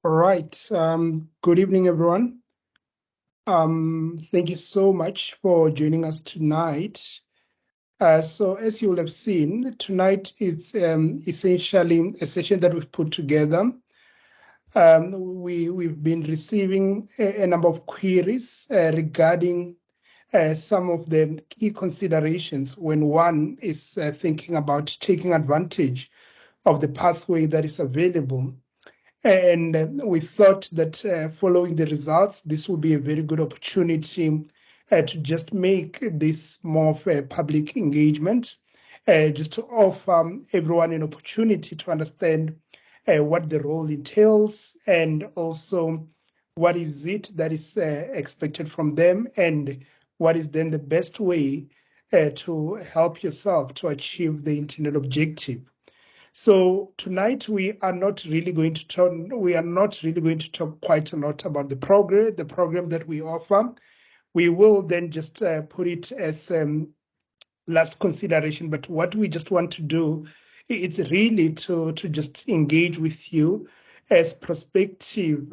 All right. Good evening, everyone. Thank you so much for joining us tonight. So as you will have seen, tonight is essentially a session that we've put together. We've been receiving a number of queries regarding some of the key considerations when one is thinking about taking advantage of the pathway that is available. And we thought that following the results, this would be a very good opportunity to just make this more of a public engagement, just to offer everyone an opportunity to understand what the role entails and also what is it that is expected from them and what is then the best way to help yourself to achieve the intended objective. So tonight we are not really going to talk quite a lot about the program that we offer. We will then just put it as last consideration. But what we just want to do is really to just engage with you as prospective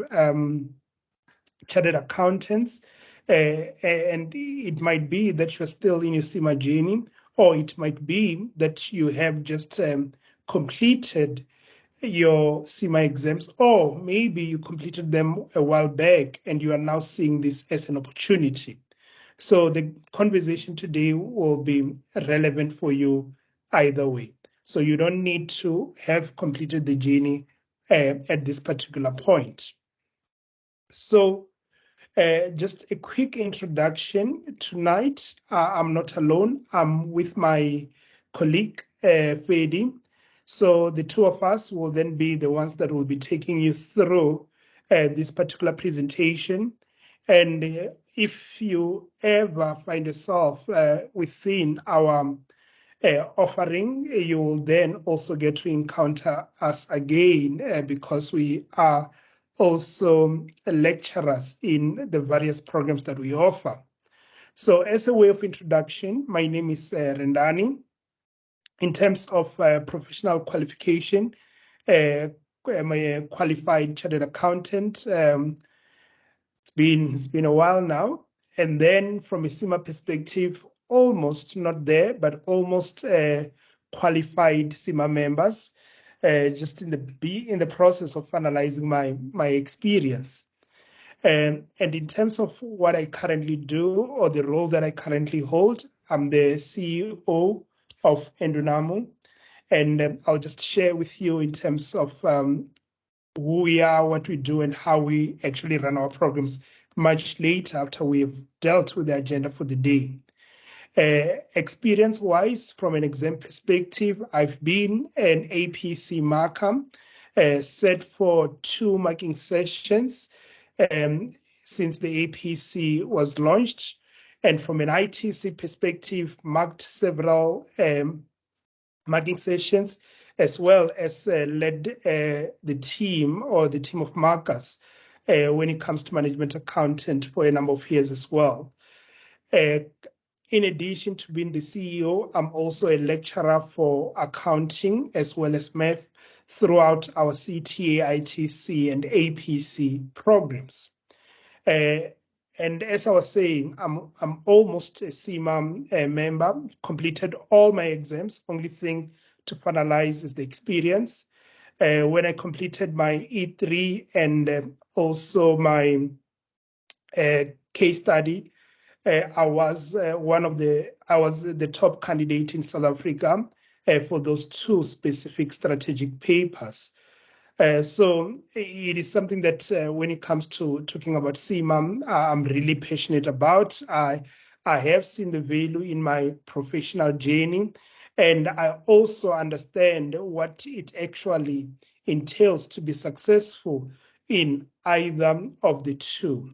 chartered accountants. And it might be that you're still in your CIMA journey, or it might be that you have just completed your CIMA exams, or maybe you completed them a while back and you are now seeing this as an opportunity. So the conversation today will be relevant for you either way. So you don't need to have completed the journey at this particular point. So just a quick introduction. Tonight, I'm not alone. I'm with my colleague, Fedi. So the two of us will then be the ones that will be taking you through this particular presentation. And if you ever find yourself within our offering, you will then also get to encounter us again because we are also lecturers in the various programs that we offer. So as a way of introduction, my name is Rendani. In terms of professional qualification, I'm a qualified chartered accountant. It's been a while now. And then from a CIMA perspective, almost not there, but almost qualified CIMA members. Just in the process of analyzing my experience. And in terms of what I currently do or the role that I currently hold, I'm the CEO of Endunamu. And I'll just share with you in terms of who we are, what we do, and how we actually run our programs much later after we've dealt with the agenda for the day. Experience-wise, from an exam perspective, I've been an APC marker, set for 2 marking sessions since the APC was launched. And from an ITC perspective, marked several marking sessions, as well as led the team of markers when it comes to management accountant for a number of years as well. In addition to being the CEO, I'm also a lecturer for accounting as well as math throughout our CTA, ITC, and APC programs. And as I was saying, I'm almost a CIMA member, completed all my exams. Only thing to finalize is the experience. When I completed my E3 and also my case study, I was the top candidate in South Africa for those 2 specific strategic papers. So it is something that when it comes to talking about CIMA, I'm really passionate about. I have seen the value in my professional journey, and I also understand what it actually entails to be successful in either of the 2.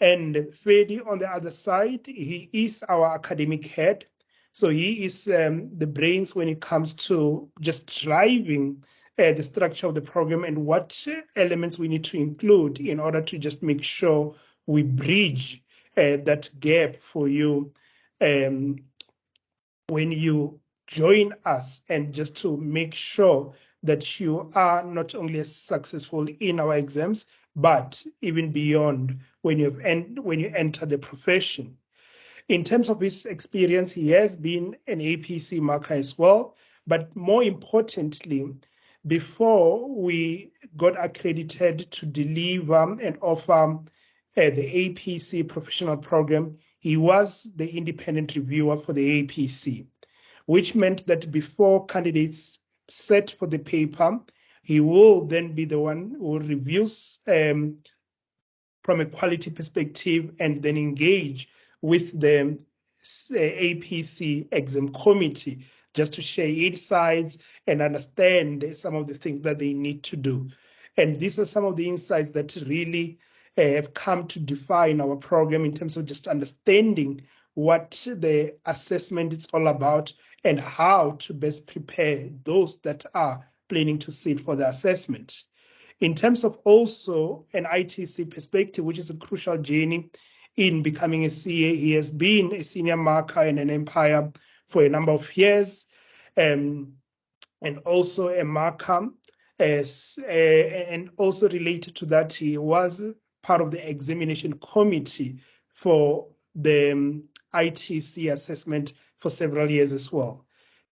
And Fedi, on the other side, he is our academic head. So he is the brains when it comes to just driving the structure of the program and what elements we need to include in order to just make sure we bridge that gap for you when you join us, and just to make sure that you are not only successful in our exams, but even beyond when you enter the profession. In terms of his experience, he has been an APC marker as well, but more importantly, before we got accredited to deliver and offer the APC professional program, he was the independent reviewer for the APC, which meant that before candidates set for the paper, he will then be the one who reviews from a quality perspective and then engage with the APC exam committee just to share insights and understand some of the things that they need to do. And these are some of the insights that really have come to define our program in terms of just understanding what the assessment is all about and how to best prepare those that are planning to sit for the assessment. In terms of also an ITC perspective, which is a crucial journey in becoming a CA, he has been a senior marker in an empire for a number of years, and also a marker. And also related to that, he was part of the examination committee for the ITC assessment for several years as well.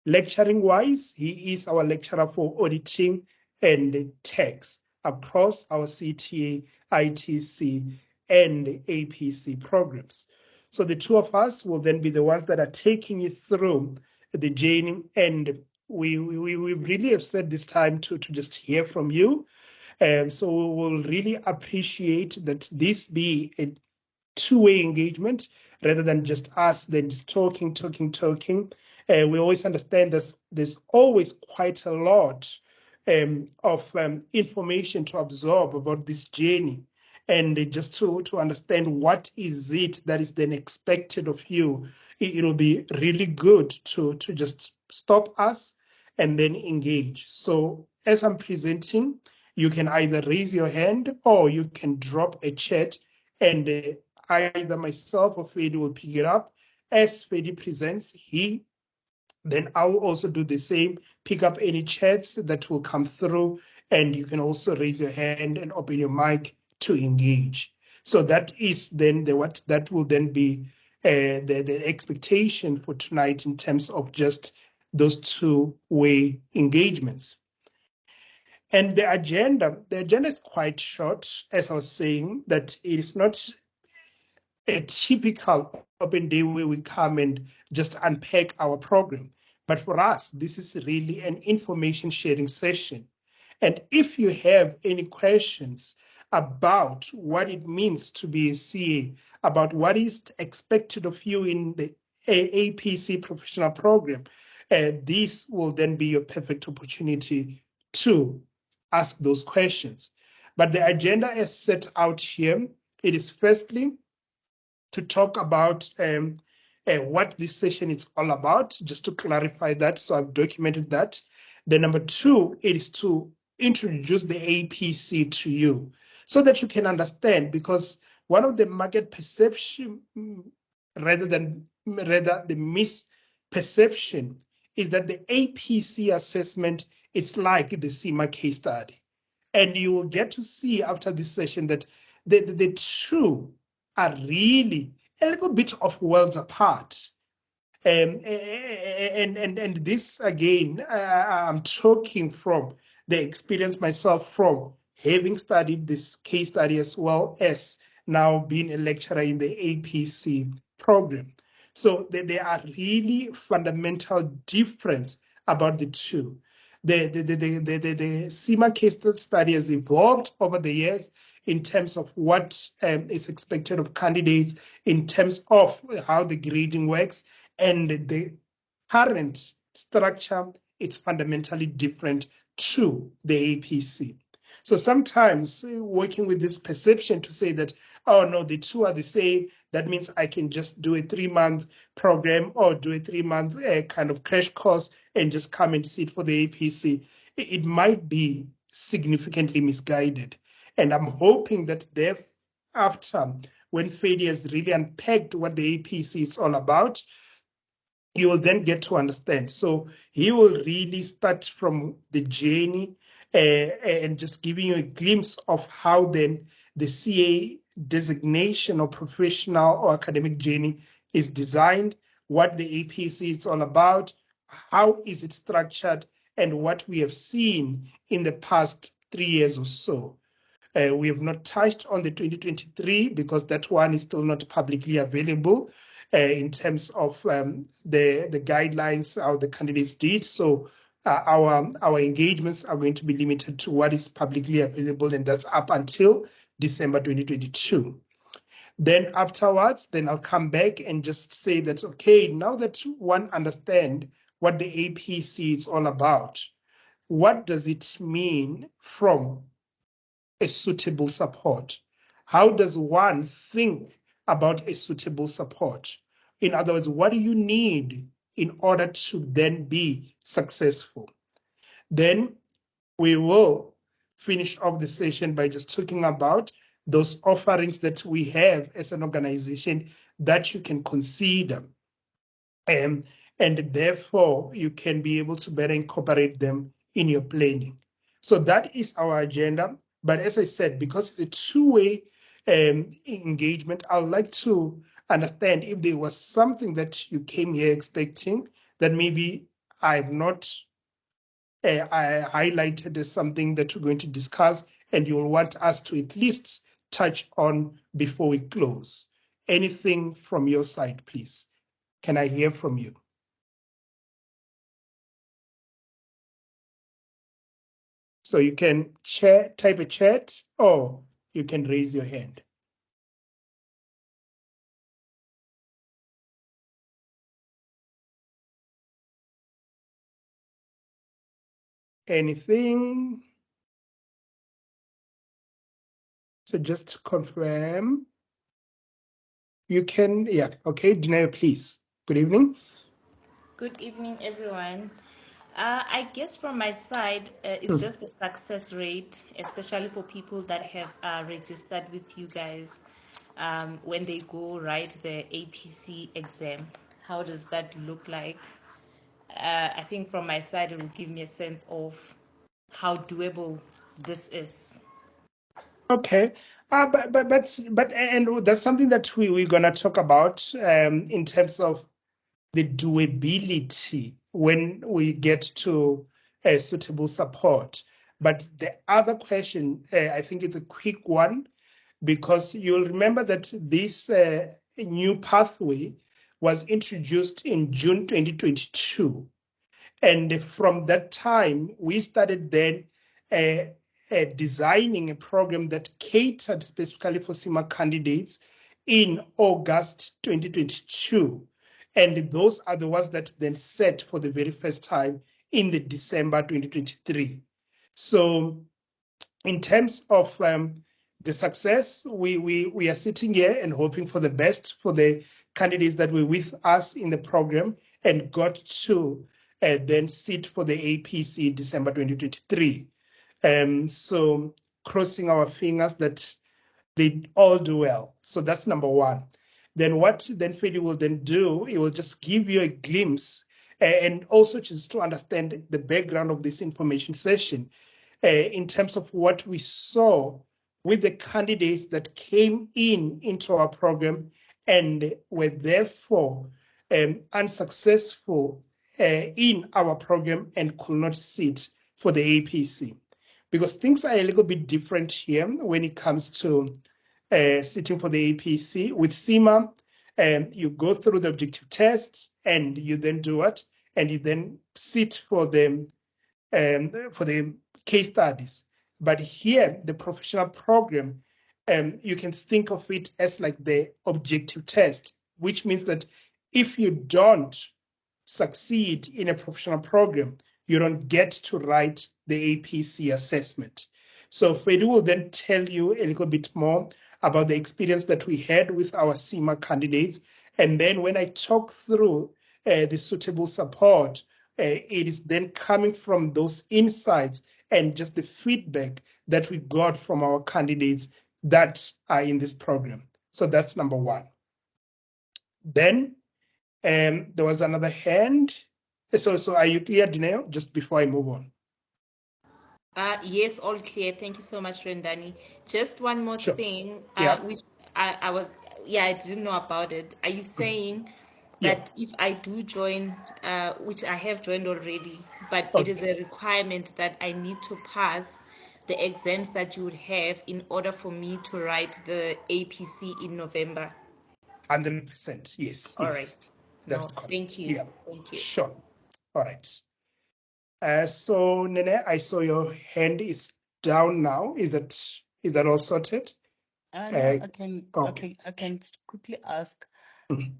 Lecturing wise, he is our lecturer for auditing and tax across our CTA, ITC, and APC programs. So the two of us will then be the ones that are taking you through the journey, and we really have said this time to just hear from you. So we will really appreciate that this be a two-way engagement rather than just us then just talking. We always understand there's always quite a lot of information to absorb about this journey, and just to understand what is it that is then expected of you. It'll be really good to just stop us and then engage. So as I'm presenting, you can either raise your hand or you can drop a chat, and either myself or Fedi will pick it up. As Fedi presents, then I will also do the same, pick up any chats that will come through, and you can also raise your hand and open your mic to engage. So that is then that will then be the expectation for tonight in terms of just those two-way engagements. And the agenda is quite short, as I was saying, that it is not a typical open day where we come and just unpack our program. But for us, this is really an information sharing session. And if you have any questions about what it means to be a CA, about what is expected of you in the APC professional program, this will then be your perfect opportunity to ask those questions. But the agenda is set out here. It is firstly to talk about what this session is all about, just to clarify that. So I've documented that. The number two is to introduce the APC to you so that you can understand, because one of the market perception, rather the misperception, is that the APC assessment is like the CIMA case study. And you will get to see after this session that the two are really a little bit of worlds apart. And this, again, I'm talking from the experience myself from having studied this case study as well as now being a lecturer in the APC program. So there are really fundamental difference about the two. The CIMA case study has evolved over the years in terms of what is expected of candidates, in terms of how the grading works, and the current structure is fundamentally different to the APC. So sometimes working with this perception to say that, oh no, the two are the same, that means I can just do a 3-month program or do a 3-month kind of crash course and just come and sit for the APC. It might be significantly misguided. And I'm hoping that thereafter, when Fedi has really unpacked what the APC is all about, you will then get to understand. So he will really start from the journey and just giving you a glimpse of how then the CA designation or professional or academic journey is designed, what the APC is all about, how is it structured, and what we have seen in the past 3 years or so. We have not touched on the 2023 because that one is still not publicly available in terms of the guidelines how the candidates did. So our engagements are going to be limited to what is publicly available, and that's up until December 2022. Then afterwards, then I'll come back and just say that, okay, now that one understand what the APC is all about, what does it mean from a suitable support? How does one think about a suitable support? In other words, what do you need in order to then be successful? Then we will finish off the session by just talking about those offerings that we have as an organization that you can consider. And therefore, you can be able to better incorporate them in your planning. So that is our agenda. But as I said, because it's a two-way engagement, I'd like to understand if there was something that you came here expecting that maybe I have not I highlighted as something that we're going to discuss, and you'll want us to at least touch on before we close. Anything from your side, please? Can I hear from you? So you can type a chat, or you can raise your hand. Anything? So just to confirm, you can, yeah, okay, Dineo, please. Good evening. Good evening, everyone. I guess from my side, it's just the success rate, especially for people that have registered with you guys when they go write the APC exam. How does that look like? I think from my side, it will give me a sense of how doable this is. Okay, and that's something that we're gonna talk about in terms of the doability when we get to suitable support. But the other question, I think it's a quick one, because you'll remember that this new pathway was introduced in June 2022. And from that time, we started then designing a program that catered specifically for CIMA candidates in August 2022. And those are the ones that then set for the very first time in the December 2023. So in terms of the success, we are sitting here and hoping for the best for the candidates that were with us in the program and got to then sit for the APC December 2023. So crossing our fingers that they all do well. So that's number one. Then what then Feli will then do, it will just give you a glimpse and also just to understand the background of this information session in terms of what we saw with the candidates that came into our program and were therefore unsuccessful in our program and could not sit for the APC. Because things are a little bit different here when it comes to sitting for the APC. With CIMA, you go through the objective test and you then do it, and you then sit for the case studies. But here, the professional program, you can think of it as like the objective test, which means that if you don't succeed in a professional program, you don't get to write the APC assessment. So Freddie will then tell you a little bit more about the experience that we had with our CIMA candidates. And then when I talk through the suitable support, it is then coming from those insights and just the feedback that we got from our candidates that are in this program. So that's number one. Then There was another hand. So are you clear, Dineo, just before I move on? Yes, all clear. Thank you so much, Rendani. Just one more Sure. thing, Yeah. which I was, yeah, I didn't know about it. Are you saying Yeah. that if I do join, which I have joined already, but it is Okay. a requirement that I need to pass the exams that you would have in order for me to write the APC in November? 100%. Yes. All right. Yes. That's No, correct. thank you. Yeah. Thank you. Sure. All right. So Nene, I saw your hand is down now. Is that all sorted? No, Uh, okay. I can quickly ask. Mhm.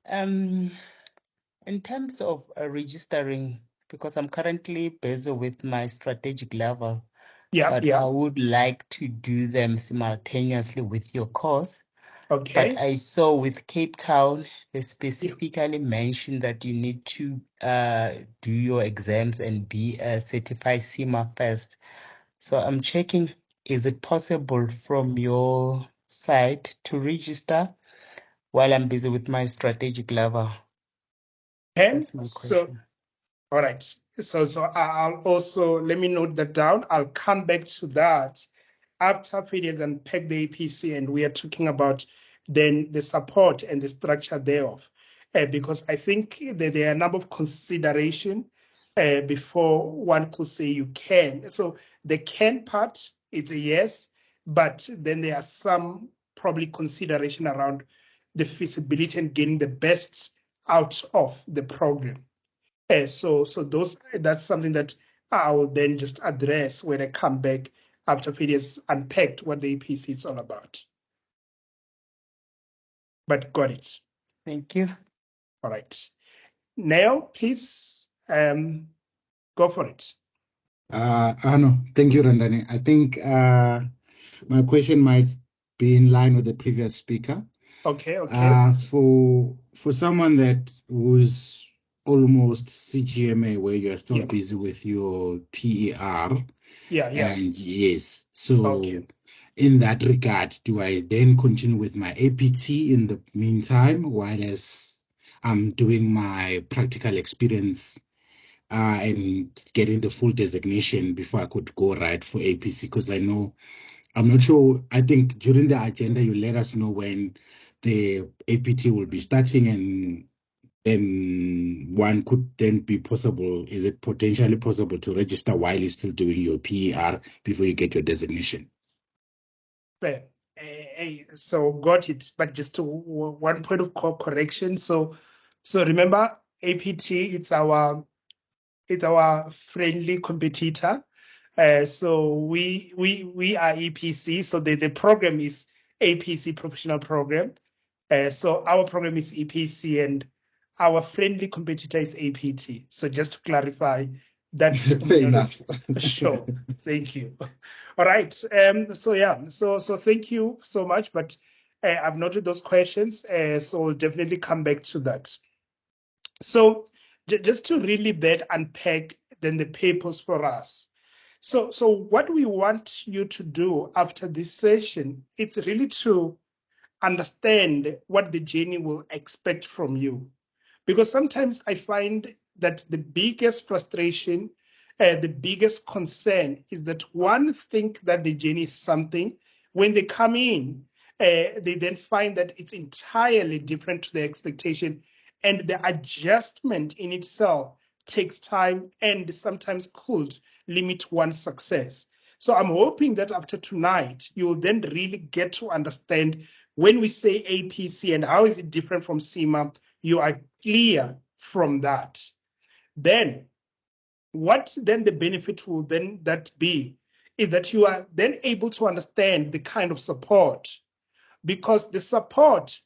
Um, in terms of registering, because I'm currently busy with my strategic level, Yeah. but I Yeah. would like to do them simultaneously with your course. But Okay. I saw with Cape Town, they Yeah. specifically mentioned that you need to do your exams and be a certified CIMA first. So I'm checking, is it possible from your side to register while I'm busy with my strategic level? And That's my so question. all right. So I'll also let me note that down. I'll come back to that after periods and peg the APC, and we are talking about then the support and the structure thereof, because I think that there are a number of consideration before one could say you can. So the can part, it's a yes, but then there are some probably consideration around the feasibility and getting the best out of the program. So that's something that I will then just address when I come back after PD's unpacked what the EPC is all about. But got it. Thank you. All right. Now, please go for it. No, thank you, Randani. I think my question might be in line with the previous speaker. Okay, okay. For someone that was almost CGMA, where you are still Yeah, busy with your PER, yeah, yeah. and yes, so Okay. in that regard, do I then continue with my APT in the meantime, while as I'm doing my practical experience and getting the full designation before I could go right for APC? Because I'm not sure. I think during the agenda, you let us know when the APT will be starting, and then one could then be possible. Is it potentially possible to register while you're still doing your PER before you get your designation? Well, so got it. But just to one point of correction. So remember, APT, it's our friendly competitor. So we are EPC. So the program is APC professional program. So our program is EPC and our friendly competitor is APT. So just to clarify that Fair enough. terminology. Sure. Thank you. All right. So yeah. So thank you so much. But I've noted those questions. So we'll definitely come back to that. So just to really that unpack then the papers for us. So what we want you to do after this session, it's really to understand what the journey will expect from you. Because sometimes I find that the biggest frustration, the biggest concern is that one think that the journey is something. When they come in, they then find that it's entirely different to their expectation. And the adjustment in itself takes time and sometimes could limit one's success. So I'm hoping that after tonight, you'll then really get to understand when we say APC and how is it different from CIMA, you are clear from that. Then what then the benefit will then that be is that you are then able to understand the kind of support, because the support,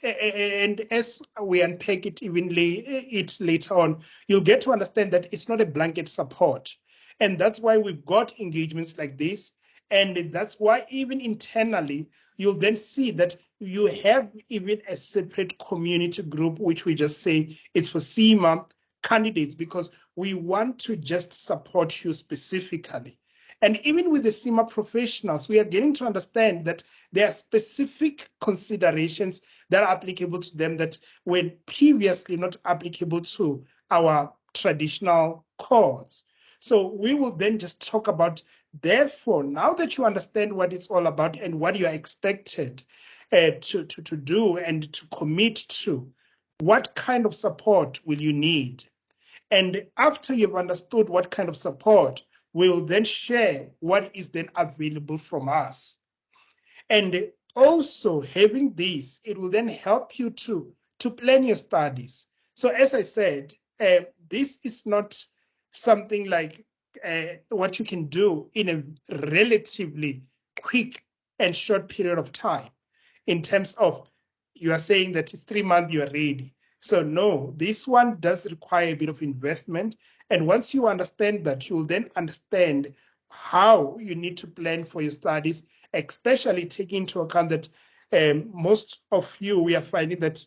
and as we unpack it it later on, you'll get to understand that it's not a blanket support. And that's why we've got engagements like this. And that's why even internally, you'll then see that you have even a separate community group, which we just say is for CIMA candidates, because we want to just support you specifically. And even with the CIMA professionals, we are getting to understand that there are specific considerations that are applicable to them that were previously not applicable to our traditional courts. So we will then just talk about, therefore, now that you understand what it's all about and what you are expected to do and to commit to, what kind of support will you need? And after you've understood what kind of support, we'll then share what is then available from us. And also having this, it will then help you to plan your studies. So as I said, this is not something like what you can do in a relatively quick and short period of time in terms of you are saying that it's 3 months you are ready. So no, this one does require a bit of investment. And once you understand that, you'll then understand how you need to plan for your studies, especially taking into account that most of you, we are finding that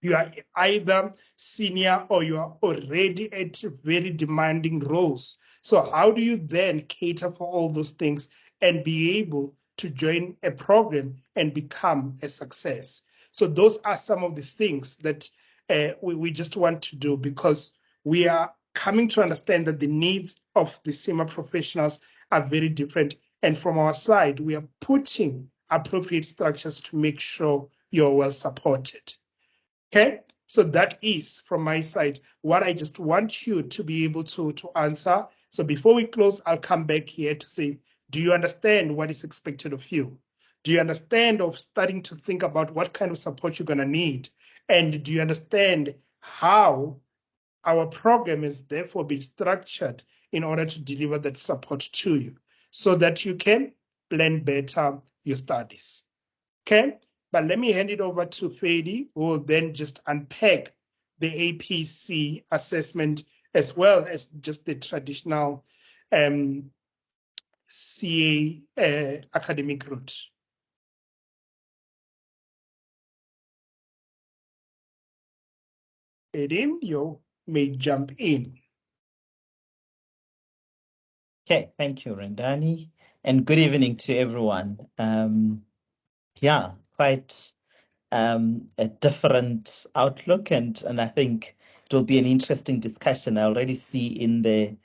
you are either senior or you are already at very demanding roles. So how do you then cater for all those things and be able to join a program and become a success? So those are some of the things that we just want to do, because we are coming to understand that the needs of the CIMA professionals are very different. And from our side, we are putting appropriate structures to make sure you're well supported. Okay, so that is from my side what I just want you to be able to answer. So before we close, I'll come back here to say, do you understand what is expected of you? Do you understand of starting to think about what kind of support you're going to need? And do you understand how our program is therefore being structured in order to deliver that support to you so that you can plan better your studies? Okay, but let me hand it over to Fadi, who will then just unpack the APC assessment as well as just the traditional CA academic route. Fadi, you may jump in. Okay, thank you, Rendani, and good evening to everyone. Yeah, quite a different outlook, and I think it will be an interesting discussion. I already see in the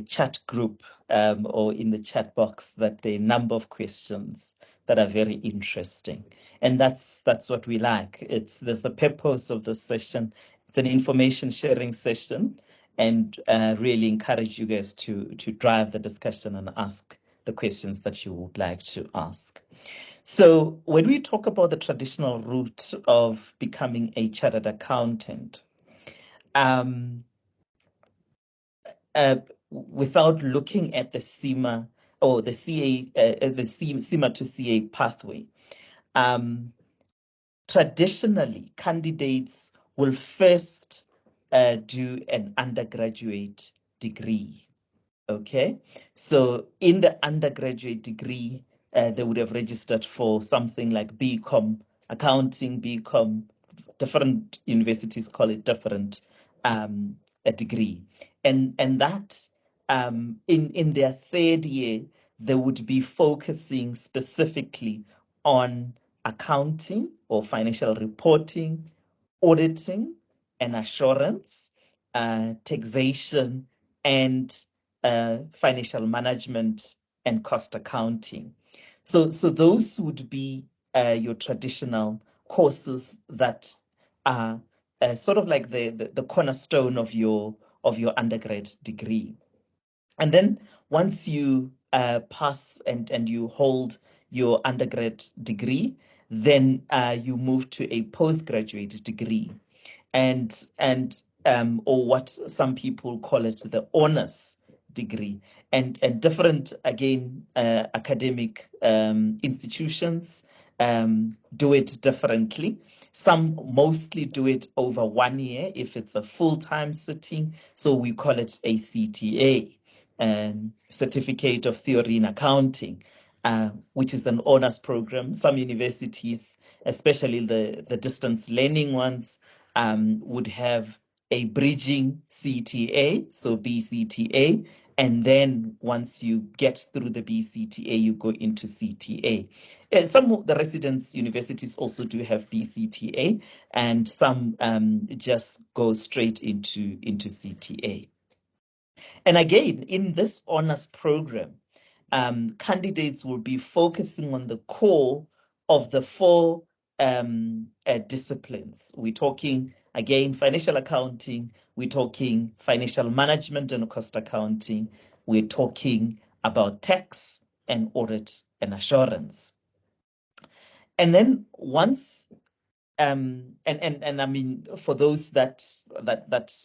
chat group or in the chat box that there are a number of questions that are very interesting, and that's what we like. It's the purpose of the session. It's an information sharing session, and really encourage you guys to drive the discussion and ask the questions that you would like to ask. So when we talk about the traditional route of becoming a chartered accountant, without looking at the CIMA or the CA, the CIMA2CA pathway, traditionally candidates will first do an undergraduate degree. Okay, so in the undergraduate degree, they would have registered for something like BCom, accounting, BCom, different universities call it different a degree. And that in their third year, they would be focusing specifically on accounting or financial reporting, auditing and assurance, taxation, and financial management and cost accounting. So those would be your traditional courses that are sort of like the cornerstone of your undergrad degree. And then once you pass and you hold your undergrad degree, then you move to a postgraduate degree, and or what some people call it the honors degree, and different again academic institutions do it differently. Some mostly do it over 1 year if it's a full-time sitting, so we call it a CTA, Certificate of Theory in Accounting, which is an honors program. Some universities, especially the distance learning ones, would have a bridging CTA, so BCTA, And then once you get through the BCTA, you go into CTA. Some of the residence universities also do have BCTA, and some just go straight into CTA. And again, in this honors program, candidates will be focusing on the core of the four disciplines. We're talking, again, financial accounting, we're talking financial management and cost accounting, we're talking about tax and audit and assurance. And then once and I mean, for those that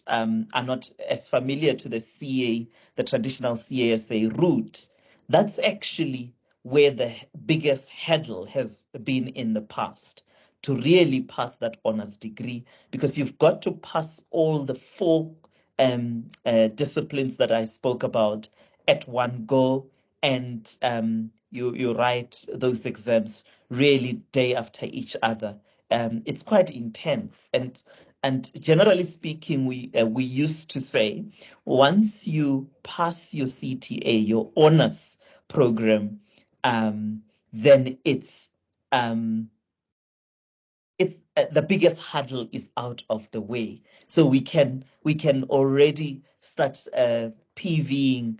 are not as familiar to the CA, the traditional CASA route, that's actually where the biggest hurdle has been in the past to really pass that honors degree, because you've got to pass all the four disciplines that I spoke about at one go, and you write those exams really day after each other. It's quite intense, and generally speaking, we used to say, once you pass your CTA, your honors program, then it's the biggest hurdle is out of the way. So we can already start PVing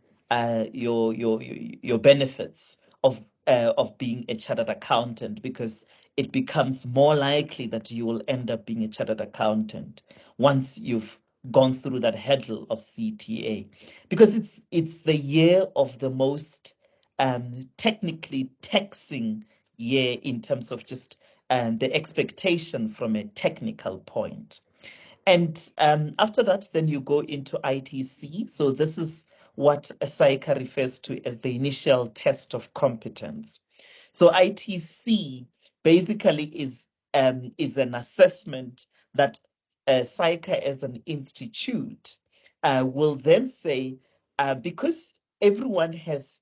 your benefits of being a chartered accountant, because it becomes more likely that you will end up being a chartered accountant once you've gone through that hurdle of CTA, because it's the year of the most technically taxing year in terms of just the expectation from a technical point. And after that, then you go into ITC. So this is what CIMA2CA refers to as the initial test of competence. So ITC basically is an assessment that CIMA2CA as an institute will then say, because everyone has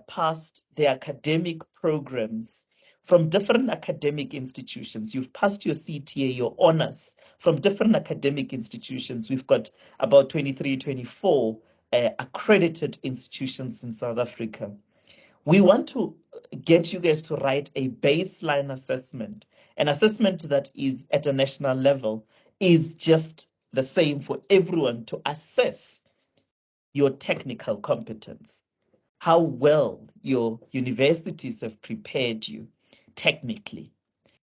passed their academic programs from different academic institutions. You've passed your CTA, your honors from different academic institutions. We've got about 23, 24 accredited institutions in South Africa. We want to get you guys to write a baseline assessment. An assessment that is at a national level is just the same for everyone to assess your technical competence, how well your universities have prepared you technically.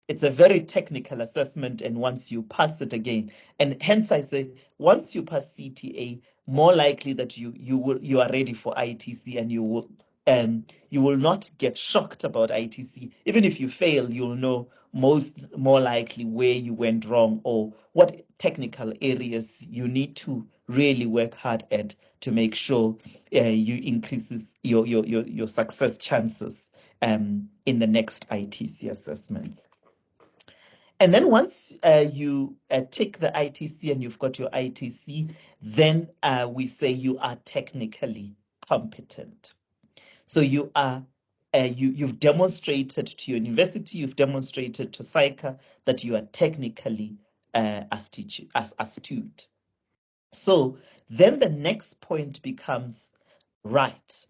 It's a very technical assessment, and once you pass it again, and hence I say, once you pass CTA, more likely that you are ready for ITC, and you will not get shocked about ITC. Even if you fail, you'll know more likely where you went wrong or what technical areas you need to really work hard at to make sure you increases your success chances in the next ITC assessments. And then once you take the ITC and you've got your ITC, then we say you are technically competent. So you are you've demonstrated to your university, you've demonstrated to CIMA2CA that you are technically astute. So then the next point becomes, right,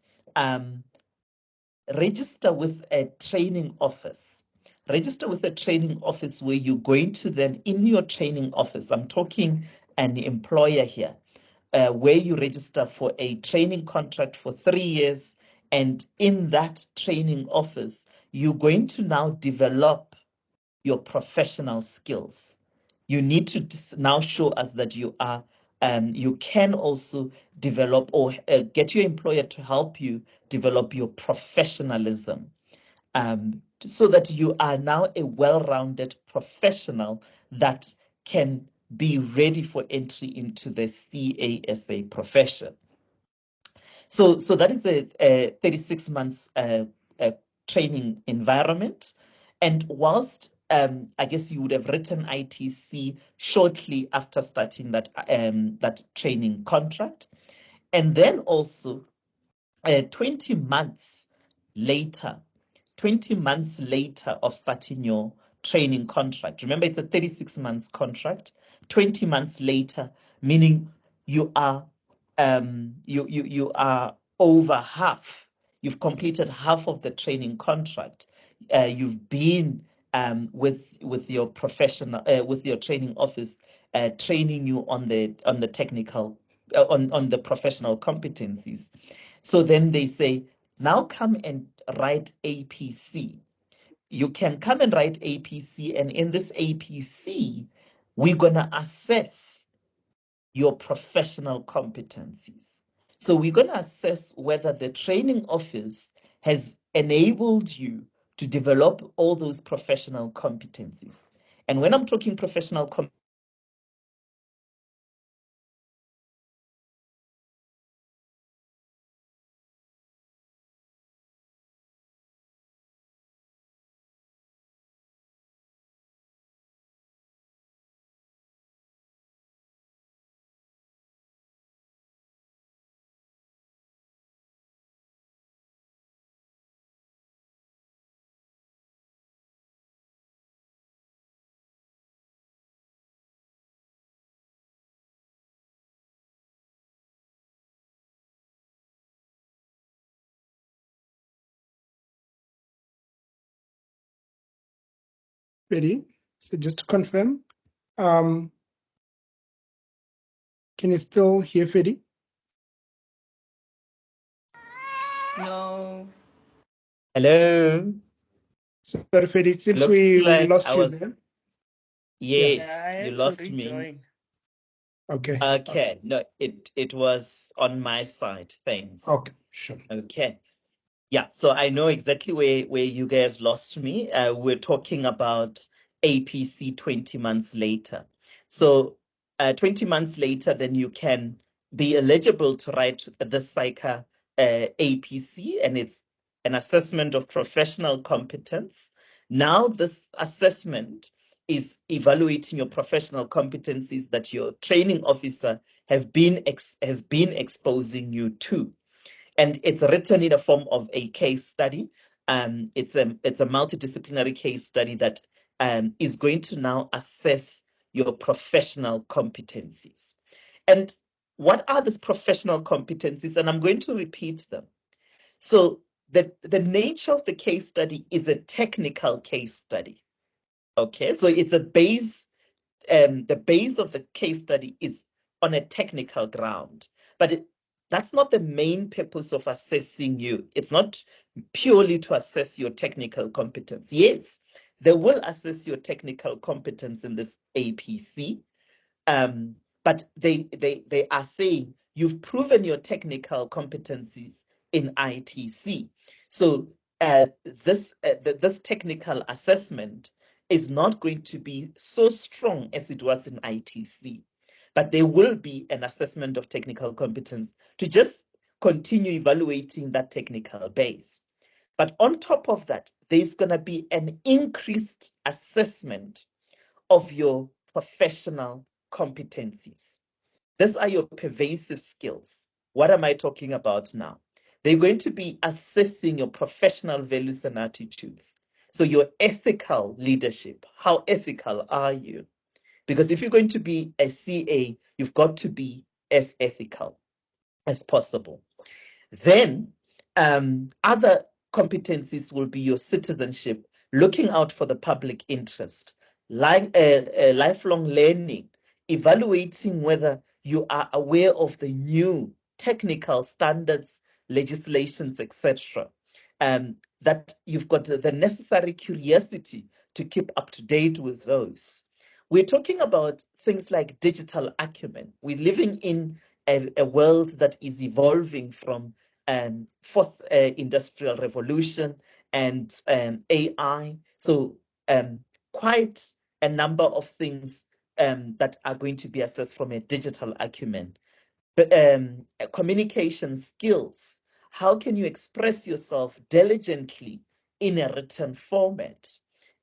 register with a training office. Register with a training office where you're going to then, in your training office, I'm talking an employer here, where you register for a training contract for 3 years. And in that training office, you're going to now develop your professional skills. You need to now show us that you are, you can also develop or get your employer to help you develop your professionalism, so that you are now a well-rounded professional that can be ready for entry into the CASA profession. So that is a 36 months training environment. And whilst I guess you would have written ITC shortly after starting that training contract, and then also 20 months later of starting your training contract. Remember, it's a 36 months contract. 20 months later, meaning you are you are over half. You've completed half of the training contract. You've been with your professional with your training office training you on the technical on the professional competencies. So then they say, now come and write APC. You can come and write APC, and in this APC, we're gonna assess your professional competencies. So we're going to assess whether the training office has enabled you to develop all those professional competencies. And when I'm talking professional competencies, Ready? So just to confirm, can you still hear Fedi? No. hello. Sorry, Fedi, it seems Looks we like lost I you was, there. yes, Yeah, I you had to lost me. rejoin. Okay. Okay, no, it was on my side. Thanks. Okay, sure. Okay. Yeah, so I know exactly where you guys lost me. We're talking about APC 20 months later. So 20 months later, then you can be eligible to write the CIMA2CA APC, and it's an assessment of professional competence. Now this assessment is evaluating your professional competencies that your training officer has been exposing you to. And it's written in the form of a case study. It's a multidisciplinary case study that is going to now assess your professional competencies. And what are these professional competencies? And I'm going to repeat them. So the nature of the case study is a technical case study. Okay, so it's a base. The base of the case study is on a technical ground, but that's not the main purpose of assessing you. It's not purely to assess your technical competence. Yes, they will assess your technical competence in this APC, but they are saying you've proven your technical competencies in ITC. So this technical assessment is not going to be so strong as it was in ITC, but there will be an assessment of technical competence to just continue evaluating that technical base. But on top of that, there's going to be an increased assessment of your professional competencies. These are your pervasive skills. What am I talking about now? They're going to be assessing your professional values and attitudes. So your ethical leadership, how ethical are you? Because if you're going to be a CA, you've got to be as ethical as possible. Then other competencies will be your citizenship, looking out for the public interest, lifelong learning, evaluating whether you are aware of the new technical standards, legislations, etc. That you've got the necessary curiosity to keep up to date with those. We're talking about things like digital acumen. We're living in a world that is evolving from fourth industrial revolution and AI. So quite a number of things that are going to be assessed from a digital acumen. But communication skills, how can you express yourself diligently in a written format?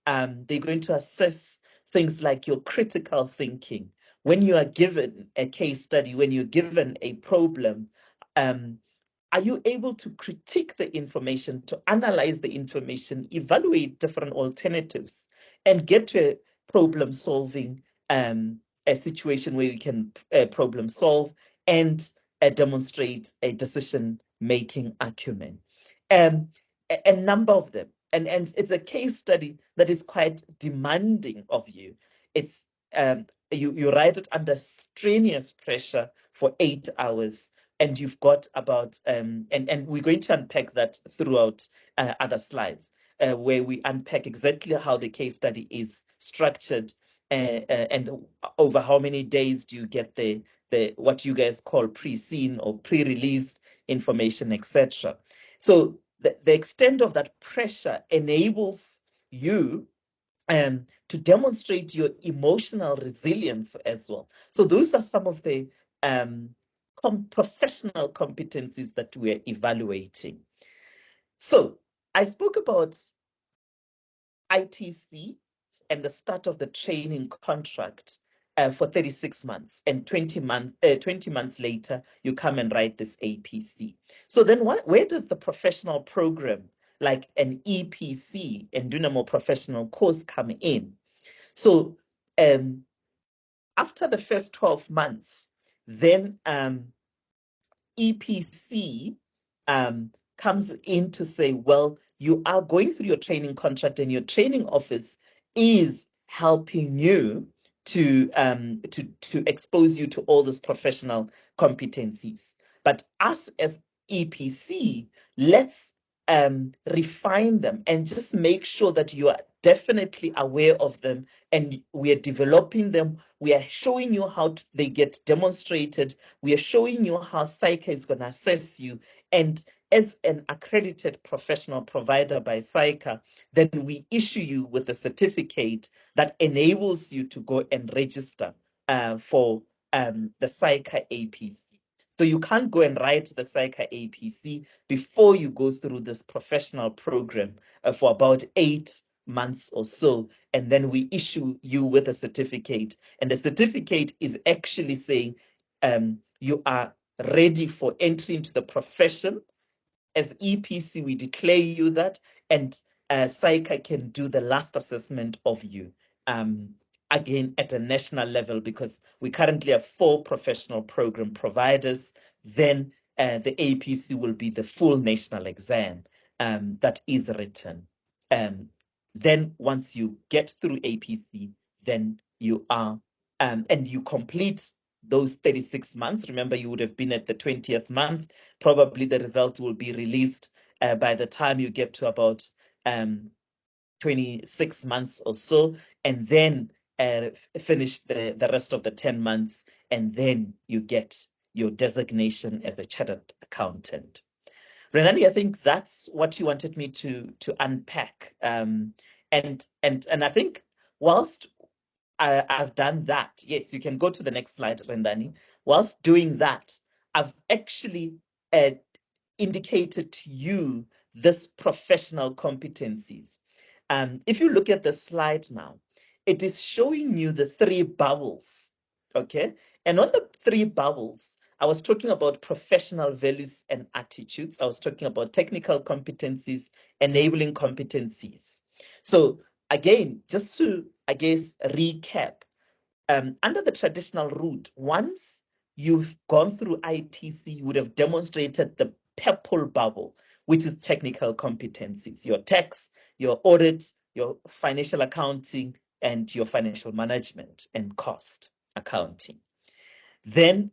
They're going to assess things like your critical thinking. When you are given a case study, when you're given a problem, are you able to critique the information, to analyze the information, evaluate different alternatives, and get to a problem-solving a situation where you can problem solve and demonstrate a decision-making acumen. A number of them. And it's a case study that is quite demanding of you. It's you write it under strenuous pressure for 8 hours, and you've got about and we're going to unpack that throughout other slides, where we unpack exactly how the case study is structured, and over how many days do you get the what you guys call pre-seen or pre-released information, etc. So the extent of that pressure enables you to demonstrate your emotional resilience as well. So those are some of the professional competencies that we're evaluating. So I spoke about ITC and the start of the training contract for 36 months, and 20 months later, you come and write this APC. So then where does the professional program, like an EPC, Endunamo professional course, come in? So after the first 12 months, then EPC comes in to say, well, you are going through your training contract, and your training office is helping you to expose you to all these professional competencies. But us as EPC, let's refine them and just make sure that you are definitely aware of them, and we are developing them. We are showing you how they get demonstrated. We are showing you how CICA is going to assess you. And as an accredited professional provider by CICA, then we issue you with a certificate that enables you to go and register for the CICA APC. So you can't go and write the CICA APC before you go through this professional program for about 8 months or so, and then we issue you with a certificate. And the certificate is actually saying you are ready for entry into the profession. As EPC, we declare you that, and CICA can do the last assessment of you. Again, at a national level, because we currently have 4 professional program providers, then the APC will be the full national exam that is written. Then once you get through APC, then you are, and you complete those 36 months. Remember, you would have been at the 20th month. Probably the result will be released by the time you get to about 26 months or so, and then finish the rest of the 10 months, and then you get your designation as a chartered accountant. Renani, I think that's what you wanted me to unpack. And I think whilst I've done that, yes, you can go to the next slide, Rendani. Whilst doing that, I've actually indicated to you this professional competencies. If you look at the slide now, it is showing you the 3 bubbles, okay? And on the 3 bubbles, I was talking about professional values and attitudes. I was talking about technical competencies, enabling competencies. So again, just to, I guess, recap, under the traditional route, once you've gone through ITC, you would have demonstrated the purple bubble, which is technical competencies, your tax, your audit, your financial accounting, and your financial management and cost accounting. Then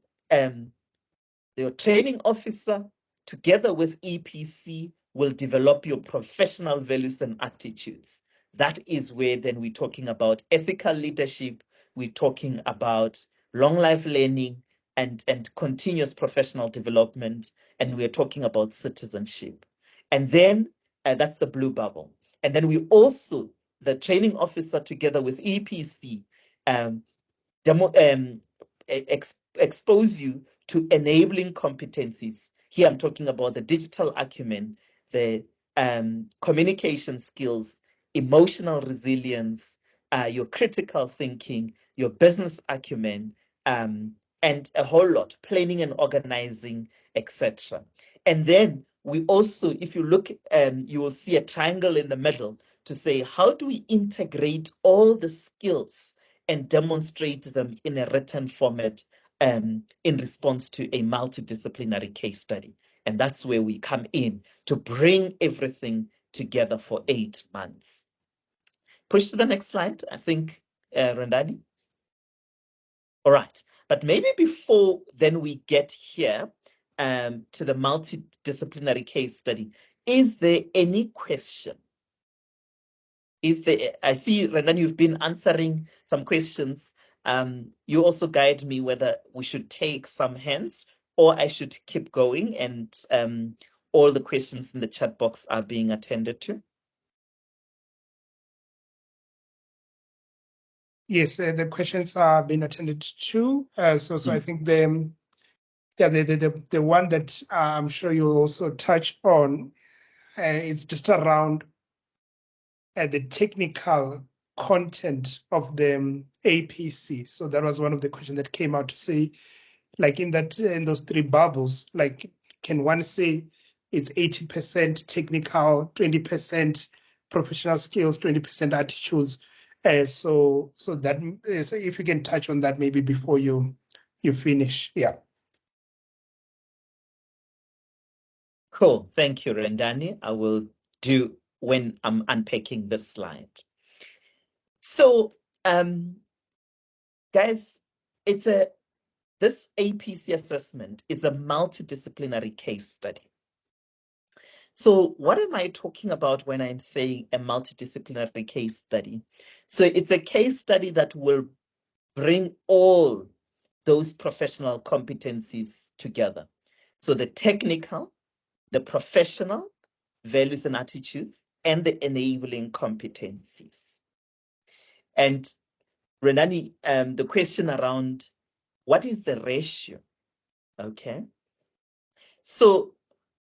your training officer, together with EPC, will develop your professional values and attitudes. That is where then we're talking about ethical leadership, we're talking about long life learning and continuous professional development, and we're talking about citizenship. And then that's the blue bubble. And then we also, the training officer together with EPC, expose you to enabling competencies. Here I'm talking about the digital acumen, the communication skills, emotional resilience, your critical thinking, your business acumen, and a whole lot, planning and organizing, etc. And then we also, if you look, you will see a triangle in the middle to say, how do we integrate all the skills and demonstrate them in a written format in response to a multidisciplinary case study. And that's where we come in to bring everything together for 8 months. Push to the next slide, I think, Rendani. All right, but maybe before then we get here to the multidisciplinary case study, is there any question? Is there, I see, Rendani, you've been answering some questions. You also guide me whether we should take some hands or I should keep going, and all the questions in the chat box are being attended to. Yes, the questions are being attended to. So I think the one that I'm sure you'll also touch on is just around the technical content of the APC. So that was one of the questions that came out to say, like in those three bubbles, like can one say it's 80% technical, 20% professional skills, 20% attitudes? So that is, if you can touch on that maybe before you finish, yeah. Cool, thank you, Rendani. I will do when I'm unpacking this slide. So, guys, this APC assessment is a multidisciplinary case study. So what am I talking about when I'm saying a multidisciplinary case study? So it's a case study that will bring all those professional competencies together. So the technical, the professional, values and attitudes, and the enabling competencies. And Renani, the question around what is the ratio? Okay. So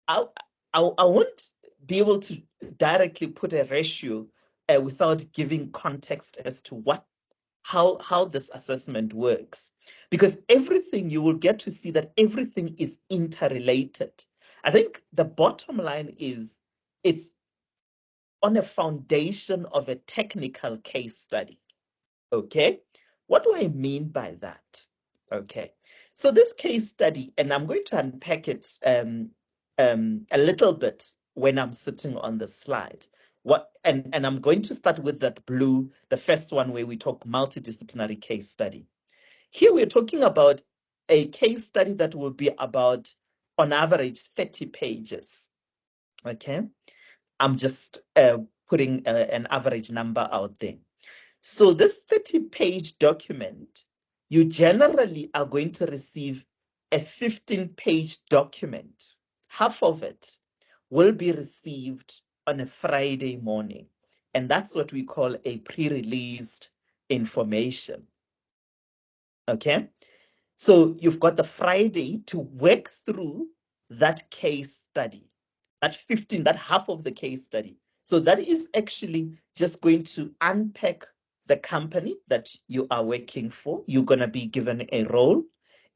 I won't be able to directly put a ratio without giving context as to how this assessment works, because everything, you will get to see that everything is interrelated. I think the bottom line is it's on a foundation of a technical case study. Okay, what do I mean by that? Okay, so this case study, and I'm going to unpack it a little bit when I'm sitting on the slide. And I'm going to start with that blue, the first one where we talk multidisciplinary case study. Here we're talking about a case study that will be about, on average, 30 pages. Okay, I'm just putting an average number out there. So this 30-page document, you generally are going to receive a 15-page document. Half of it will be received on a Friday morning. And that's what we call a pre-released information. Okay? So you've got the Friday to work through that case study, that half of the case study. So that is actually just going to unpack the company that you are working for. You're going to be given a role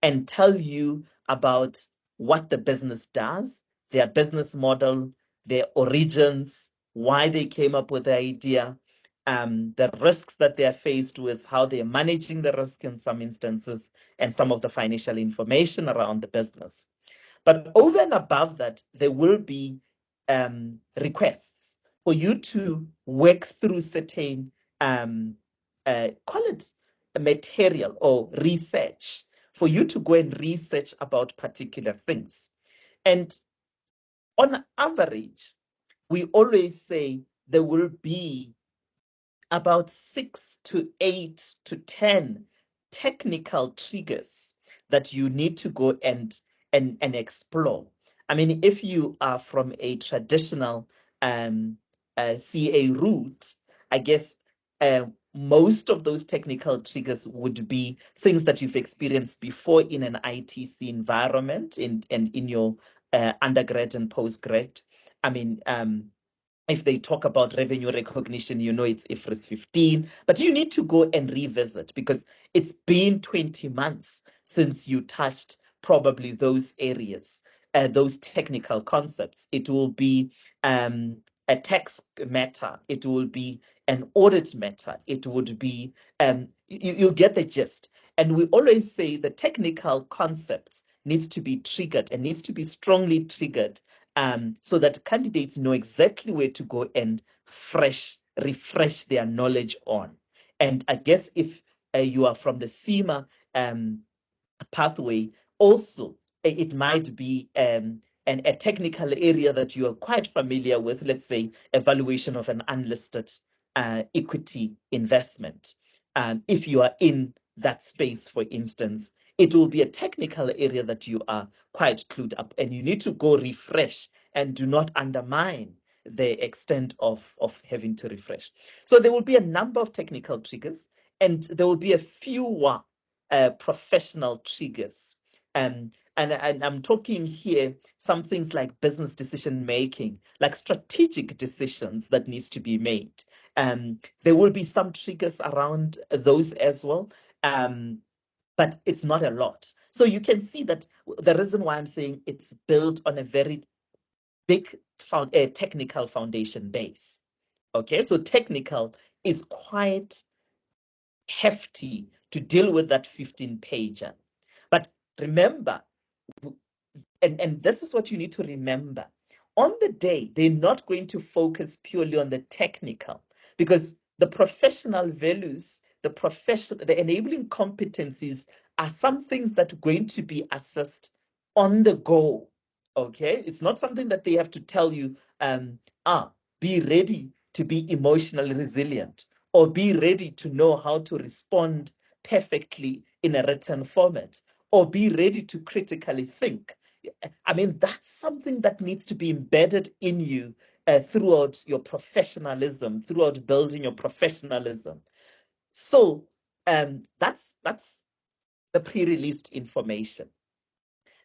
and tell you about what the business does, their business model, their origins, why they came up with the idea, the risks that they are faced with, how they're managing the risk in some instances, and some of the financial information around the business. But over and above that, there will be requests for you to work through certain, call it material or research, for you to go and research about particular things. And on average, we always say there will be about 6 to 8 to 10 technical triggers that you need to go and explore. I mean, if you are from a traditional CA route, I guess most of those technical triggers would be things that you've experienced before in an ITC environment and in your undergrad and postgrad. I mean, if they talk about revenue recognition, you know it's IFRS 15, but you need to go and revisit because it's been 20 months since you touched probably those areas, those technical concepts. It will be a tax matter. It will be an audit matter. It would be, you get the gist. And we always say the technical concepts needs to be triggered and needs to be strongly triggered, so that candidates know exactly where to go and refresh their knowledge on. And I guess if you are from the CIMA pathway, also it might be a technical area that you are quite familiar with, let's say evaluation of an unlisted equity investment. If you are in that space, for instance, it will be a technical area that you are quite clued up, and you need to go refresh and do not undermine the extent of having to refresh. So there will be a number of technical triggers, and there will be a fewer professional triggers. And I'm talking here some things like business decision making, like strategic decisions that needs to be made. There will be some triggers around those as well, but it's not a lot. So you can see that the reason why I'm saying it's built on a very big technical foundation base. Okay, so technical is quite hefty to deal with that 15-pager. But remember, and this is what you need to remember, on the day, they're not going to focus purely on the technical, because the professional values, the enabling competencies are some things that are going to be assessed on the go. Okay, it's not something that they have to tell you, be ready to be emotionally resilient, or be ready to know how to respond perfectly in a written format, or be ready to critically think. I mean, that's something that needs to be embedded in you throughout your professionalism, throughout building your professionalism. So that's the pre-released information.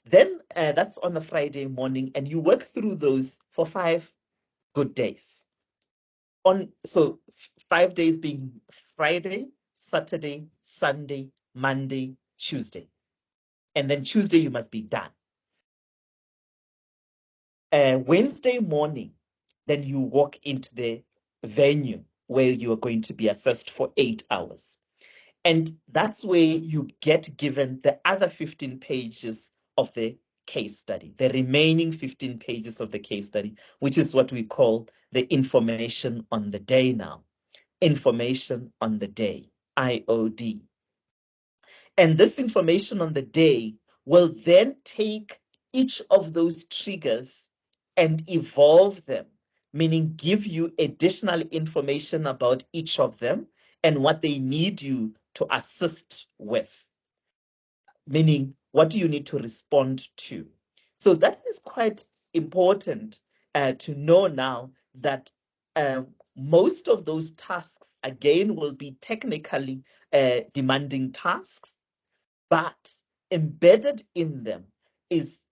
Then that's on the Friday morning, and you work through those for 5 good days. So 5 days being Friday, Saturday, Sunday, Monday, Tuesday. And then Tuesday you must be done. Wednesday morning, then you walk into the venue where you are going to be assessed for 8 hours. And that's where you get given the other 15 pages of the case study, the remaining 15 pages of the case study, which is what we call the information on the day now. Information on the day, IOD. And this information on the day will then take each of those triggers and evolve them, meaning give you additional information about each of them and what they need you to assist with, meaning what do you need to respond to. So that is quite important to know now that most of those tasks, again, will be technically demanding tasks, but embedded in them is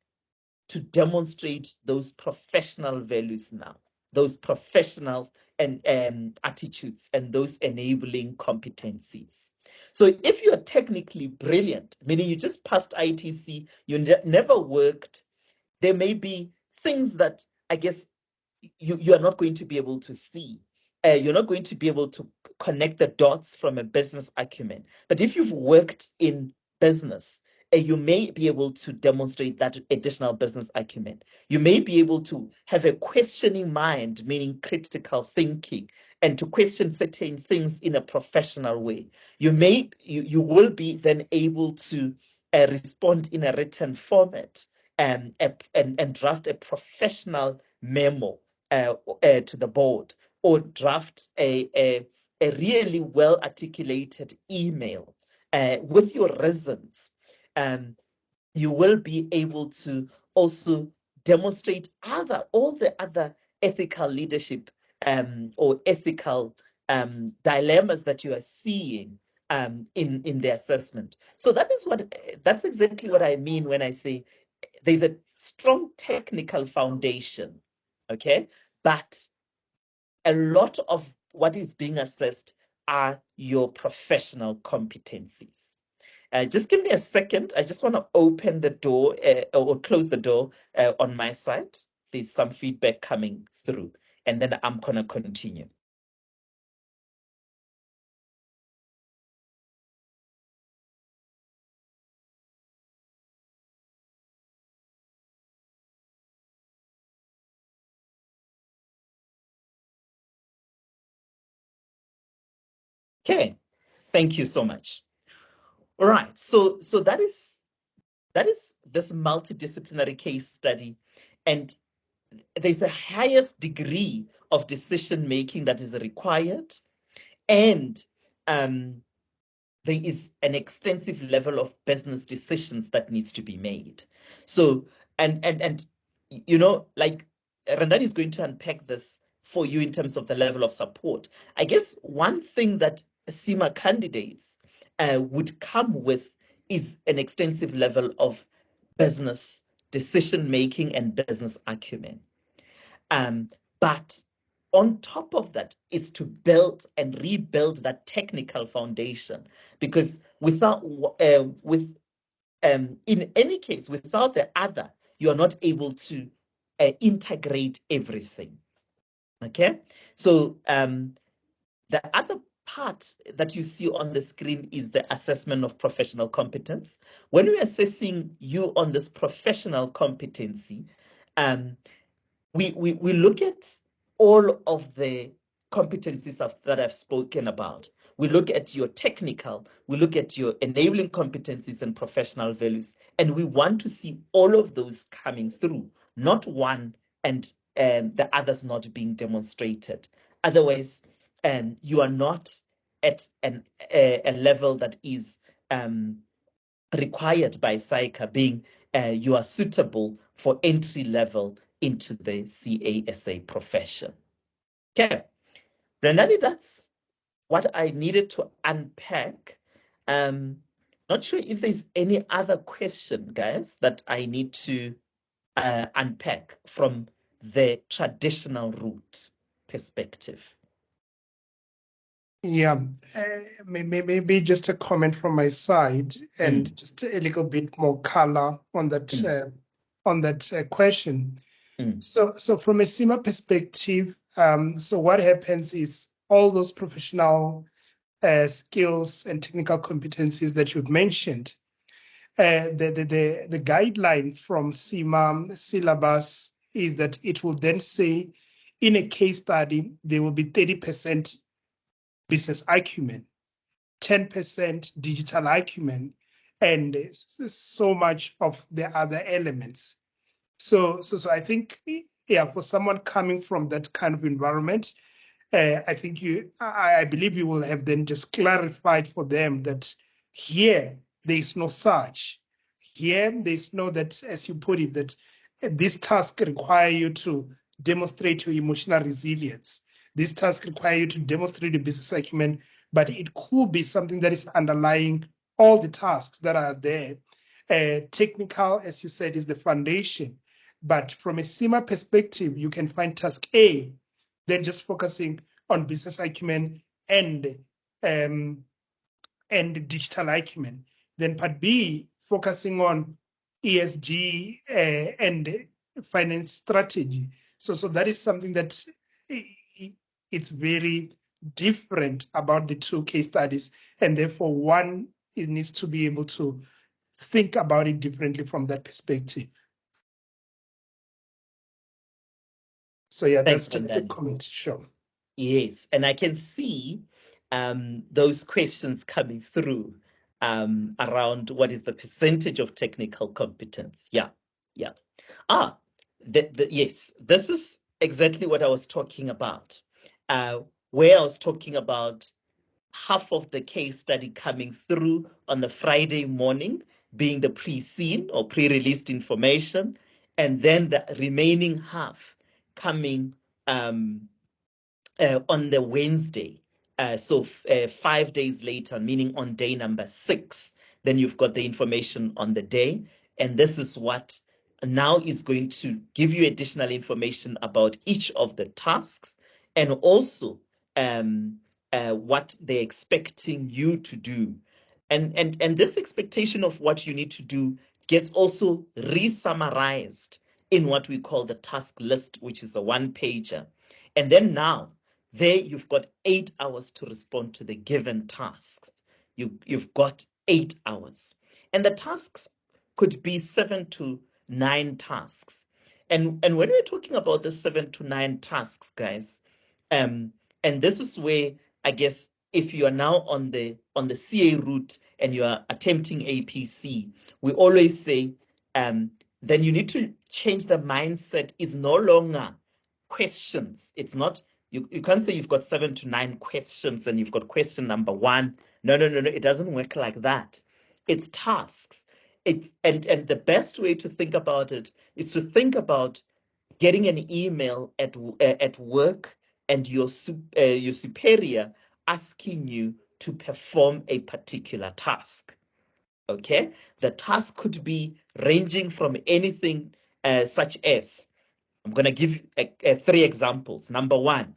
to demonstrate those professional values now, those professional and attitudes and those enabling competencies. So if you're technically brilliant, meaning you just passed ITC, you never worked, there may be things that I guess you are not going to be able to see. You're not going to be able to connect the dots from a business acumen. But if you've worked in business, you may be able to demonstrate that additional business acumen. You may be able to have a questioning mind, meaning critical thinking, and to question certain things in a professional way. You will be then able to respond in a written format and draft a professional memo to the board, or draft a really well articulated email with your reasons. You will be able to also demonstrate all the other ethical leadership or ethical dilemmas that you are seeing in the assessment. So that's exactly what I mean when I say there's a strong technical foundation, okay? But a lot of what is being assessed are your professional competencies. Just give me a second. I just want to open the door or close the door on my side. There's some feedback coming through, and then I'm going to continue. Okay, thank you so much. All right, so that is this multidisciplinary case study, and there's a highest degree of decision making that is required, and there is an extensive level of business decisions that needs to be made. So, and you know, like Randani is going to unpack this for you in terms of the level of support. I guess one thing that CIMA candidates would come with is an extensive level of business decision making and business acumen. But on top of that is to build and rebuild that technical foundation, because without in any case, without the other, you are not able to integrate everything. Okay, so the other part that you see on the screen is the assessment of professional competence. When we're assessing you on this professional competency, we look at all of the competencies that I've spoken about. We look at your technical, we look at your enabling competencies and professional values, and we want to see all of those coming through, not one and the others not being demonstrated. Otherwise, you are not at a level that is required by CICA, being you are suitable for entry level into the CASA profession. Okay, Renani, that's what I needed to unpack. Not sure if there's any other question, guys, that I need to unpack from the traditional route perspective. Yeah, maybe just a comment from my side and just a little bit more color on that question. So from a CIMA perspective, so what happens is all those professional skills and technical competencies that you've mentioned, the guideline from CIMA syllabus is that it will then say in a case study, there will be 30% business acumen, 10% digital acumen, and so much of the other elements. So I think, yeah, for someone coming from that kind of environment, I think I believe you will have then just clarified for them that here there is no such. Here there is no that, as you put it, that this task require you to demonstrate your emotional resilience. This task require you to demonstrate your business acumen, but it could be something that is underlying all the tasks that are there. Technical, as you said, is the foundation. But from a CIMA perspective, you can find task A, then just focusing on business acumen and digital acumen. Then part B, focusing on ESG and finance strategy. So that is something that it's very different about the two case studies, and therefore one, it needs to be able to think about it differently from that perspective. So yeah, Thanks, that's just a comment. Sure. Yes, and I can see those questions coming through around what is the percentage of technical competence. Yeah. Yes, this is exactly what I was talking about. Where I was talking about half of the case study coming through on the Friday morning, being the pre-seen or pre-released information, and then the remaining half coming on the Wednesday. So 5 days later, meaning on day number 6, then you've got the information on the day. And this is what now is going to give you additional information about each of the tasks, and also what they're expecting you to do. And this expectation of what you need to do gets also re-summarized in what we call the task list, which is a one-pager. And then now, there you've got 8 hours to respond to the given tasks. You've got 8 hours. And the tasks could be 7 to 9 tasks. And when we're talking about the 7 to 9 tasks, guys, and this is where I guess if you are now on the CA route and you are attempting APC, we always say, then you need to change the mindset. Is no longer questions. It's not, you can't say you've got 7 to 9 questions and you've got question number 1. No. It doesn't work like that. It's tasks. It's and the best way to think about it is to think about getting an email at work and your superior asking you to perform a particular task. Okay, the task could be ranging from anything such as, I'm going to give 3 examples. Number 1,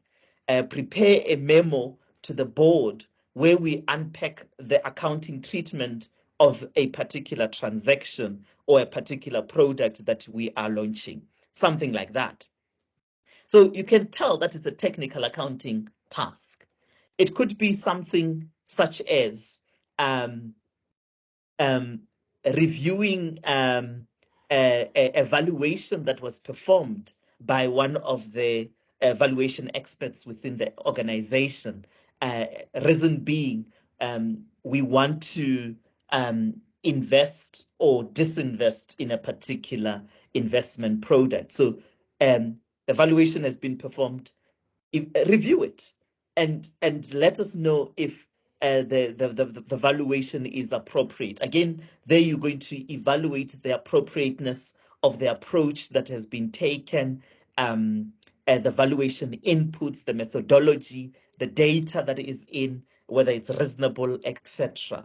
prepare a memo to the board where we unpack the accounting treatment of a particular transaction or a particular product that we are launching, something like that. So you can tell that is a technical accounting task. It could be something such as reviewing a valuation that was performed by one of the valuation experts within the organization. Reason being, we want to invest or disinvest in a particular investment product. So evaluation has been performed. Review it and let us know if the valuation is appropriate. Again, there you're going to evaluate the appropriateness of the approach that has been taken, the valuation inputs, the methodology, the data that is in, whether it's reasonable, etc.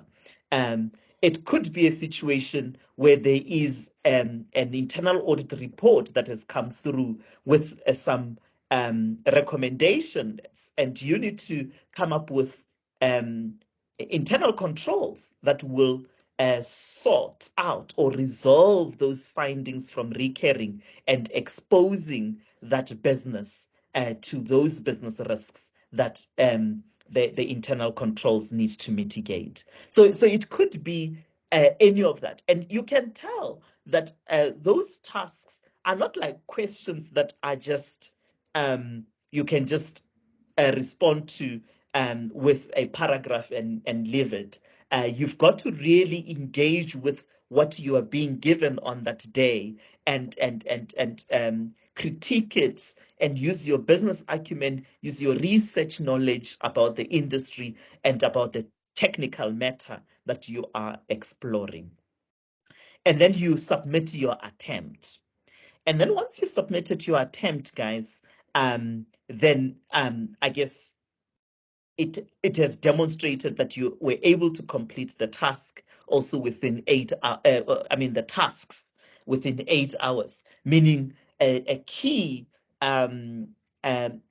It could be a situation where there is an internal audit report that has come through with some recommendations, and you need to come up with internal controls that will sort out or resolve those findings from recurring and exposing that business to those business risks that the internal controls needs to mitigate. So it could be any of that, and you can tell that those tasks are not like questions that are just you can just respond to with a paragraph and leave it. You've got to really engage with what you are being given on that day and critique it and use your business acumen, use your research knowledge about the industry and about the technical matter that you are exploring. And then you submit your attempt. And then once you've submitted your attempt, guys, then I guess it has demonstrated that you were able to complete the task also within 8 the tasks within 8 hours, meaning a key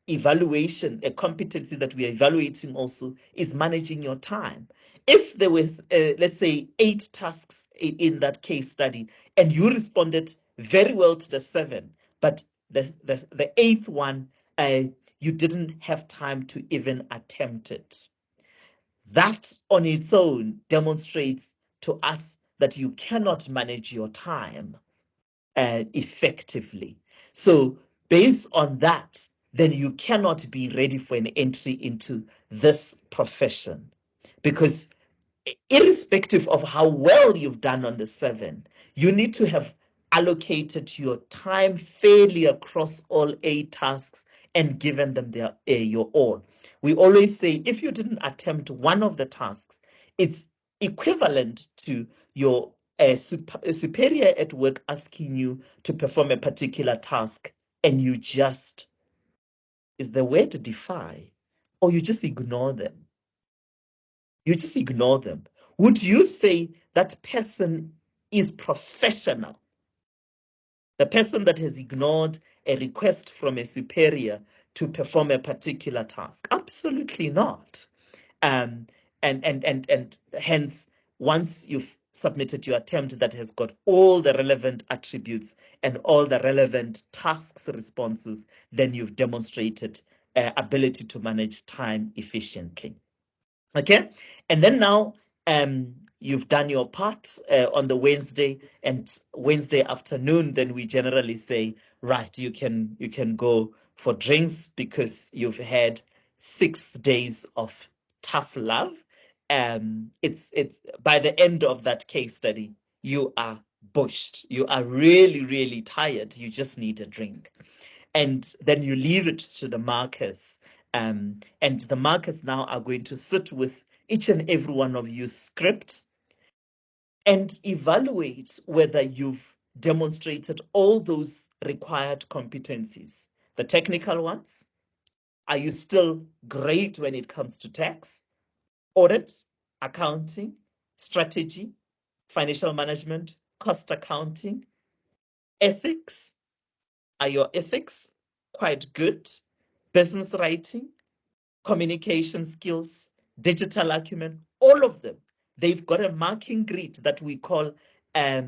evaluation, a competency that we are evaluating also is managing your time. If there was, let's say, 8 tasks in that case study, and you responded very well to the 7, but the 8th one, you didn't have time to even attempt it. That on its own demonstrates to us that you cannot manage your time effectively. So based on that, then you cannot be ready for an entry into this profession, because irrespective of how well you've done on the 7, you need to have allocated your time fairly across all 8 tasks and given them your all. We always say if you didn't attempt one of the tasks, it's equivalent to your superior at work asking you to perform a particular task and you just, is the word defy, or you just ignore them. You just ignore them. Would you say that person is professional? The person that has ignored a request from a superior to perform a particular task? Absolutely not. And hence, once you've submitted your attempt that has got all the relevant attributes and all the relevant tasks responses, then you've demonstrated ability to manage time efficiently. Okay, and then now you've done your part on the Wednesday, and Wednesday afternoon, then we generally say, right, you can go for drinks because you've had 6 days of tough love. It's by the end of that case study, you are bushed. You are really, really tired. You just need a drink. And then you leave it to the markers. And the markers now are going to sit with each and every one of you script and evaluate whether you've demonstrated all those required competencies. The technical ones, are you still great when it comes to tax, audit, accounting, strategy, financial management, cost accounting, ethics? Are your ethics quite good? Business writing, communication skills, digital acumen, all of them. They've got a marking grid that we call a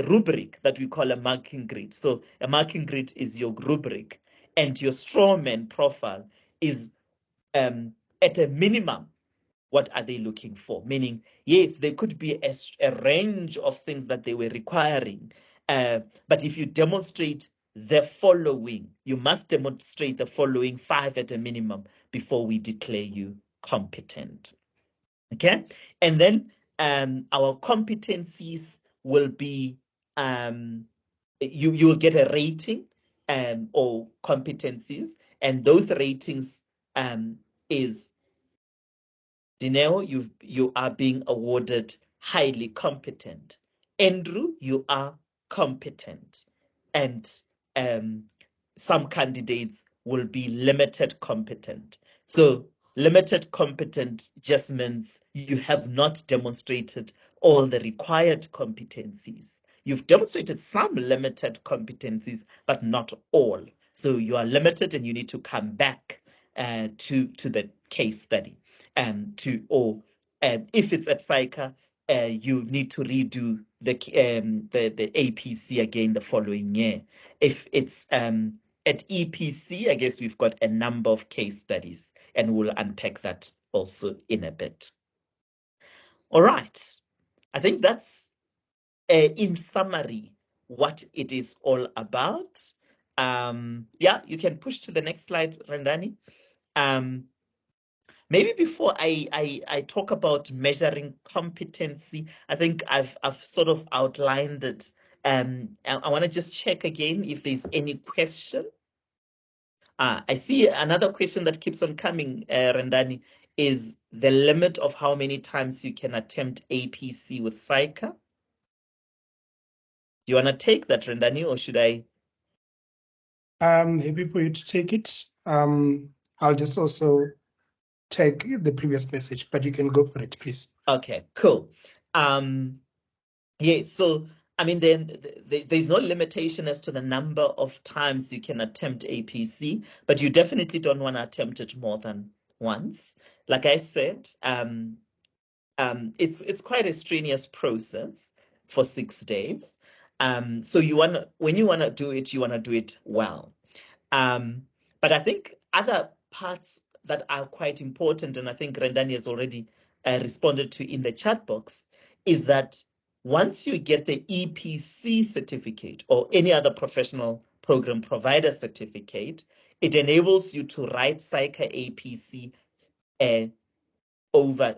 rubric that we call a marking grid. So a marking grid is your rubric, and your strawman profile is at a minimum. What are they looking for? Meaning, yes, there could be a range of things that they were requiring, but if you demonstrate the following, you must demonstrate the following 5 at a minimum before we declare you competent. Okay, and then our competencies will be you will get a rating or competencies, and those ratings is Dineo, you are being awarded highly competent. Andrew, you are competent. And some candidates will be limited competent. So limited competent just means you have not demonstrated all the required competencies. You've demonstrated some limited competencies, but not all. So you are limited and you need to come back to the case study. If it's at CICA, you need to redo the APC again the following year. If it's at EPC, I guess we've got a number of case studies, and we'll unpack that also in a bit. All right, I think that's in summary what it is all about. Yeah, you can push to the next slide, Rendani. Maybe before I talk about measuring competency, I think I've sort of outlined it. I want to just check again if there's any question. I see another question that keeps on coming, Rendani, is the limit of how many times you can attempt APC with CICA. Do you want to take that, Rendani, or should I? I'm happy for you to take it. I'll just also take the previous message, but you can go for it, please. Okay, cool. Yeah, so I mean, then there's no limitation as to the number of times you can attempt APC, but you definitely don't want to attempt it more than once. Like I said, it's quite a strenuous process for 6 days. So when you want to do it, you want to do it well. But I think other parts that are quite important, and I think Rendani has already responded to in the chat box, is that once you get the EPC certificate or any other professional program provider certificate, it enables you to write CICA APC over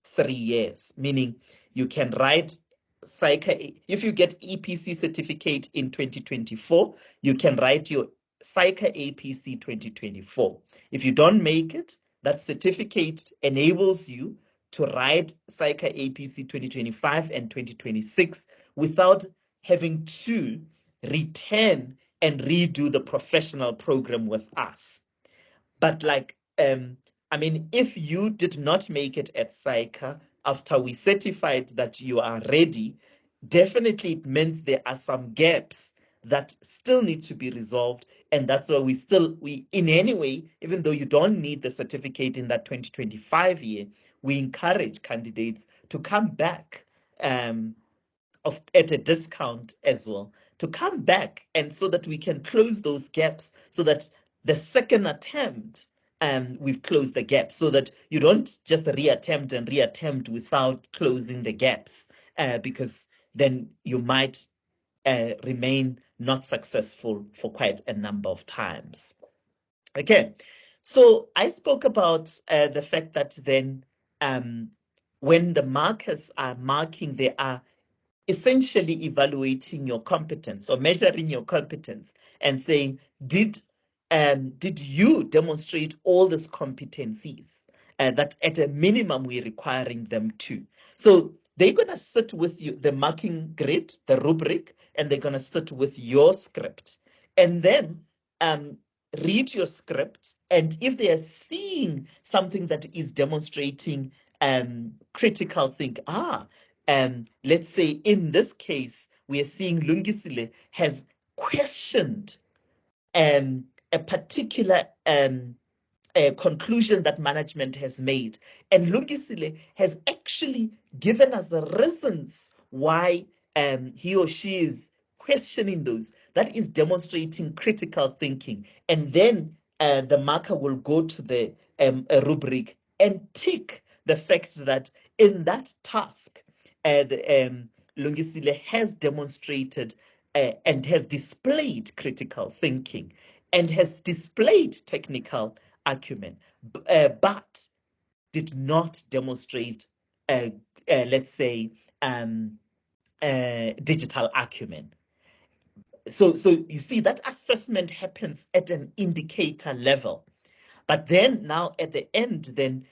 3 years, meaning you can write CICA. If you get EPC certificate in 2024, you can write your CICA APC 2024. If you don't make it, that certificate enables you to write CICA APC 2025 and 2026 without having to return and redo the professional program with us. But like, I mean, if you did not make it at CICA after we certified that you are ready, definitely it means there are some gaps that still need to be resolved. And that's why we in any way, even though you don't need the certificate in that 2025 year, we encourage candidates to come back at a discount as well, to come back, and so that we can close those gaps, so that the second attempt we've closed the gap, so that you don't just reattempt and reattempt without closing the gaps, because then you might remain not successful for quite a number of times. Okay, So I spoke about the fact that then when the markers are marking, they are essentially evaluating your competence or measuring your competence and saying, did you demonstrate all these competencies that at a minimum we're requiring them to? So they're going to sit with you, the marking grid, the rubric, and they're going to sit with your script. And then read your script. And if they are seeing something that is demonstrating critical think, let's say in this case, we are seeing Lungisile has questioned a particular conclusion that management has made. And Lungisile has actually given us the reasons why he or she is questioning those. That is demonstrating critical thinking. And then the marker will go to the rubric and tick the fact that in that task, Lungisile has demonstrated and has displayed critical thinking and has displayed technical acumen, but did not demonstrate, let's say, digital acumen. So you see that assessment happens at an indicator level, but then now at the end, then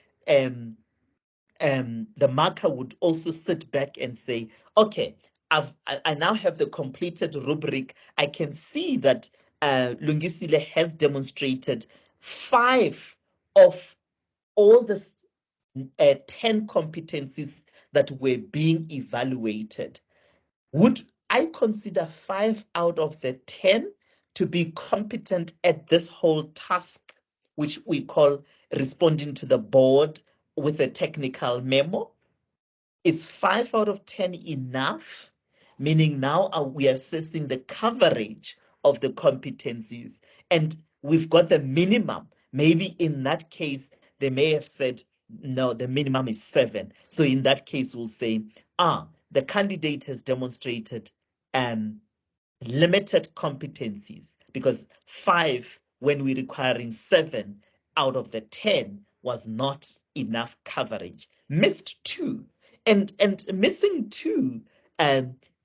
the marker would also sit back and say, okay, I now have the completed rubric. I can see that Lungisile has demonstrated 5 of all the 10 competencies that were being evaluated. Would I consider 5 out of the 10 to be competent at this whole task, which we call responding to the board with a technical memo? Is 5 out of 10 enough? Meaning now we are assessing the coverage of the competencies, and we've got the minimum. Maybe in that case, they may have said, no, the minimum is 7. So in that case, we'll say, the candidate has demonstrated limited competencies, because 5, when we're requiring 7 out of the 10, was not enough coverage. Missed 2. And missing 2,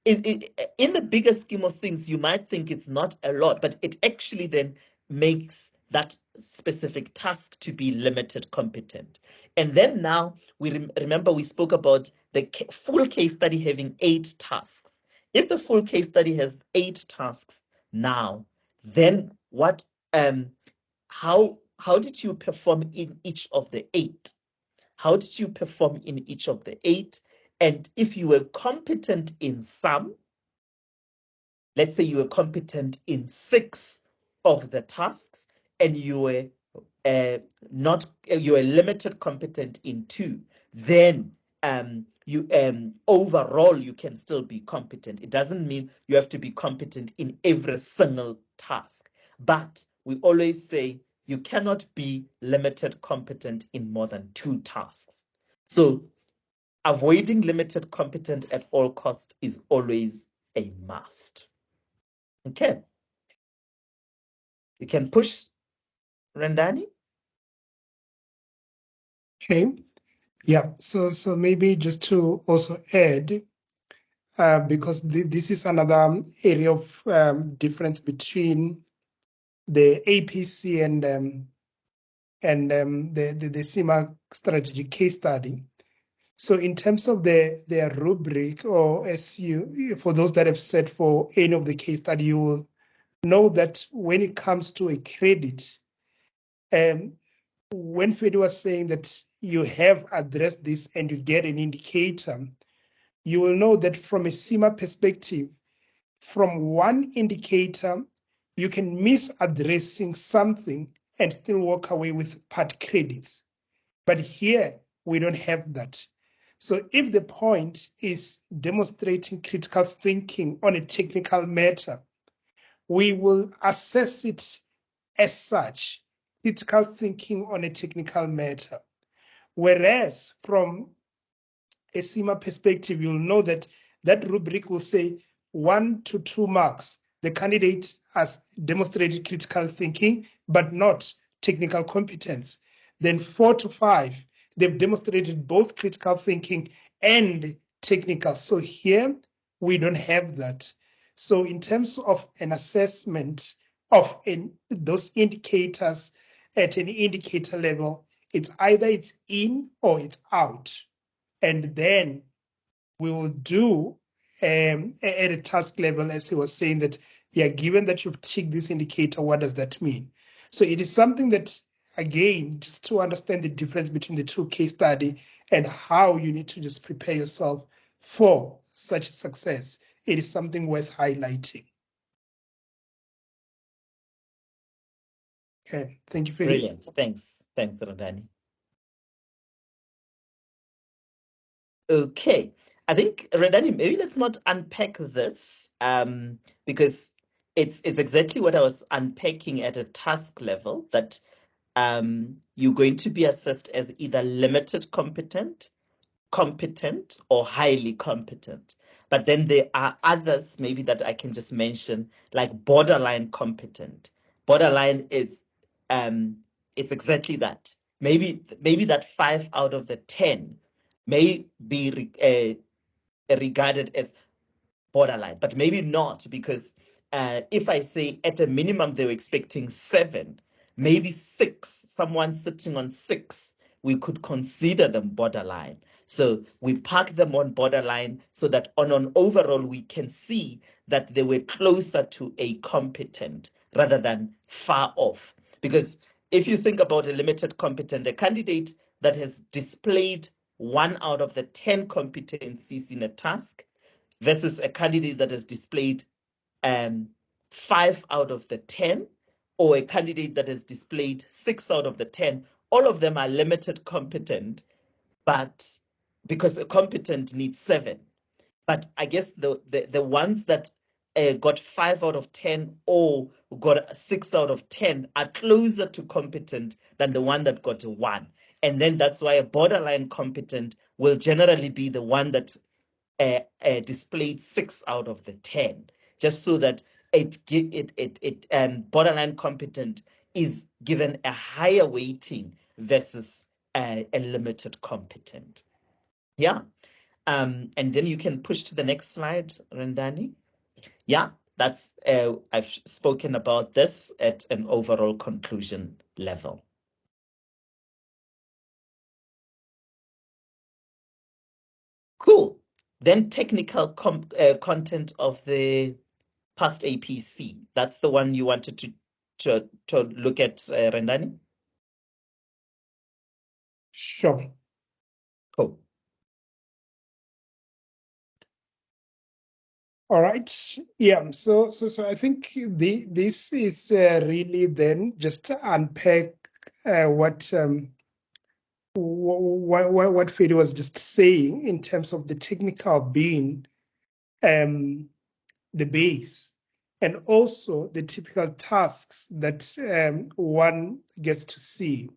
in the bigger scheme of things, you might think it's not a lot, but it actually then makes that specific task to be limited competent. And then now we remember we spoke about the full case study having 8 tasks. If the full case study has 8 tasks now, then what? How did you perform in each of the 8? How did you perform in each of the 8? And if you were competent in some, let's say you were competent in 6 of the tasks, and you were you were limited competent in 2, then you overall you can still be competent. It doesn't mean you have to be competent in every single task, but we always say you cannot be limited competent in more than 2 tasks. So avoiding limited competent at all costs is always a must. Okay. You can push, Rendani. Okay. Yeah. So maybe just to also add, because this is another area of difference between the APC and the CIMA strategy case study. So in terms of their rubric, or as for those that have set for any of the case study, you will know that when it comes to a credit, when Fedi was saying that you have addressed this and you get an indicator, you will know that from a CIMA perspective, from one indicator, you can miss addressing something and still walk away with part credits. But here, we don't have that. So if the point is demonstrating critical thinking on a technical matter, we will assess it as such, critical thinking on a technical matter. Whereas from a CIMA perspective, you'll know that that rubric will say 1 to 2 marks. The candidate has demonstrated critical thinking, but not technical competence. Then 4 to 5, they've demonstrated both critical thinking and technical. So here we don't have that. So in terms of an assessment of those indicators at an indicator level, it's either it's in or it's out. And then we will do at a task level, as he was saying, that, yeah, given that you've ticked this indicator, what does that mean? So it is something that, again, just to understand the difference between the two case study and how you need to just prepare yourself for such a success, it is something worth highlighting. Okay, thank you, Philip. Brilliant. Thanks, Rendani. Okay, I think Rendani, maybe let's not unpack this because it's exactly what I was unpacking at a task level, that you're going to be assessed as either limited competent, or highly competent. But then there are others maybe that I can just mention, like borderline competent. Borderline is it's exactly that. Maybe that 5 out of the 10 may be regarded as borderline, but maybe not, because if I say at a minimum they were expecting 7, maybe 6, someone sitting on 6, we could consider them borderline. So we park them on borderline so that on an overall we can see that they were closer to a competent rather than far off. Because if you think about a limited competent, a candidate that has displayed 1 out of the 10 competencies in a task versus a candidate that has displayed 5 out of the 10, or a candidate that has displayed 6 out of the 10, all of them are limited competent, but because a competent needs 7. But I guess the ones that got 5 out of 10 or got 6 out of 10 are closer to competent than the one that got 1. And then that's why a borderline competent will generally be the one that displayed 6 out of the 10, just so that borderline competent is given a higher weighting versus a limited competent. Yeah. And then you can push to the next slide, Rendani. Yeah, that's I've spoken about this at an overall conclusion level. Cool. Then technical content of the past APC. That's the one you wanted to look at, Rendani? Sure. Cool. All right. Yeah. So I think this is really then just to unpack what Fede was just saying in terms of the technical being the base, and also the typical tasks that one gets to see,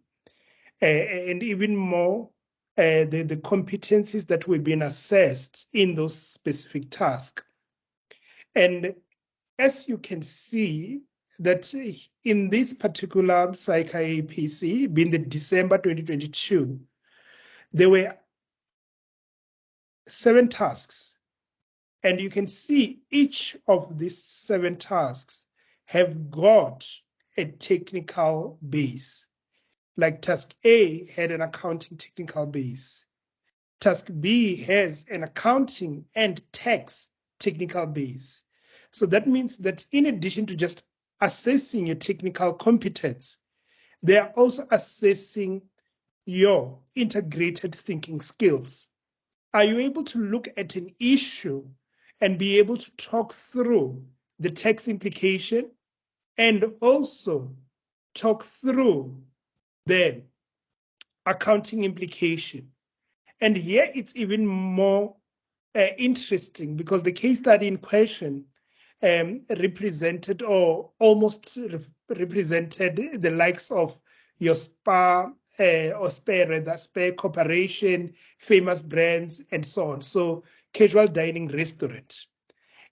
and even more the competencies that we've been assessed in those specific tasks. And as you can see, that in this particular CIMA2CA EPC, being the December 2022, there were 7 tasks. And you can see each of these 7 tasks have got a technical base. Like task A had an accounting technical base. Task B has an accounting and tax technical base. So that means that in addition to just assessing your technical competence, they are also assessing your integrated thinking skills. Are you able to look at an issue and be able to talk through the tax implication and also talk through the accounting implication? And here it's even more interesting, because the case study in question represented, or almost represented, the likes of your Spar or Spare Corporation, Famous Brands, and so on. So casual dining restaurant.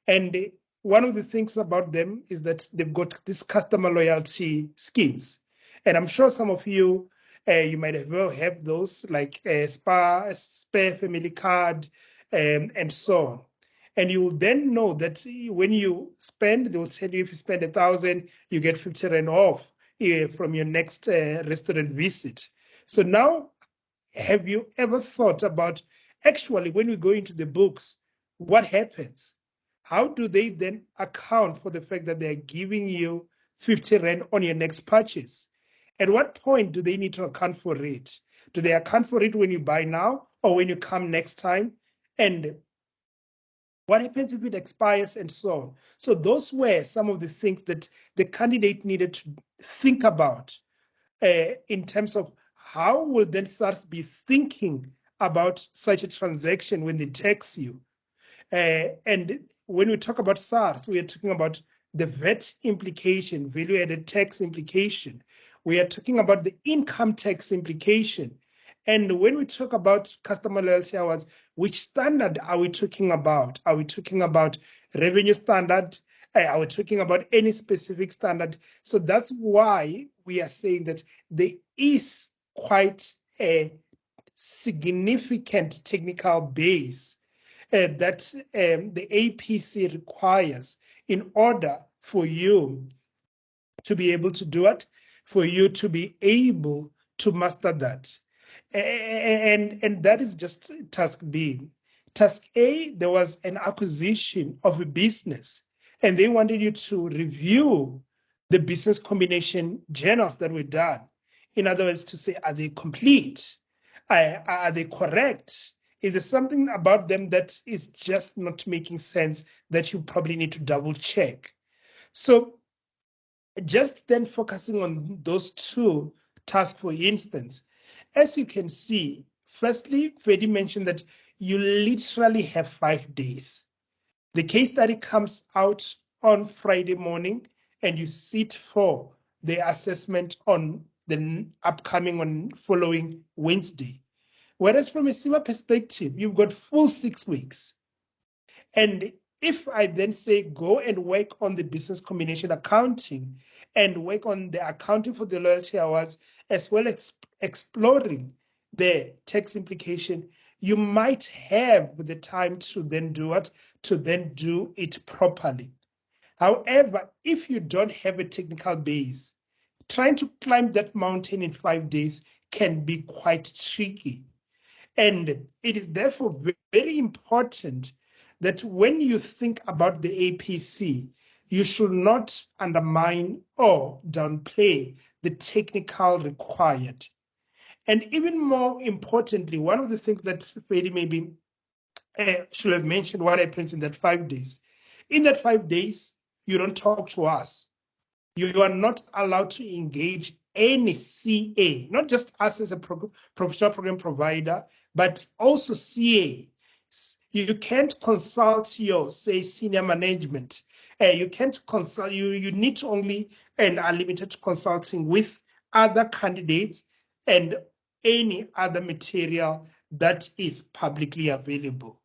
And one of the things about them is that they've got these customer loyalty schemes. And I'm sure some of you, you might as well have those like spare family card, and so on. And you will then know that when you spend, they will tell you if you spend 1,000, you get 50 Rand off from your next restaurant visit. So now, have you ever thought about actually when we go into the books, what happens? How do they then account for the fact that they're giving you 50 Rand on your next purchase? At what point do they need to account for it? Do they account for it when you buy now or when you come next time? And what happens if it expires and so on? So those were some of the things that the candidate needed to think about in terms of how will then SARS be thinking about such a transaction when they tax you. And when we talk about SARS, we are talking about the VAT implication, value-added tax implication. We are talking about the income tax implication. And when we talk about customer loyalty hours, which standard are we talking about? Are we talking about revenue standard? Are we talking about any specific standard? So that's why we are saying that there is quite a significant technical base that the APC requires in order for you to be able to do it, for you to be able to master that. And that is just task B. Task A, there was an acquisition of a business, and they wanted you to review the business combination journals that were done. In other words, to say, are they complete? Are they correct? Is there something about them that is just not making sense that you probably need to double check? So just then focusing on those two tasks, for instance, as you can see, firstly, Freddie mentioned that you literally have 5 days. The case study comes out on Friday morning and you sit for the assessment on the upcoming on following Wednesday. Whereas from a CIMA perspective, you've got full 6 weeks. And if I then say go and work on the business combination accounting and work on the accounting for the loyalty awards, as well as exploring the tax implication, you might have the time to then do it, to then do it properly. However, if you don't have a technical base, trying to climb that mountain in 5 days can be quite tricky. And it is therefore very important that when you think about the APC, you should not undermine or downplay the technical required. And even more importantly, one of the things that Freddy maybe should have mentioned what happens in that 5 days. In that 5 days, you don't talk to us. You are not allowed to engage any CA, not just us as a professional program provider, but also CA. You can't consult your, say, senior management. You can't consult, you need to only and are limited to consulting with other candidates and any other material that is publicly available.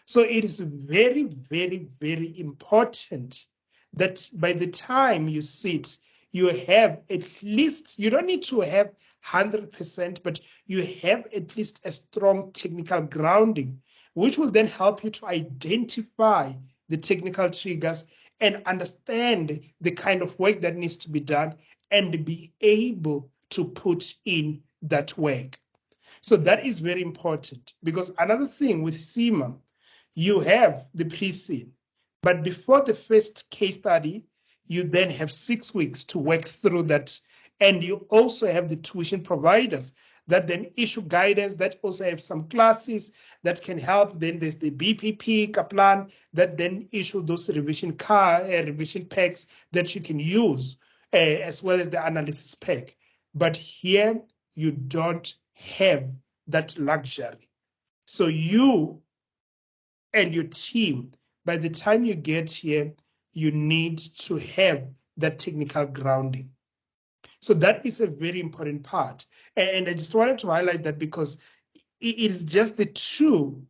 So it is very, very, very important that by the time you sit, you have at least, you don't need to have 100%, but you have at least a strong technical grounding, which will then help you to identify the technical triggers and understand the kind of work that needs to be done and be able to put in that work. So that is very important, because another thing with CIMA, you have the pre-scene, but before the first case study, you then have 6 weeks to work through that. And you also have the tuition providers that then issue guidance, that also have some classes that can help. Then there's the BPP Kaplan that then issue those revision packs that you can use, as well as the analysis pack. But here you don't have that luxury. So you and your team, by the time you get here, you need to have that technical grounding. So that is a very important part. And I just wanted to highlight that because it is just the two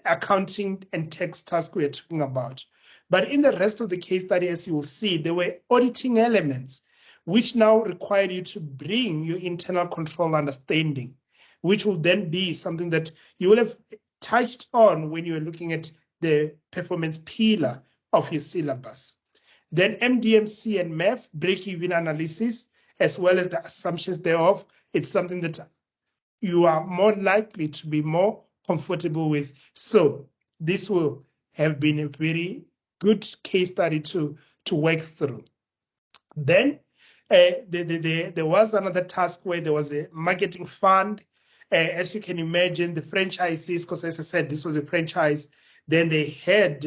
accounting and tax tasks we are talking about. But in the rest of the case study, as you will see, there were auditing elements. which now require you to bring your internal control understanding, which will then be something that you will have touched on when you were looking at the performance pillar of your syllabus. Then MDMC and math, break-even analysis, as well as the assumptions thereof, it's something that you are more likely to be more comfortable with. So this will have been a very good case study to work through. Then there was another task where there was a marketing fund. As you can imagine, the franchisees, because as I said, this was a franchise, then they had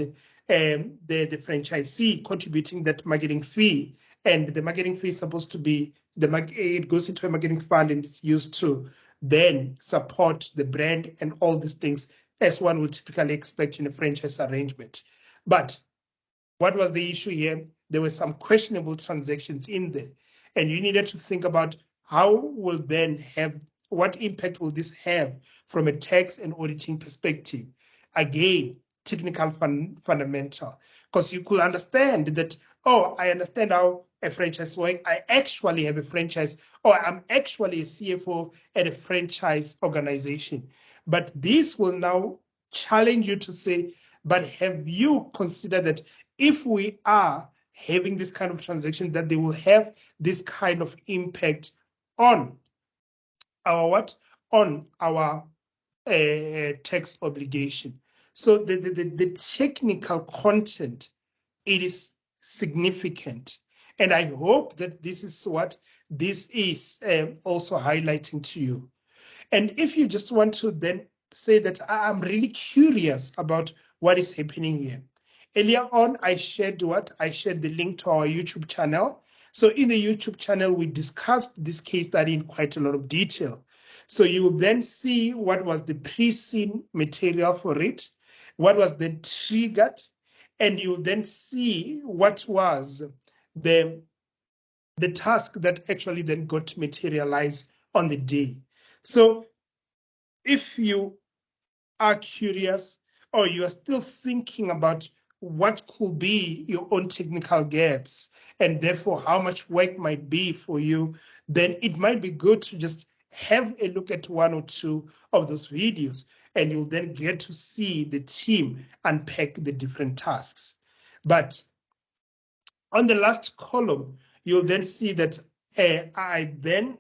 the franchisee contributing that marketing fee, and the marketing fee is supposed to be, it goes into a marketing fund and it's used to then support the brand and all these things as one would typically expect in a franchise arrangement. But what was the issue here? There were some questionable transactions in there, and you needed to think about how will then have, what impact will this have from a tax and auditing perspective? Again, technical fundamental, because you could understand that, oh, I understand how a franchise works. I actually have a franchise, or I'm actually a CFO at a franchise organization. But this will now challenge you to say, but have you considered that if we are having this kind of transaction, that they will have this kind of impact on our what? On our tax obligation. So the technical content, it is significant. And I hope that this is what this is also highlighting to you. And if you just want to then say that I'm really curious about what is happening here. Earlier on, I shared what? I shared the link to our YouTube channel. So in the YouTube channel, we discussed this case study in quite a lot of detail. So you will then see what was the pre-scene material for it, what was the triggered, and you will then see what was the task that actually then got to materialize on the day. So if you are curious or you are still thinking about what could be your own technical gaps and therefore how much work might be for you, then it might be good to just have a look at one or two of those videos, and you'll then get to see the team unpack the different tasks. But on the last column, you'll then see that I then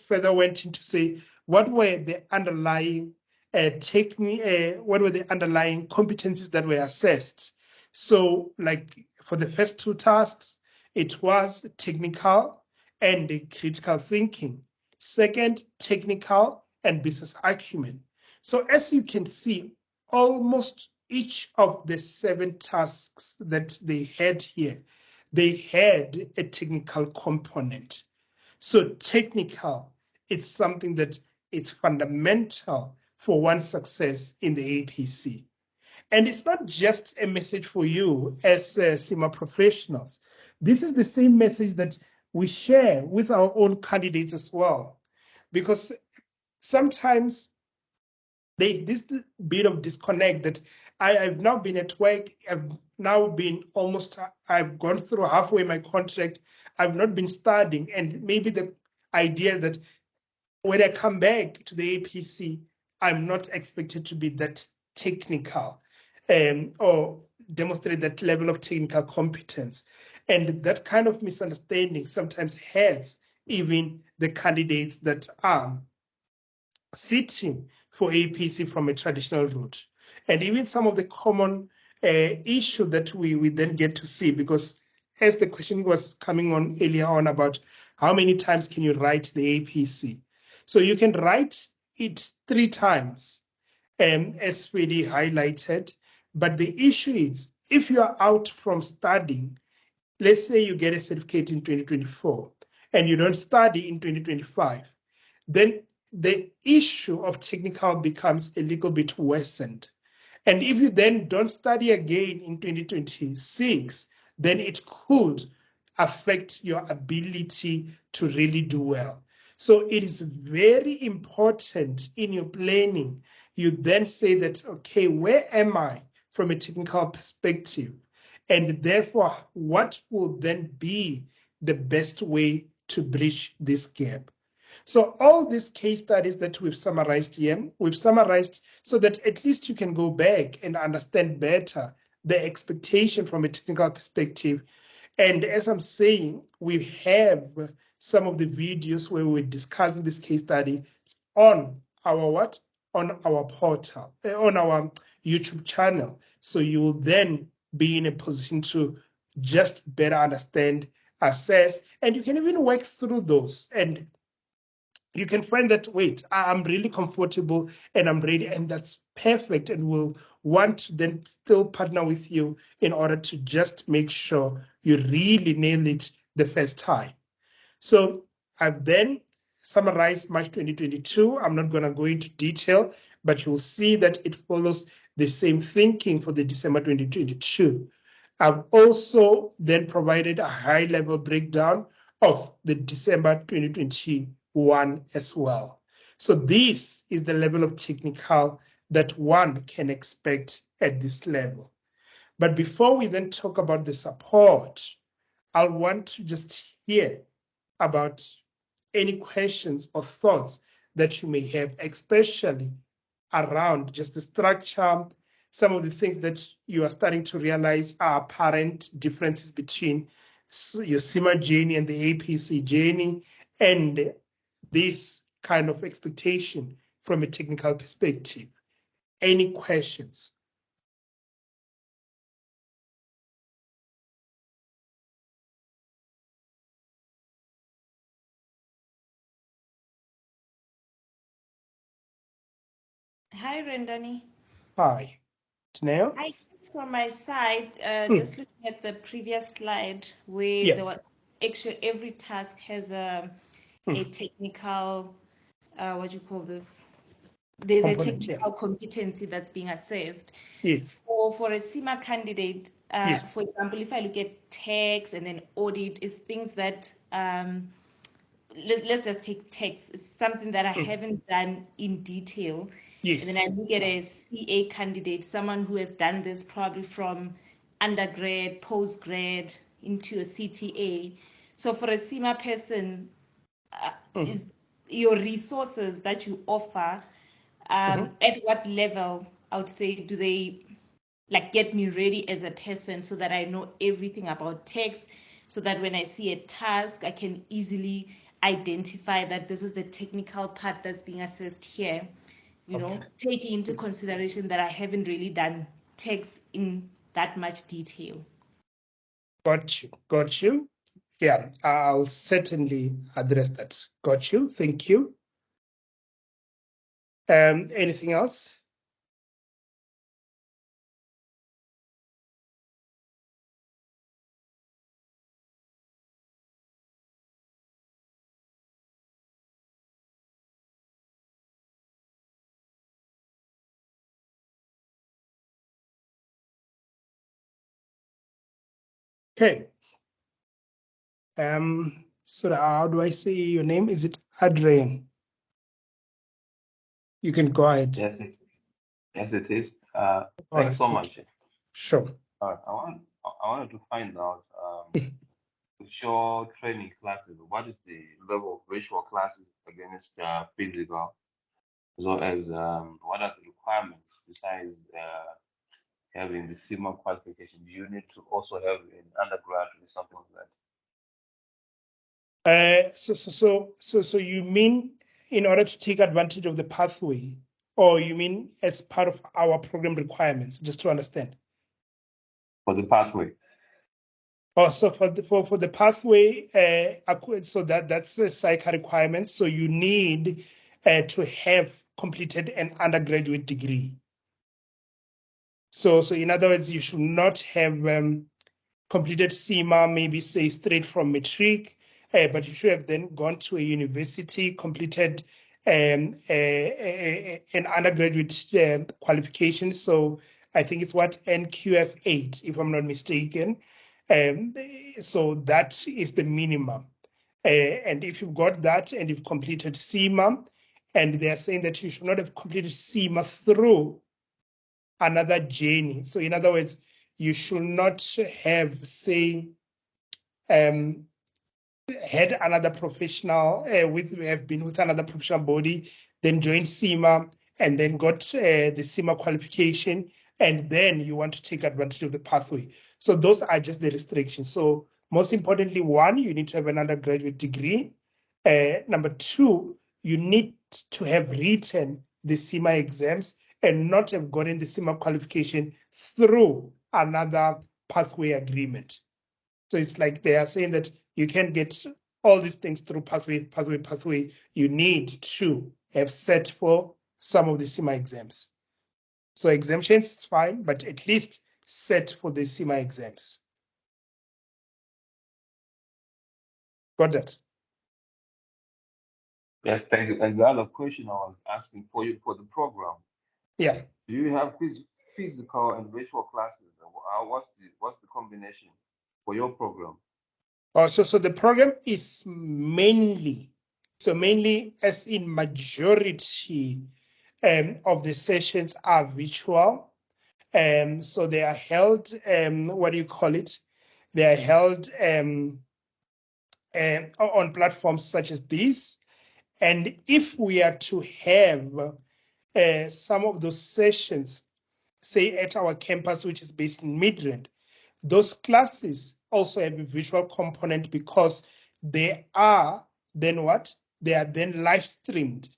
further went into say what were the underlying what were the underlying competencies that were assessed. So, like for the first two tasks, it was technical and critical thinking. Second, technical and business acumen. So, as you can see, almost each of the 7 tasks that they had here, they had a technical component. So technical, it's something that it's fundamental for one's success in the APC. And it's not just a message for you as CIMA professionals. This is the same message that we share with our own candidates as well. Because sometimes there's this bit of disconnect that I've now been at work, I've now been I've gone through halfway my contract, I've not been studying, and maybe the idea that when I come back to the APC, I'm not expected to be that technical or demonstrate that level of technical competence. And that kind of misunderstanding sometimes hurts even the candidates that are sitting for APC from a traditional route. And even some of the common issue that we then get to see, because as the question was coming on earlier on about how many times can you write the APC? So you can write it 3 times, as Freddy highlighted. But the issue is, if you are out from studying, let's say you get a certificate in 2024 and you don't study in 2025, then the issue of technical becomes a little bit worsened. And if you then don't study again in 2026, then it could affect your ability to really do well. So it is very important in your planning. You then say that, okay, where am I from a technical perspective? And therefore, what will then be the best way to bridge this gap. So all these case studies that we've summarized here, we've summarized so that at least you can go back and understand better the expectation from a technical perspective. And as I'm saying, we have some of the videos where we're discussing this case study on our what? On our portal, on our YouTube channel. So you will then be in a position to just better understand, assess, and you can even work through those. And you can find that, wait, I'm really comfortable and I'm ready, and that's perfect. And we'll want to then still partner with you in order to just make sure you really nail it the first time. So I've then summarized March 2022. I'm not going to go into detail, but you'll see that it follows the same thinking for the December 2022. I've also then provided a high-level breakdown of the December 2021 as well. So this is the level of technical that one can expect at this level. But before we then talk about the support, I'll want to just hear about any questions or thoughts that you may have, especially around just the structure, some of the things that you are starting to realize are apparent differences between your CIMA journey and the APC journey, and this kind of expectation from a technical perspective. Any questions? Hi, Rendani. Hi, Taneo? I guess from my side, just looking at the previous slide where Yeah. there was actually every task has a technical, what do you call this? There's Component, a technical competency that's being assessed. Yes. For a CIMA candidate, Yes. for example, if I look at tax and then audit, is things that let's just take tax. It's something that I haven't done in detail. Yes. And then I look at a CA candidate, someone who has done this probably from undergrad, postgrad, into a CTA. So for a CIMA person, is your resources that you offer, at what level, I would say, do they like get me ready as a person so that I know everything about text, so that when I see a task, I can easily identify that this is the technical part that's being assessed here, you know, taking into consideration that I haven't really done text in that much detail. Got you. Got you. Yeah, I'll certainly address that. Got you. Thank you. Anything else? Okay. So how do I say your name? Is it Adrian? You can go ahead. Yes, it is. All Thanks right, so thank much. you. Sure. I wanted to find out with your training classes, what is the level of virtual classes against physical, as well as what are the requirements besides having the CIMA qualification? Do you need to also have an undergraduate or something like that? So you mean in order to take advantage of the pathway, or you mean as part of our program requirements, just to understand? For the pathway. Also for the pathway, so that's a CICA requirement. So you need to have completed an undergraduate degree. So in other words, you should not have completed CIMA, maybe say straight from matric, but you should have then gone to a university, completed an undergraduate qualification. So I think it's what, NQF8, if I'm not mistaken. So that is the minimum. And if you've got that and you've completed CIMA, and they're saying that you should not have completed CIMA through another journey. So in other words, you should not have, say, had another professional, we have been with another professional body, then joined CIMA, and then got the CIMA qualification, and then you want to take advantage of the pathway. So those are just the restrictions. So most importantly, one, you need to have an undergraduate degree. Number two, you need to have written the CIMA exams and not have gotten the CIMA qualification through another pathway agreement. So it's like they are saying that you can't get all these things through pathway. You need to have set for some of the CIMA exams. So exemptions, it's fine, but at least set for the CIMA exams. Got that? Yes, thank you. And the other question I was asking for you for the program, Yeah. do you have physical and virtual classes? What's the combination for your program? So the program is mainly as in majority of the sessions are virtual. So they are held, what do you call it? They are held on platforms such as this. And if we are to have some of those sessions, say at our campus, which is based in Midrand, those classes also have a visual component because they are then what? They are then live streamed.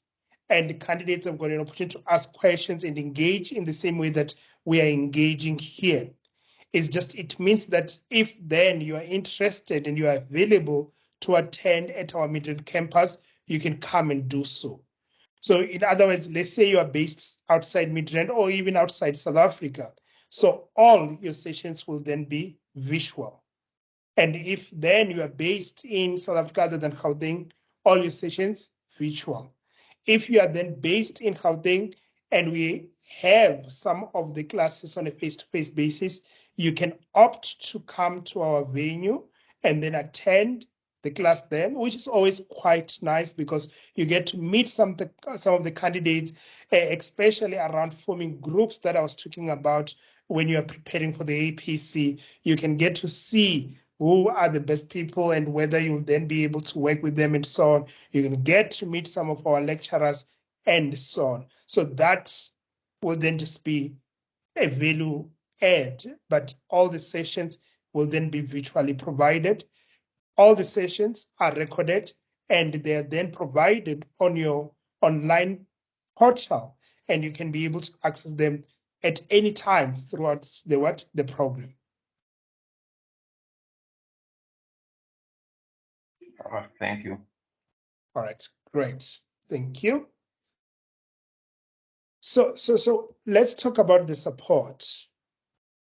And the candidates have got an opportunity to ask questions and engage in the same way that we are engaging here. It means that if then you are interested and you are available to attend at our Midrand campus, you can come and do so. So in other words, let's say you are based outside Midrand or even outside South Africa. So all your sessions will then be visual. And if then you are based in South Africa other than Gauteng, all your sessions virtual. If you are then based in Gauteng and we have some of the classes on a face-to-face basis, you can opt to come to our venue and then attend the class there, which is always quite nice because you get to meet some of the candidates, especially around forming groups that I was talking about when you are preparing for the APC. You can get to see who are the best people and whether you'll then be able to work with them and so on. You can get to meet some of our lecturers and so on. So that will then just be a value add, but all the sessions will then be virtually provided. All the sessions are recorded and they are then provided on your online portal, and you can be able to access them at any time throughout the program. All right, thank you. All right, great. Thank you. So let's talk about the support.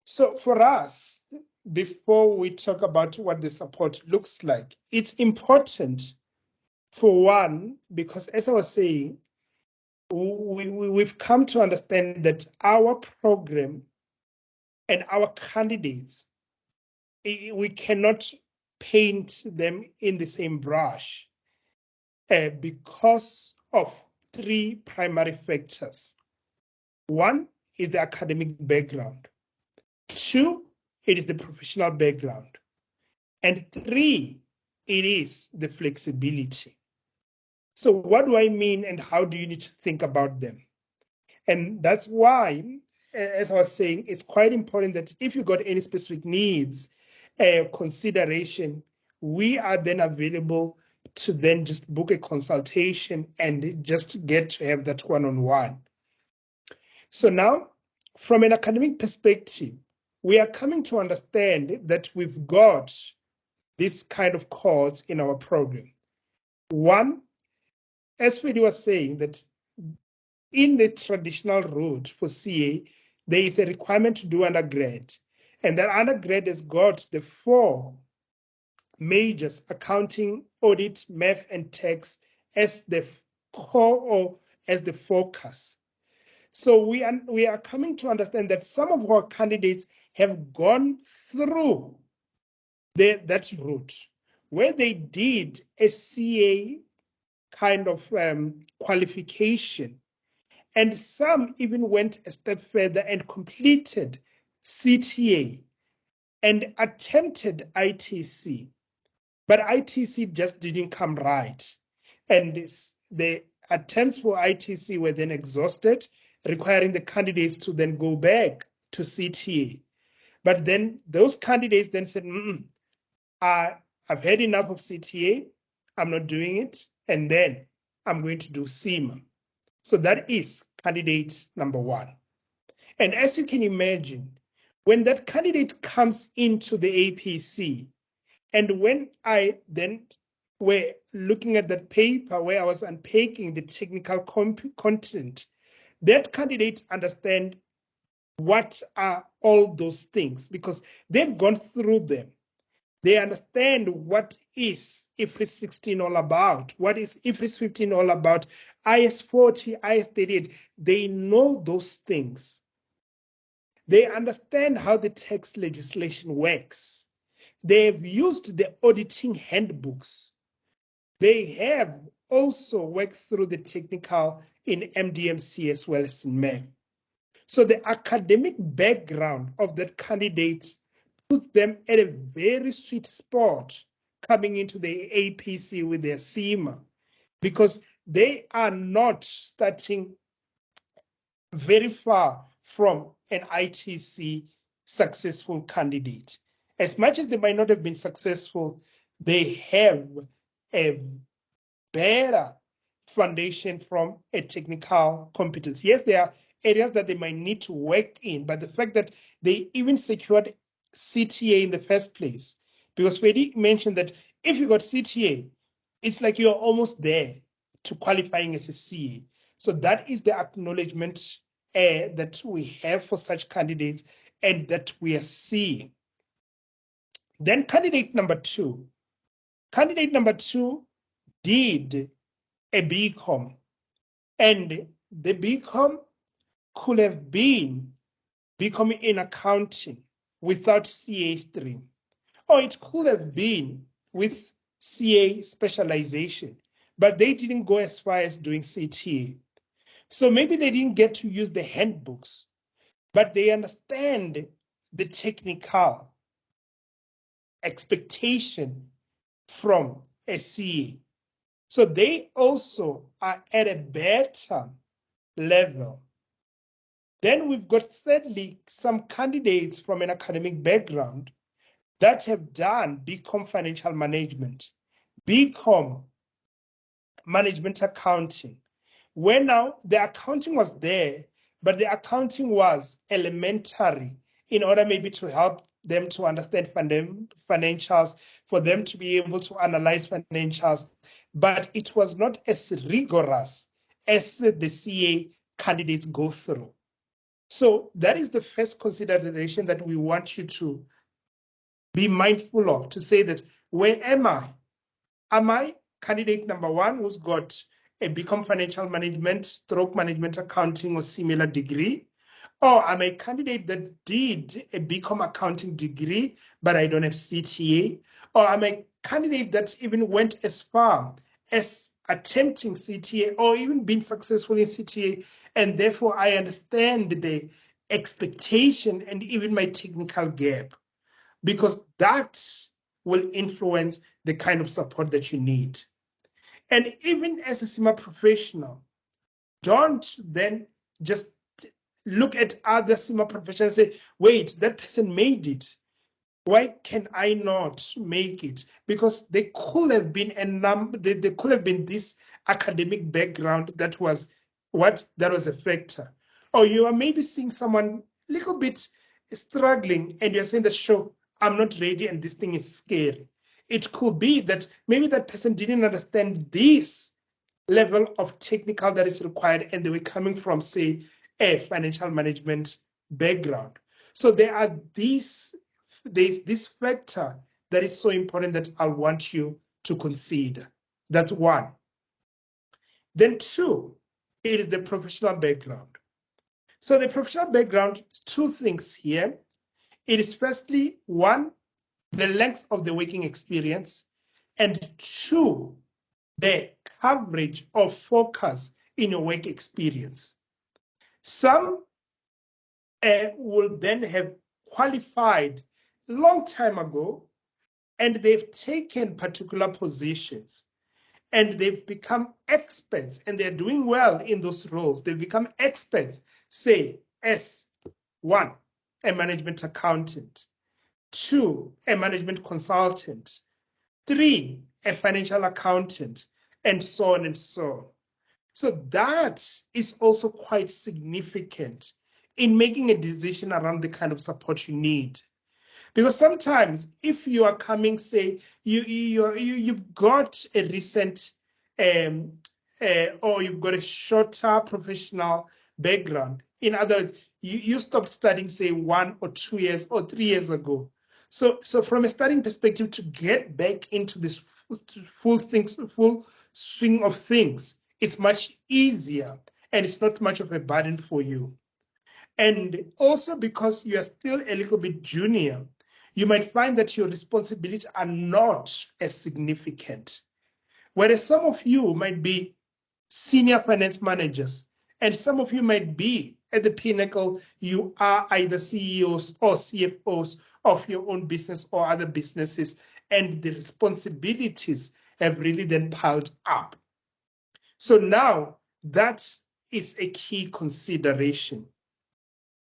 So for us, before we talk about what the support looks like, it's important for one, because as I was saying, we've come to understand that our program and our candidates, we cannot paint them in the same brush because of three primary factors. One is the academic background. Two, it is the professional background. And three, it is the flexibility. So what do I mean and how do you need to think about them? And that's why, as I was saying, it's quite important that if you got any specific needs, consideration, we are then available to then just book a consultation and just get to have that one-on-one. So now, from an academic perspective, we are coming to understand that we've got this kind of course in our program. One, as Freddy was saying, that in the traditional route for CA, there is a requirement to do undergrad. And that undergrad has got the four majors: accounting, audit, math, and tax as the core or as the focus. So we are coming to understand that some of our candidates have gone through that route where they did a CA kind of qualification, and some even went a step further and completed CTA and attempted ITC. But ITC just didn't come right. And the attempts for ITC were then exhausted, requiring the candidates to then go back to CTA. But then those candidates then said, I've had enough of CTA, I'm not doing it, and then I'm going to do CIMA. So that is candidate number one. And as you can imagine, when that candidate comes into the APC, and when I then were looking at that paper where I was unpacking the technical content, that candidate understand what are all those things because they've gone through them. They understand what is IFRS 16 all about, what is IFRS 15 all about, IS 40, IS 38. They know those things. They understand how the tax legislation works. They've used the auditing handbooks. They have also worked through the technical in MDMC as well as in MEM. So the academic background of that candidate puts them at a very sweet spot coming into the APC with their CIMA because they are not starting very far from an ITC successful candidate. As much as they might not have been successful, they have a better foundation from a technical competence. Yes, there are areas that they might need to work in, but the fact that they even secured CTA in the first place, because Fedi mentioned that if you got CTA, it's like you're almost there to qualifying as a CA. So that is the acknowledgement that we have for such candidates and that we are seeing. Then candidate number two did a BCom, and the BCom could have been BCom in accounting without CA stream, or it could have been with CA specialization, but they didn't go as far as doing CTA. So maybe they didn't get to use the handbooks, but they understand the technical expectation from a CA. So they also are at a better level. Then we've got thirdly, some candidates from an academic background that have done BCom financial management, BCom management accounting, where now the accounting was there, but the accounting was elementary in order maybe to help them to understand financials, for them to be able to analyze financials, but it was not as rigorous as the CA candidates go through. So that is the first consideration that we want you to be mindful of, to say that, where am I? Am I candidate number one who's got a BCom financial management, stroke management accounting or similar degree? Or am I a candidate that did a BCom accounting degree, but I don't have CTA? Or am I a candidate that even went as far as attempting CTA or even being successful in CTA, and therefore I understand the expectation and even my technical gap? Because that will influence the kind of support that you need. And even as a CIMA professional, don't then just look at other CIMA professionals and say, wait, that person made it. Why can I not make it? Because they could have been there could have been this academic background that was a factor. Or you are maybe seeing someone a little bit struggling and you're saying that, sure, I'm not ready and this thing is scary. It could be that maybe that person didn't understand this level of technical that is required and they were coming from, say, a financial management background. So there's this factor that is so important that I want you to consider. That's one. Then two, it is the professional background. So the professional background, two things here. It is firstly, one, the length of the working experience, and two, the coverage or focus in your work experience. Some will then have qualified long time ago, and they've taken particular positions and they've become experts and they're doing well in those roles. They've become experts, say, as one, a management accountant, two, a management consultant, three, a financial accountant, and so on and so on. So that is also quite significant in making a decision around the kind of support you need. Because sometimes if you are coming, say, you've got a recent or you've got a shorter professional background. In other words, you stopped studying, say, 1 or 2 years or 3 years ago. So from a studying perspective, to get back into this full swing of things, it's much easier and it's not much of a burden for you. And also because you are still a little bit junior, you might find that your responsibilities are not as significant. Whereas some of you might be senior finance managers, and some of you might be at the pinnacle, you are either CEOs or CFOs of your own business or other businesses, and the responsibilities have really then piled up. So now that is a key consideration,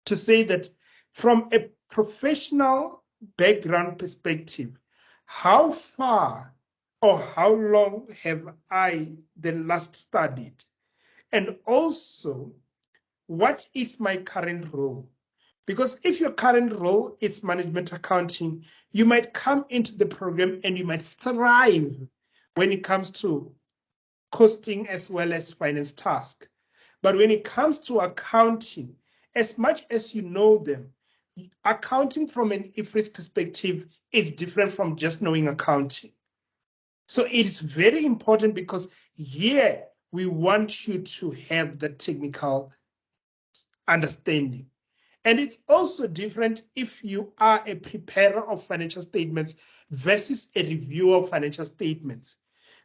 to say that from a professional background perspective, how far or how long have I then last studied? And also, what is my current role? Because if your current role is management accounting, you might come into the program and you might thrive when it comes to costing as well as finance task. But when it comes to accounting, as much as you know them, accounting from an IFRS perspective is different from just knowing accounting. So it is very important, because here we want you to have the technical understanding. And it's also different if you are a preparer of financial statements versus a reviewer of financial statements.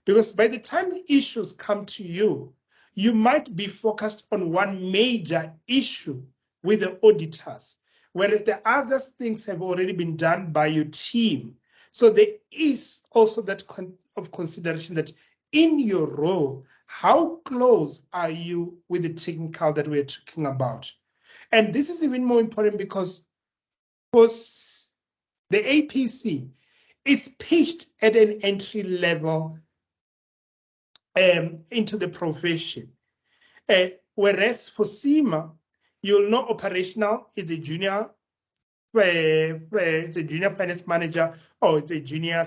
Because by the time the issues come to you, you might be focused on one major issue with the auditors, whereas the other things have already been done by your team. So there is also that of consideration that in your role, how close are you with the technical that we're talking about? And this is even more important because for the APC is pitched at an entry level into the profession. Whereas for CIMA, you'll know operational is a junior, it's a junior finance manager, or it's a junior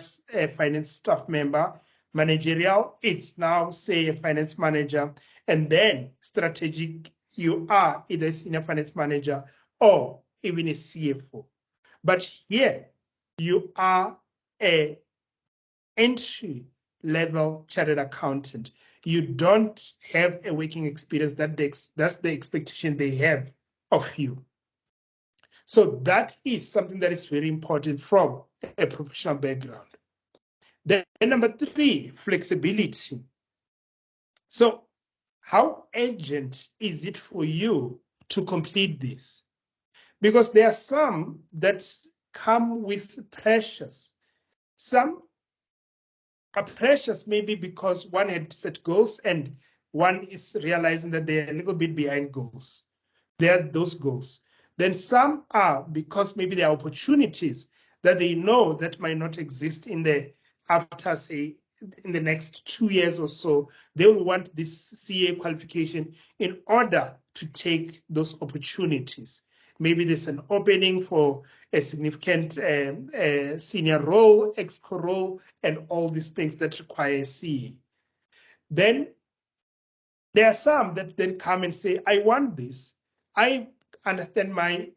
finance staff member. Managerial, it's now, say, a finance manager. And then strategic, you are either a senior finance manager or even a CFO. But here, you are a entry level chartered accountant. You don't have a working experience. That's the expectation they have of you. So that is something that is very important from a professional background. Then number 3, flexibility. So how urgent is it for you to complete this? Because there are some that come with pressures. Some are pressures maybe because one had set goals and one is realizing that they're a little bit behind goals. There are those goals. Then some are because maybe there are opportunities that they know that might not exist in the after, say, in the next 2 years or so. They will want this CA qualification in order to take those opportunities. Maybe there's an opening for a significant senior role, exco role, and all these things that require a CA. Then there are some that then come and say, I want this. I understand my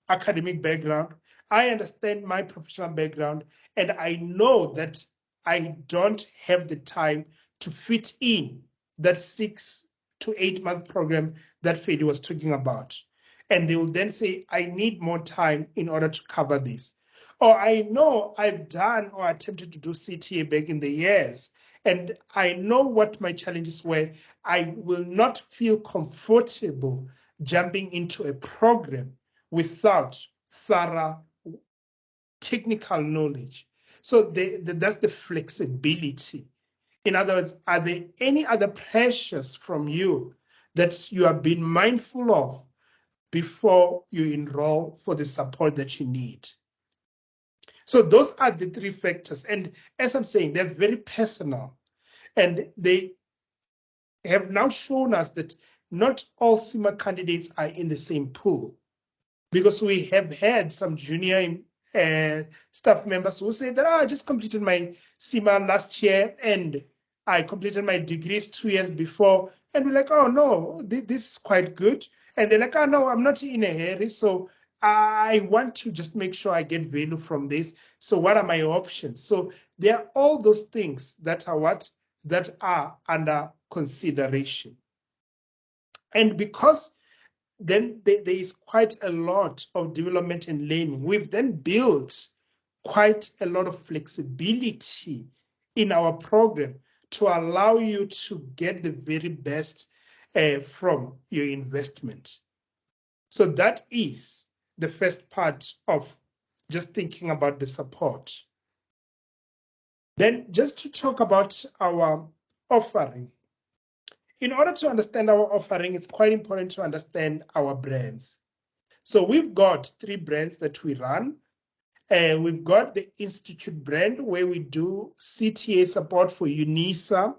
academic background. I understand my professional background, and I know that I don't have the time to fit in that 6 to 8 month program that Fedi was talking about. And they will then say, I need more time in order to cover this. Or I know I've done or attempted to do CTA back in the years, and I know what my challenges were. I will not feel comfortable jumping into a program without thorough technical knowledge. So that's the flexibility. In other words, are there any other pressures from you that you are being mindful of before you enroll for the support that you need? So those are the three factors. And as I'm saying, they're very personal. And they have now shown us that not all CIMA candidates are in the same pool, because we have had some junior staff members who say that, I just completed my CIMA last year and I completed my degrees 2 years before. And we're like, oh no, this is quite good. And they're like, oh no, I'm not in a hurry. So I want to just make sure I get value from this. So what are my options? So there are all those things that are what? That are under consideration. And because then there is quite a lot of development and learning, we've then built quite a lot of flexibility in our program to allow you to get the very best from your investment. So that is the first part of just thinking about the support. Then just to talk about our offering. In order to understand our offering, it's quite important to understand our brands. So we've got 3 brands that we run. We've got the Institute brand, where we do CTA support for UNISA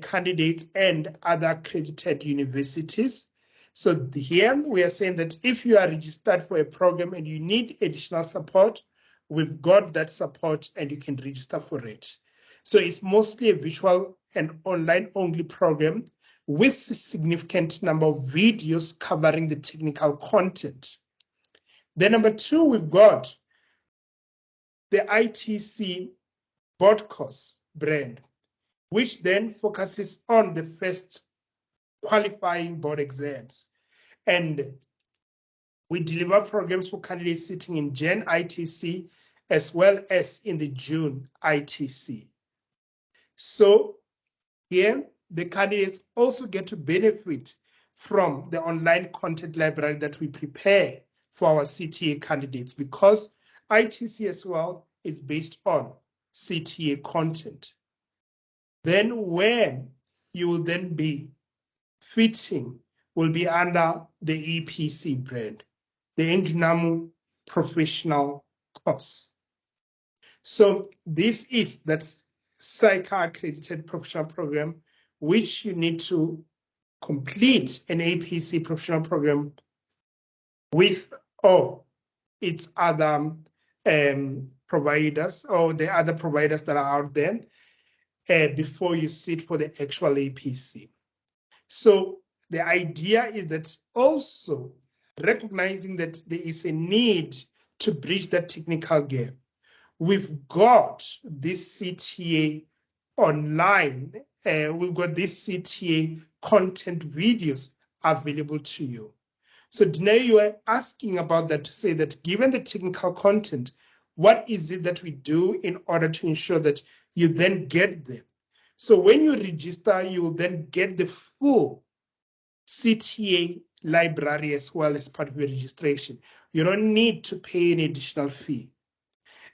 candidates and other accredited universities. So here we are saying that if you are registered for a program and you need additional support, we've got that support and you can register for it. So it's mostly a visual and online only program with a significant number of videos covering the technical content. Then number 2, we've got the ITC board course brand, which then focuses on the first qualifying board exams. And we deliver programs for candidates sitting in Jan ITC as well as in the June ITC. So here, the candidates also get to benefit from the online content library that we prepare for our CTA candidates, because ITC as well is based on CTA content. Then when you will then be fitting will be under the EPC brand, the Endunamu Professional Course. So this is that CIMA accredited professional program, which you need to complete an APC professional program with all its other providers, or the other providers that are out there before you sit for the actual APC. So the idea is that also recognizing that there is a need to bridge that technical gap. We've got this CTA online, we've got this CTA content videos available to you. So Danae, you are asking about that to say that given the technical content, what is it that we do in order to ensure that you then get them? So when you register, you will then get the full CTA library as well as part of your registration. You don't need to pay an additional fee.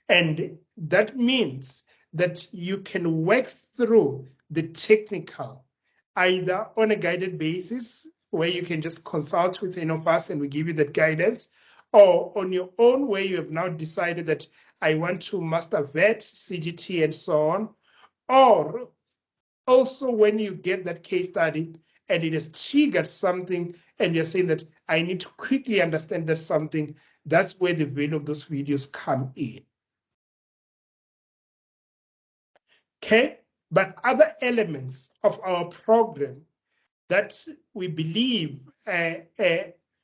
And that means that you can work through the technical, either on a guided basis, where you can just consult with any of us and we give you that guidance, or on your own, where you have now decided that I want to master vet, CGT, and so on, or also when you get that case study and it has triggered something and you're saying that I need to quickly understand that something, that's where the value of those videos come in. Okay, but other elements of our program that we believe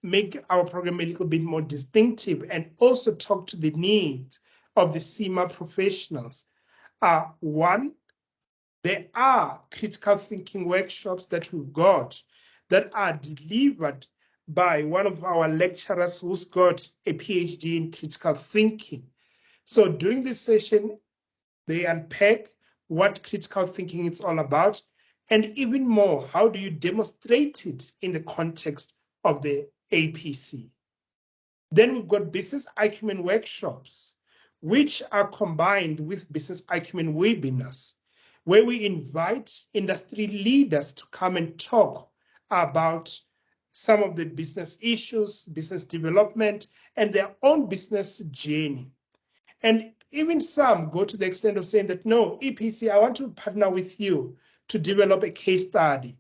make our program a little bit more distinctive and also talk to the needs of the CIMA professionals are: 1, there are critical thinking workshops that we've got that are delivered by one of our lecturers who's got a PhD in critical thinking. So during this session, they unpack what critical thinking is all about, and even more, how do you demonstrate it in the context of the APC? Then we've got business acumen workshops, which are combined with business acumen webinars, where we invite industry leaders to come and talk about some of the business issues, business development, and their own business journey. And even some go to the extent of saying that, no, EPC, I want to partner with you to develop a case study.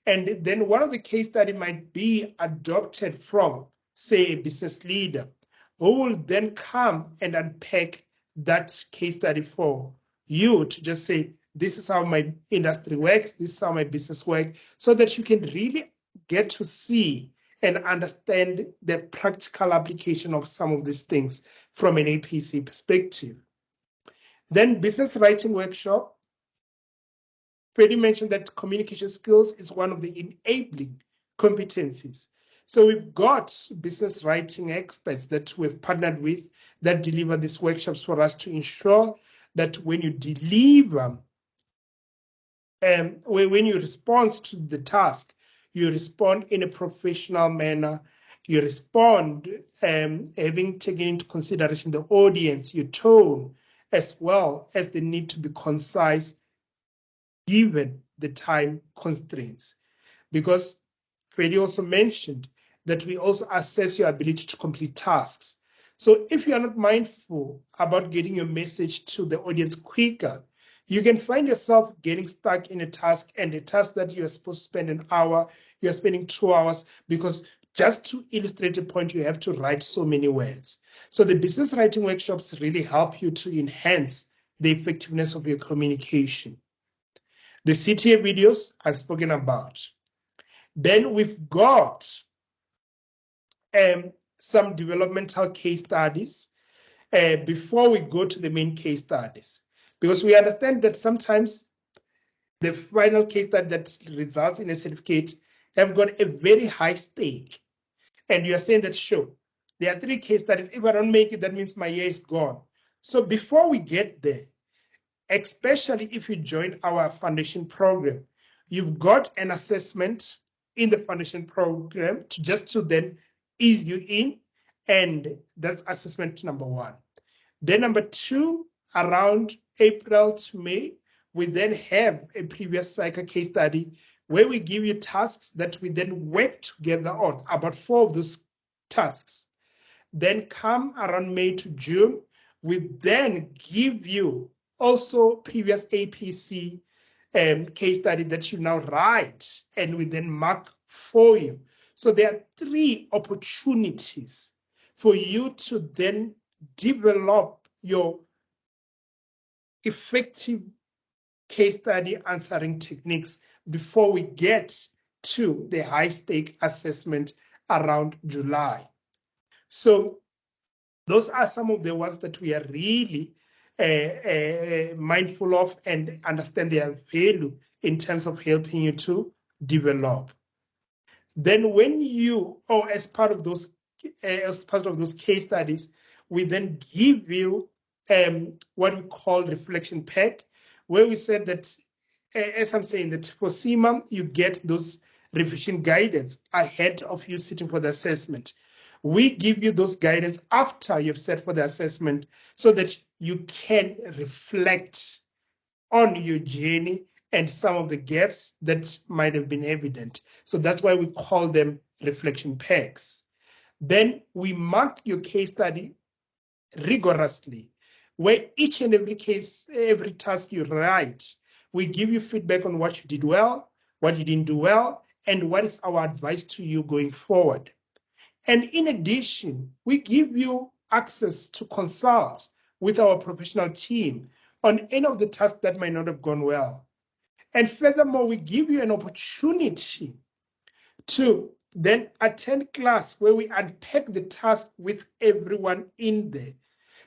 And then one of the case study might be adopted from, say, a business leader who will then come and unpack that case study for you to just say, this is how my industry works, this is how my business works, so that you can really get to see and understand the practical application of some of these things from an APC perspective. Then business writing workshop. Freddie mentioned that communication skills is one of the enabling competencies. So we've got business writing experts that we've partnered with that deliver these workshops for us to ensure that when you deliver, when you respond to the task, you respond in a professional manner, you respond having taken into consideration the audience, your tone, as well as the need to be concise given the time constraints. Because Freddie also mentioned that we also assess your ability to complete tasks. So if you are not mindful about getting your message to the audience quicker, you can find yourself getting stuck in a task, and a task that you're supposed to spend an hour, you're spending 2 hours, because just to illustrate a point, you have to write so many words. So the business writing workshops really help you to enhance the effectiveness of your communication. The CTA videos I've spoken about. Then we've got some developmental case studies before we go to the main case studies, because we understand that sometimes the final case study that results in a certificate have got a very high stake. And you are saying that, sure, there are 3 case studies. If I don't make it, that means my year is gone. So before we get there, especially if you join our foundation program, you've got an assessment in the foundation program to then ease you in, and that's assessment number 1. Then number 2, around April to May, we then have a previous CIMA2CA case study where we give you tasks that we then work together on, about 4 of those tasks. Then come around May to June, we then give you also previous APC case study that you now write, and we then mark for you. So there are 3 opportunities for you to then develop your effective case study answering techniques before we get to the high stake assessment around July. So those are some of the ones that we are really mindful of and understand their value in terms of helping you to develop. Then when you, or as part of those case studies, we then give you what we call reflection pack, where we said that, as I'm saying, that for CIMA, you get those revision guidance ahead of you sitting for the assessment. We give you those guidance after you've sat for the assessment so that you can reflect on your journey and some of the gaps that might have been evident. So that's why we call them reflection packs. Then we mark your case study rigorously, where each and every case, every task you write, we give you feedback on what you did well, what you didn't do well, and what is our advice to you going forward. And in addition, we give you access to consult with our professional team on any of the tasks that might not have gone well. And furthermore, we give you an opportunity to then attend class where we unpack the task with everyone in there.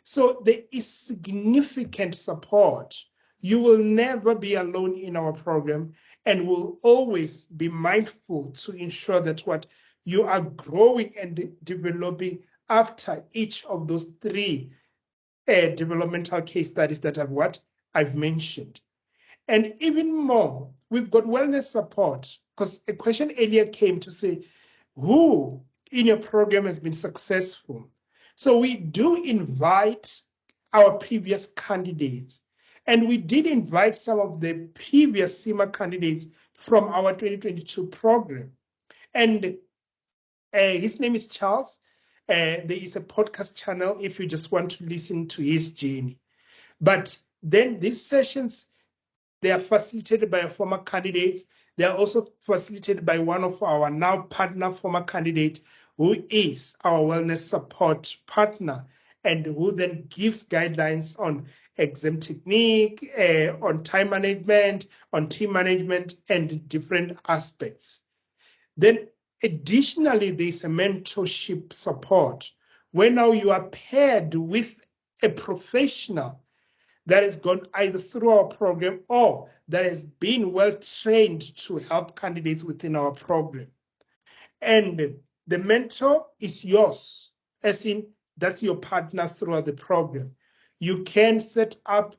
So there is significant support. You will never be alone in our program, and we'll always be mindful to ensure that what you are growing and developing after each of those 3 developmental case studies that I've mentioned. And even more, we've got wellness support, because a question earlier came to say, who in your program has been successful? So we do invite our previous candidates. And we did invite some of the previous CIMA candidates from our 2022 program. And his name is Charles. There is a podcast channel if you just want to listen to his journey. But then these sessions, they are facilitated by a former candidate. They are also facilitated by one of our now partner former candidate, who is our wellness support partner, and who then gives guidelines on exam technique, on time management, on team management, and different aspects. Then additionally, there's a mentorship support, where now you are paired with a professional that has gone either through our program or that has been well trained to help candidates within our program. And the mentor is yours, as in that's your partner throughout the program. You can set up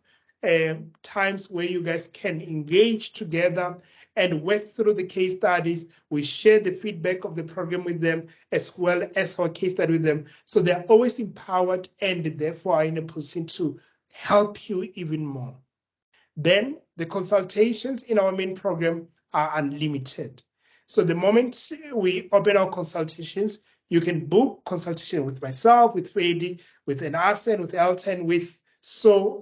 times where you guys can engage together and work through the case studies. We share the feedback of the program with them as well as our case study with them. So they're always empowered and therefore are in a position to help you even more. Then the consultations in our main program are unlimited. So the moment we open our consultations, you can book consultation with myself, with Fedi, with Asen, with Elton, with so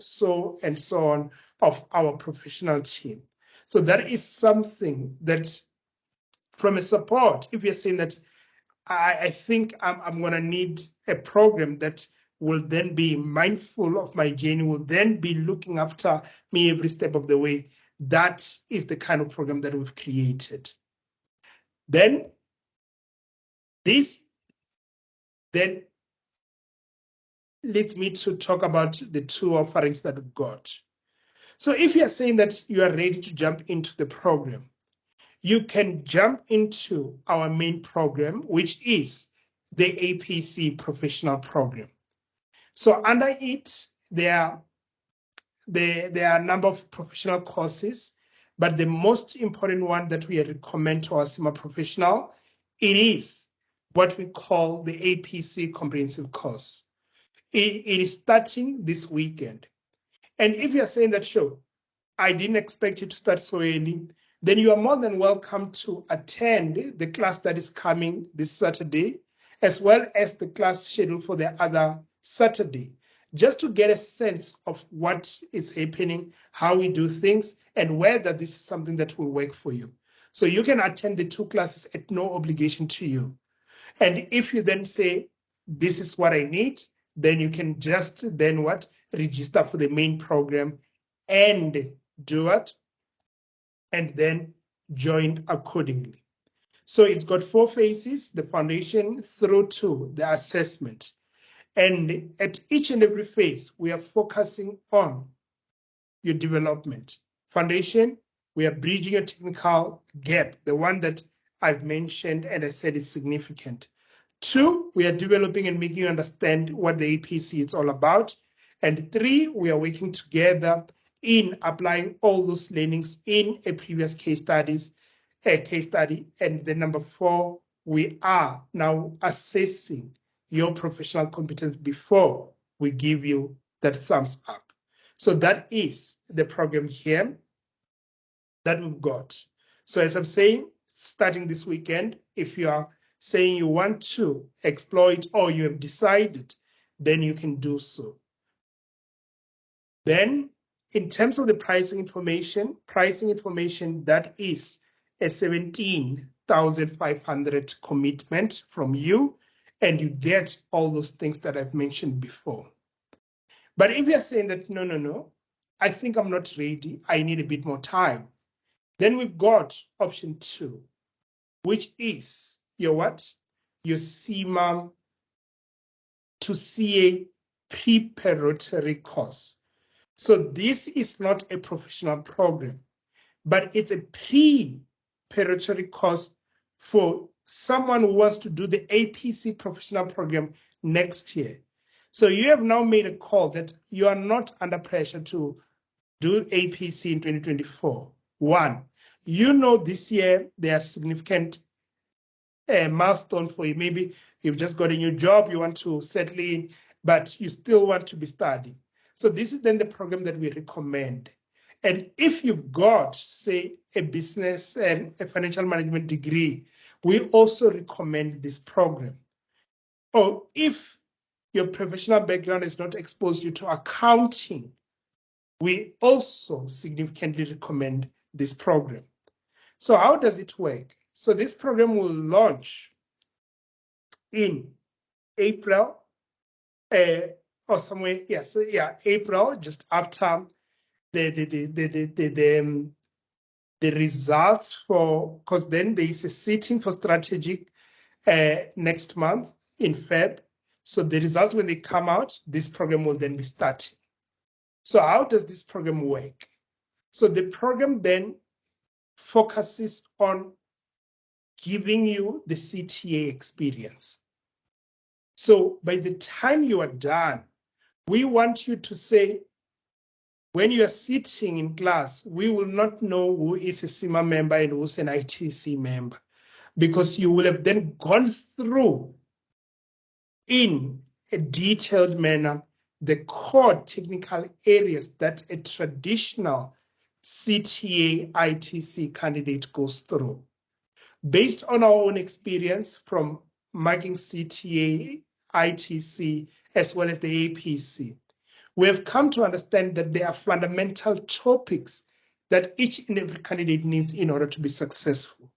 and so on of our professional team. So that is something that from a support, if you're saying that I think I'm going to need a program that will then be mindful of my journey, will then be looking after me every step of the way. That is the kind of program that we've created. Then this then leads me to talk about the two offerings that we've got. So if you are saying that you are ready to jump into the program, you can jump into our main program, which is the APC professional program. So under it, there are a number of professional courses, but the most important one that we recommend to our CIMA professional, it is what we call the APC comprehensive course. It is starting this weekend. And if you're saying that, sure, I didn't expect it to start so early, then you are more than welcome to attend the class that is coming this Saturday, as well as the class scheduled for the other Saturday, just to get a sense of what is happening, how we do things, and whether this is something that will work for you. So you can attend the two classes at no obligation to you. And if you then say, this is what I need, then you can just then register for the main program and do it, and then join accordingly. So it's got 4 phases, the foundation through to the assessment. And at each and every phase, we are focusing on your development. Foundation, we are bridging a technical gap, the one that I've mentioned and I said is significant. 2, we are developing and making you understand what the APC is all about. And 3, we are working together in applying all those learnings in a previous case study. And the number 4, we are now assessing your professional competence before we give you that thumbs up. So that is the program here that we've got. So as I'm saying, starting this weekend, if you are saying you want to explore it or you have decided, then you can do so. Then in terms of the pricing information, that is a 17,500 commitment from you, and you get all those things that I've mentioned before. But if you're saying that, no, I think I'm not ready, I need a bit more time, then we've got option 2, which is your what? Your CIMA2CA preparatory course. So this is not a professional program, but it's a preparatory course for someone who wants to do the APC professional program next year. So you have now made a call that you are not under pressure to do APC in 2024. 1, you know this year there are significant milestone for you. Maybe you've just got a new job, you want to settle in, but you still want to be studying. So this is then the program that we recommend. And if you've got, say, a business and a financial management degree, we also recommend this program. Or if your professional background has not exposed you to accounting, we also significantly recommend this program. So how does it work? So this program will launch in April, or somewhere, yes, April, just after the results for, because then there is a sitting for strategic next month in Feb. So the results, when they come out, this program will then be starting. So how does this program work? So the program then focuses on giving you the CTA experience. So by the time you are done, we want you to say, when you are sitting in class, we will not know who is a CIMA member and who's an ITC member, because you will have then gone through in a detailed manner the core technical areas that a traditional CTA ITC candidate goes through. Based on our own experience from marking CTA, ITC, as well as the APC, we have come to understand that there are fundamental topics that each and every candidate needs in order to be successful.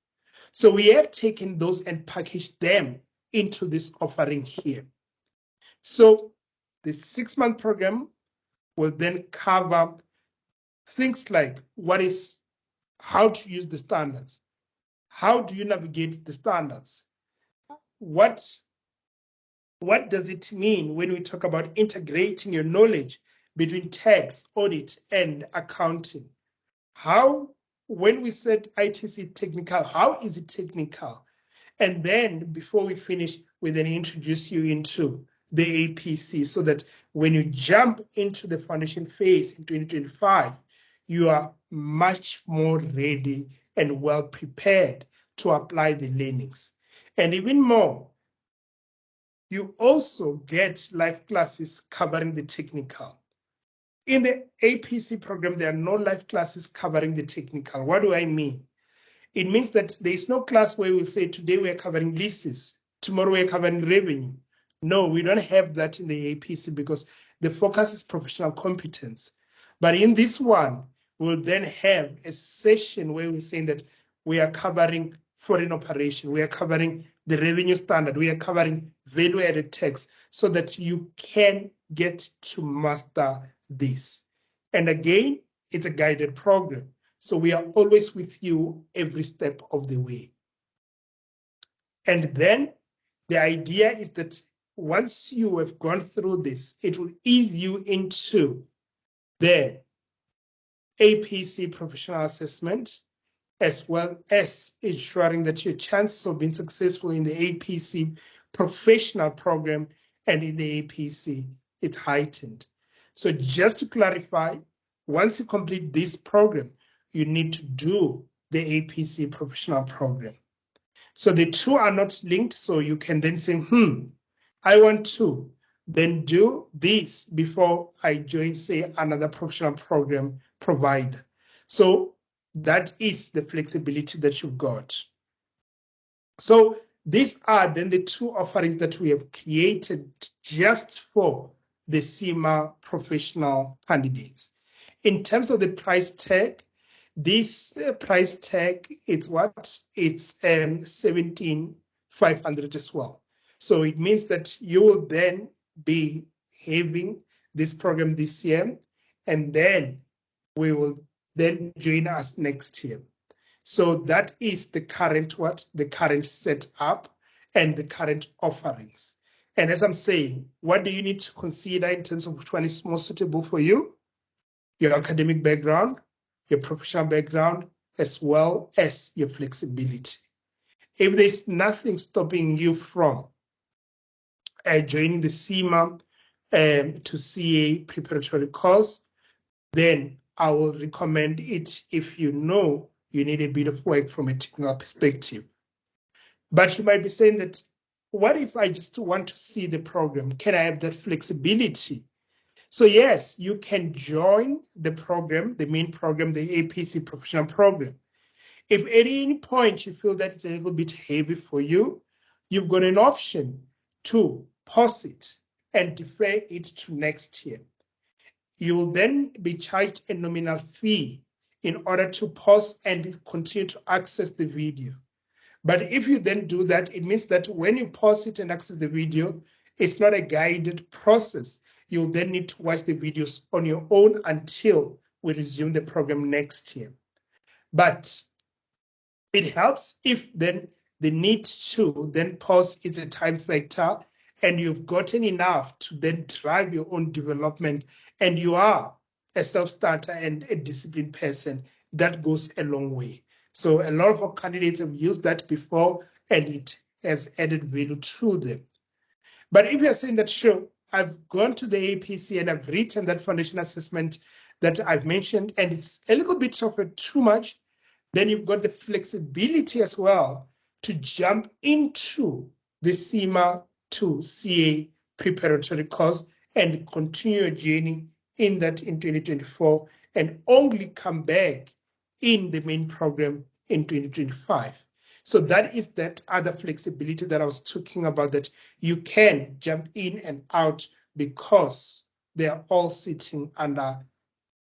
So we have taken those and packaged them into this offering here. So the 6-month program will then cover things like how to use the standards. How do you navigate the standards? What does it mean when we talk about integrating your knowledge between tax, audit, and accounting? When we said ITC technical, how is it technical? And then before we finish, we then introduce you into the APC, so that when you jump into the foundation phase in 2025, you are much more ready and well prepared to apply the learnings. And even more, you also get live classes covering the technical. In the APC program, there are no live classes covering the technical. What do I mean? It means that there is no class where we'll say, today we are covering leases, tomorrow we are covering revenue. No, we don't have that in the APC, because the focus is professional competence. But in this one, we'll then have a session where we're saying that we are covering foreign operation, we are covering the revenue standard, we are covering value-added tax, so that you can get to master this. And again, it's a guided program. So we are always with you every step of the way. And then the idea is that once you have gone through this, it will ease you into the APC professional assessment, as well as ensuring that your chances of being successful in the APC professional program and in the APC is heightened. So just to clarify, once you complete this program, you need to do the APC professional program. So the two are not linked, so you can then say, I want to then do this before I join, say, another professional program provider. So that is the flexibility that you've got. So these are then the two offerings that we have created just for the CIMA professional candidates. In terms of the price tag, this price tag is what? It's 17,500 as well. So it means that you will then be having this program this year, and then we will then join us next year. So that is the current the current setup and the current offerings. And as I'm saying, what do you need to consider in terms of which one is more suitable for you? Your academic background, your professional background, as well as your flexibility. If there's nothing stopping you from joining the CIMA2CA preparatory course, then I will recommend it if you know you need a bit of work from a technical perspective. But you might be saying that, what if I just want to see the program? Can I have that flexibility So yes, you can join the program, the main program, the APC professional program. If at any point you feel that it's a little bit heavy for you, you've got an option to pause it and defer it to next year. You will then be charged a nominal fee in order to pause and continue to access the video. But if you then do that, it means that when you pause it and access the video, it's not a guided process. You'll then need to watch the videos on your own until we resume the program next year. But it helps if then the need to then pause is a time factor and you've gotten enough to then drive your own development and you are a self-starter and a disciplined person. That goes a long way. So a lot of our candidates have used that before and it has added value to them. But if you're saying that, sure, I've gone to the APC and I've written that foundation assessment that I've mentioned, and it's a little bit of a too much, then you've got the flexibility as well to jump into the CIMA2CA preparatory course and continue your journey in that in 2024 and only come back in the main program in 2025. So that is that other flexibility that I was talking about, that you can jump in and out because they are all sitting under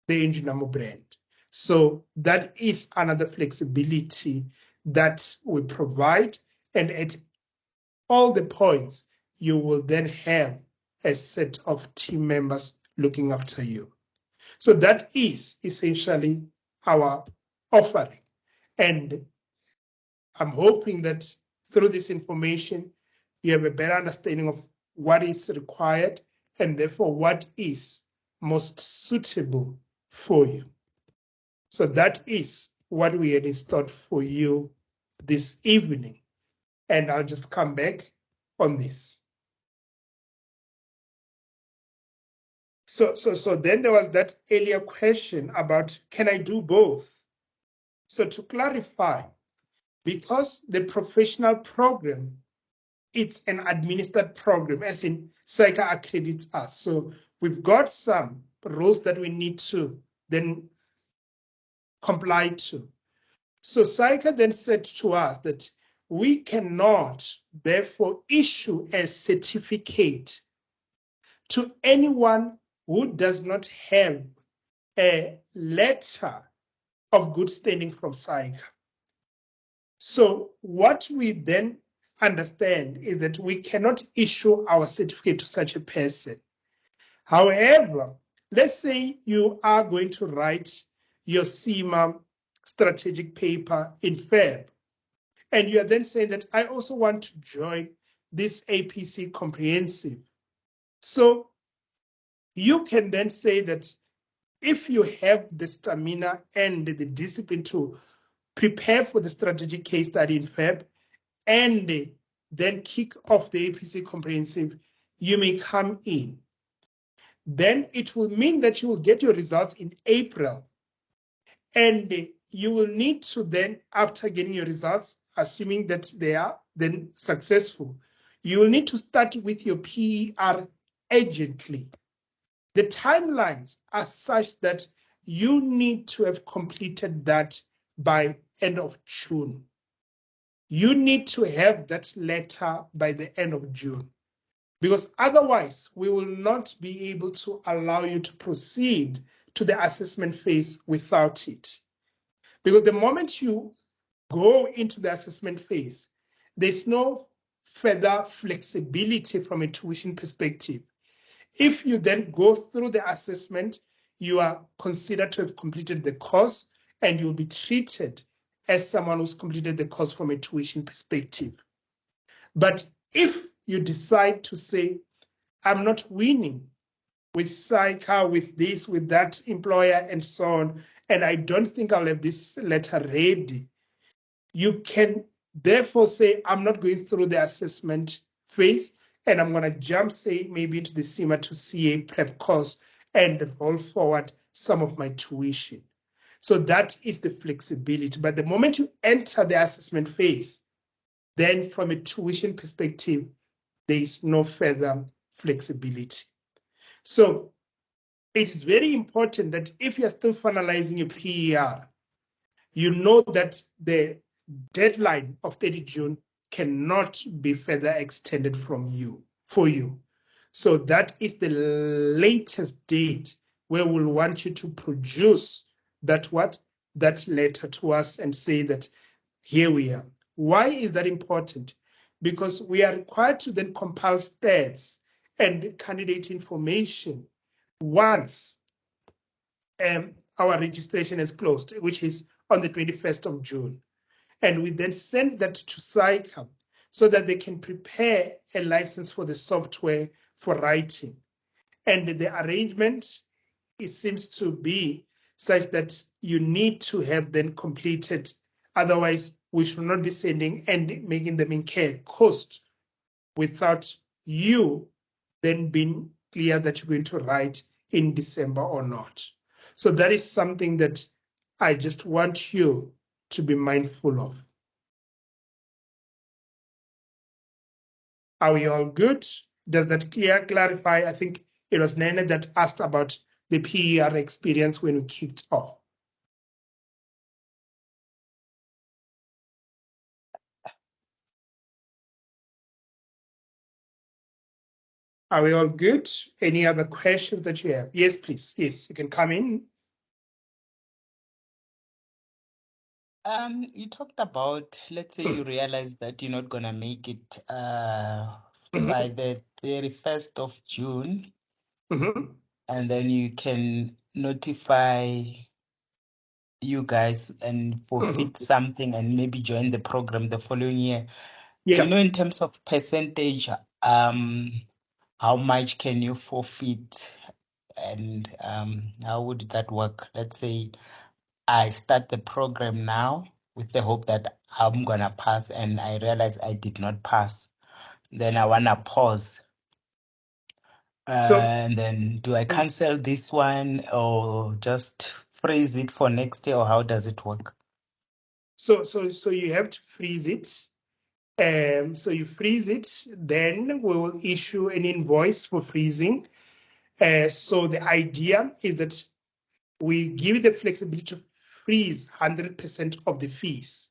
the Enginamo brand. So that is another flexibility that we provide. And at all the points, you will then have a set of team members looking after you. So that is essentially our offering. And I'm hoping that through this information, you have a better understanding of what is required and therefore what is most suitable for you. So that is what we had installed for you this evening. And I'll just come back on this. So then there was that earlier question about, can I do both? So to clarify, because the professional program, it's an administered program, as in CICA accredits us. So we've got some rules that we need to then comply to. So CICA then said to us that we cannot therefore issue a certificate to anyone who does not have a letter of good standing from CICA. So what we then understand is that we cannot issue our certificate to such a person. However, let's say you are going to write your CIMA strategic paper in Feb, and you are then saying that I also want to join this APC comprehensive. So you can then say that if you have the stamina and the discipline to prepare for the strategic case study in Feb, and then kick off the APC comprehensive, you may come in. Then it will mean that you will get your results in April. And you will need to then, after getting your results, assuming that they are then successful, you will need to start with your PER urgently. The timelines are such that you need to have completed that by end of June. You need to have that letter by the end of June, because otherwise we will not be able to allow you to proceed to the assessment phase without it. Because the moment you go into the assessment phase, there's no further flexibility from a tuition perspective. If you then go through the assessment, you are considered to have completed the course and you'll be treated as someone who's completed the course from a tuition perspective. But if you decide to say, I'm not winning with CICA, with this, with that employer, and so on, and I don't think I'll have this letter ready, you can therefore say, I'm not going through the assessment phase, and I'm going to jump, say, maybe into the CIMA2CA prep course and roll forward some of my tuition. So that is the flexibility. But the moment you enter the assessment phase, then from a tuition perspective, there is no further flexibility. So it is very important that if you're still finalizing your PER, you know that the deadline of 30 June cannot be further extended for you. So that is the latest date where we'll want you to produce that letter to us and say that here we are. Why is that important? Because we are required to then compile stats and candidate information once our registration is closed, which is on the 21st of June. And we then send that to CIMA so that they can prepare a license for the software for writing. And the arrangement, it seems to be such that you need to have them completed. Otherwise, we should not be sending and making them incur cost without you then being clear that you're going to write in December or not. So that is something that I just want you to be mindful of. Are we all good? Does that clarify? I think it was Nene that asked about the PER experience when we kicked off. Are we all good? Any other questions that you have? Yes, please. Yes, you can come in. You talked about, let's say you realize that you're not gonna make it by the 31st of June, and then you can notify you guys and forfeit something and maybe join the program the following year. Do you know in terms of percentage, how much can you forfeit and how would that work? Let's say I start the program now with the hope that I'm gonna pass and I realize I did not pass. Then I wanna pause. And then do I cancel this one or just freeze it for next year, or how does it work? So you have to freeze it. So you freeze it, then we will issue an invoice for freezing. So the idea is that we give you the flexibility to freeze 100% of the fees,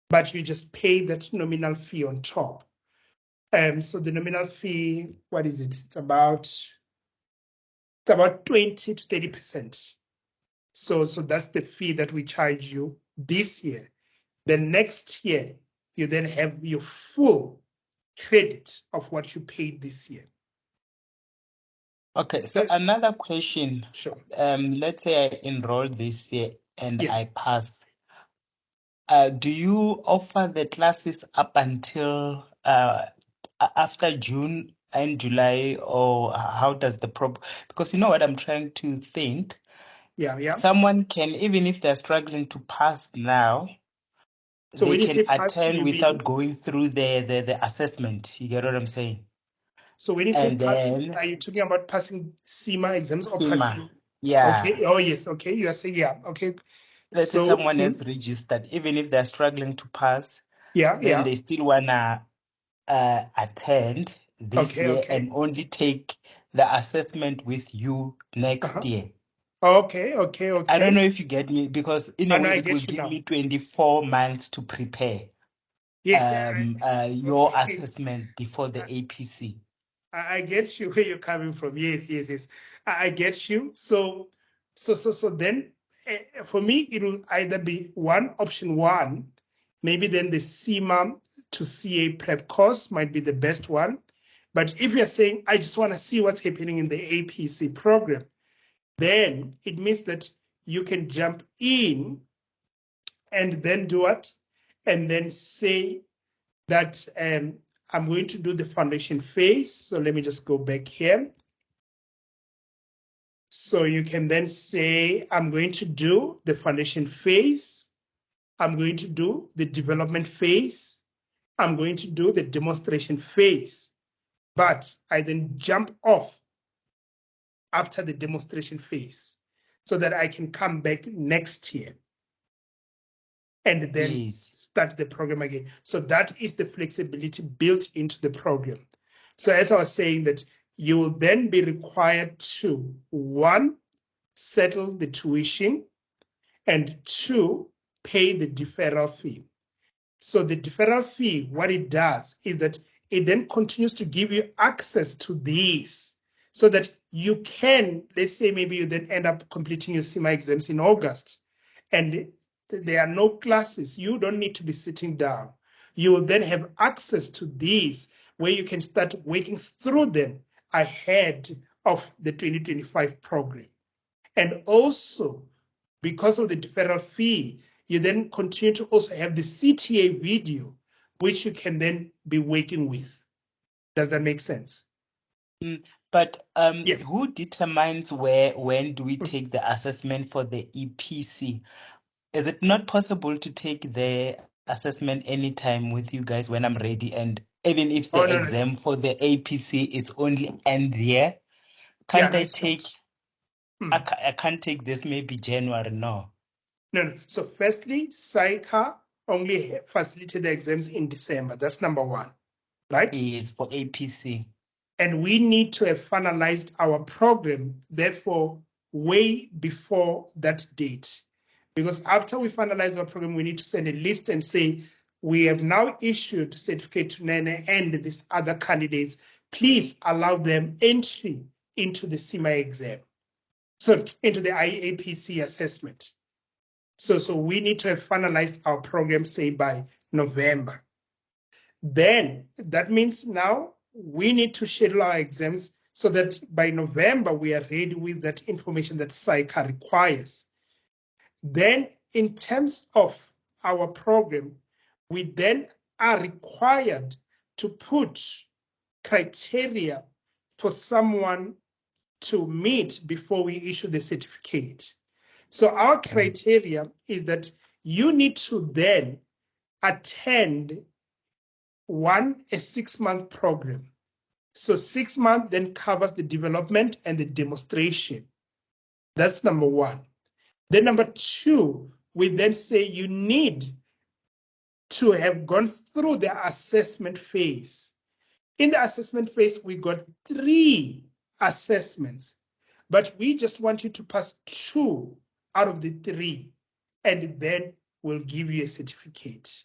but you just pay that nominal fee on top. So the nominal fee, what is it? It's about 20 to 30%. So that's the fee that we charge you this year. The next year, you then have your full credit of what you paid this year. Okay, so another question. Sure. Let's say I enroll this year and Yeah. I pass. Do you offer the classes up until after June and July, or how does the because you know what I'm trying to think? Yeah. Someone can, even if they're struggling to pass now, So they when you can say pass, attend you without mean going through the assessment. You get what I'm saying? so when you say And pass, then are you talking about passing CIMA exams or CIMA, passing? yeah. Okay. Oh yes. Okay. You are saying yeah. Okay. Let's say So someone has registered, even if they're struggling to pass, then they still wanna attend this year and only take the assessment with you next year. Okay. I don't know if you get me, because in a way I it will get you give now. me 24 months to prepare Yes. your assessment before the APC. I get you where you're coming from. Yes. I get you. So then for me, it will either be option one, maybe then the CIMA2CA prep course might be the best one. But if you're saying, I just want to see what's happening in the APC program, then it means that you can jump in and then do what? And then say that I'm going to do the foundation phase. So let me just go back here. So you can then say, I'm going to do the foundation phase. I'm going to do the development phase. I'm going to do the demonstration phase. But I then jump off after the demonstration phase so that I can come back next year and then start the program again. So that is the flexibility built into the program. So as I was saying that you will then be required to, 1, settle the tuition, and 2, pay the deferral fee. So the deferral fee, what it does is that it then continues to give you access to these so that you can, let's say maybe you then end up completing your CIMA exams in August and there are no classes. You don't need to be sitting down. You will then have access to these where you can start working through them ahead of the 2025 program. And also, because of the deferral fee, you then continue to also have the CTA video, which you can then be working with. Does that make sense? But Yeah. who determines when do we take the assessment for the EPC? Is it not possible to take the assessment anytime with you guys when I'm ready? And even if the Oh, no, no. exam for the APC is only end year, Yeah, can't no, I it's not. take? I can't take this maybe January. No, No. So firstly, CIMA only facilitate the exams in December. That's number one, right? is for APC. And we need to have finalized our program, therefore, way before that date. Because after we finalize our program, we need to send a list and say, we have now issued certificate to Nene and these other candidates. Please allow them entry into the CIMA exam. So into the IAPC assessment. So we need to have finalized our program, say by November. Then that means now we need to schedule our exams so that by November we are ready with that information that CIMA requires. Then in terms of our program, we then are required to put criteria for someone to meet before we issue the certificate. So our criteria is that you need to then attend a 6-month program. So 6 months then covers the development and the demonstration. That's number one. Then number two, we then say you need to have gone through the assessment phase. In the assessment phase, we got 3 assessments, but we just want you to pass 2 out of the 3, and then we'll give you a certificate.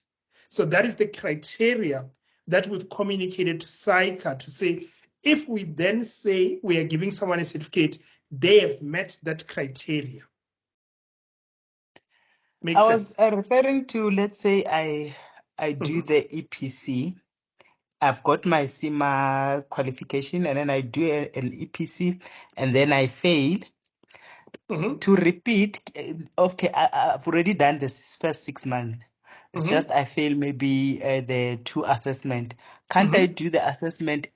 So that is the criteria that we've communicated to CIMA to say, if we then say we are giving someone a certificate, they have met that criteria. Makes sense? I was referring to, let's say I do the EPC. I've got my CIMA qualification and then I do an EPC and then I fail. To repeat, okay, I've already done this first 6 months. It's just I fail maybe the 2 assessment. Can't I do the assessment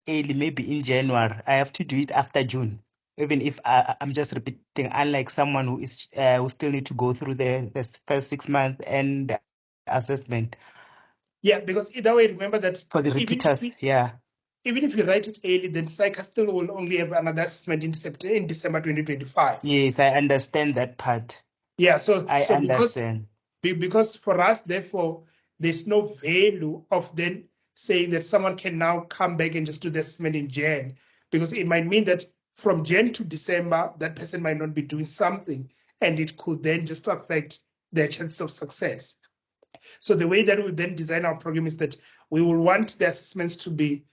early, maybe in January? I have to do it after June, even if I'm just repeating, unlike someone who is who still need to go through the first 6 months and the assessment. Yeah, because either way, remember that For the repeaters, yeah. Even if you write it early, then CIMA still will only have another assessment in December 2025. Yes, I understand that part. Yeah, so I understand. Because for us, therefore, there's no value of then saying that someone can now come back and just do the assessment in Jan, because it might mean that from Jan to December, that person might not be doing something, and it could then just affect their chances of success. So the way that we then design our program is that we will want the assessments to be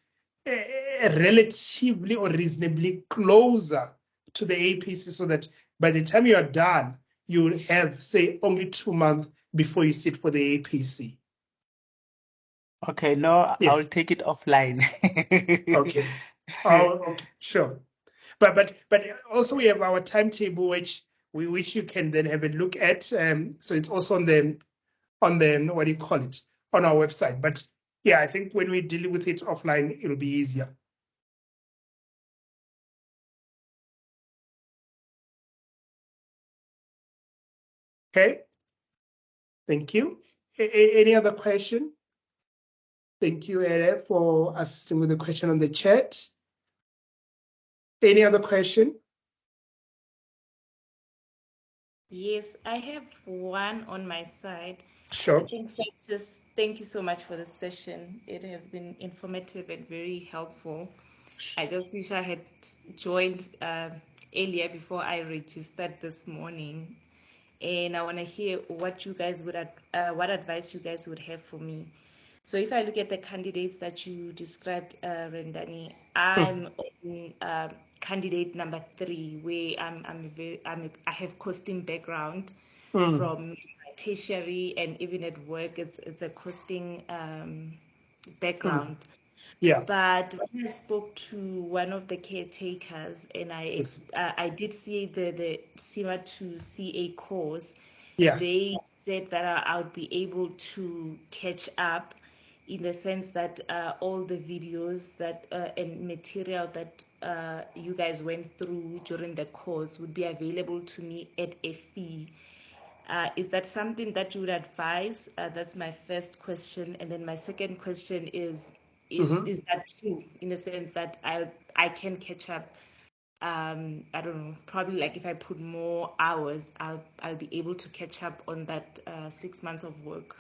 relatively or reasonably closer to the APC so that by the time you are done, you will have, say, only 2 months before you sit for the APC. Okay, no, Yeah. I'll take it offline. Okay. Oh, okay, sure. But also we have our timetable, which you can then have a look at. So it's also on the what do you call it, on our website. But yeah, I think when we deal with it offline, it'll be easier. Okay. Thank you. Any other question? Thank you, Ere, for assisting with the question on the chat. Any other question? Yes, I have one on my side. Sure. I think just thank you so much for the session. It has been informative and very helpful. I just wish I had joined earlier before I registered this morning. And I want to hear what you guys would, what advice you guys would have for me. So if I look at the candidates that you described, Rendani, I'm on candidate number 3, where I have costing background from tertiary, and even at work, it's a costing background. Yeah. But when I spoke to one of the caretakers, and I did see the CIMA2CA course, Yeah. they said that I'll be able to catch up, in the sense that all the videos that and material that you guys went through during the course would be available to me at a fee. Is that something that you would advise? That's my first question. And then my second question is that true, in the sense that I can catch up? I don't know, probably like if I put more hours, I'll be able to catch up on that 6 months of work.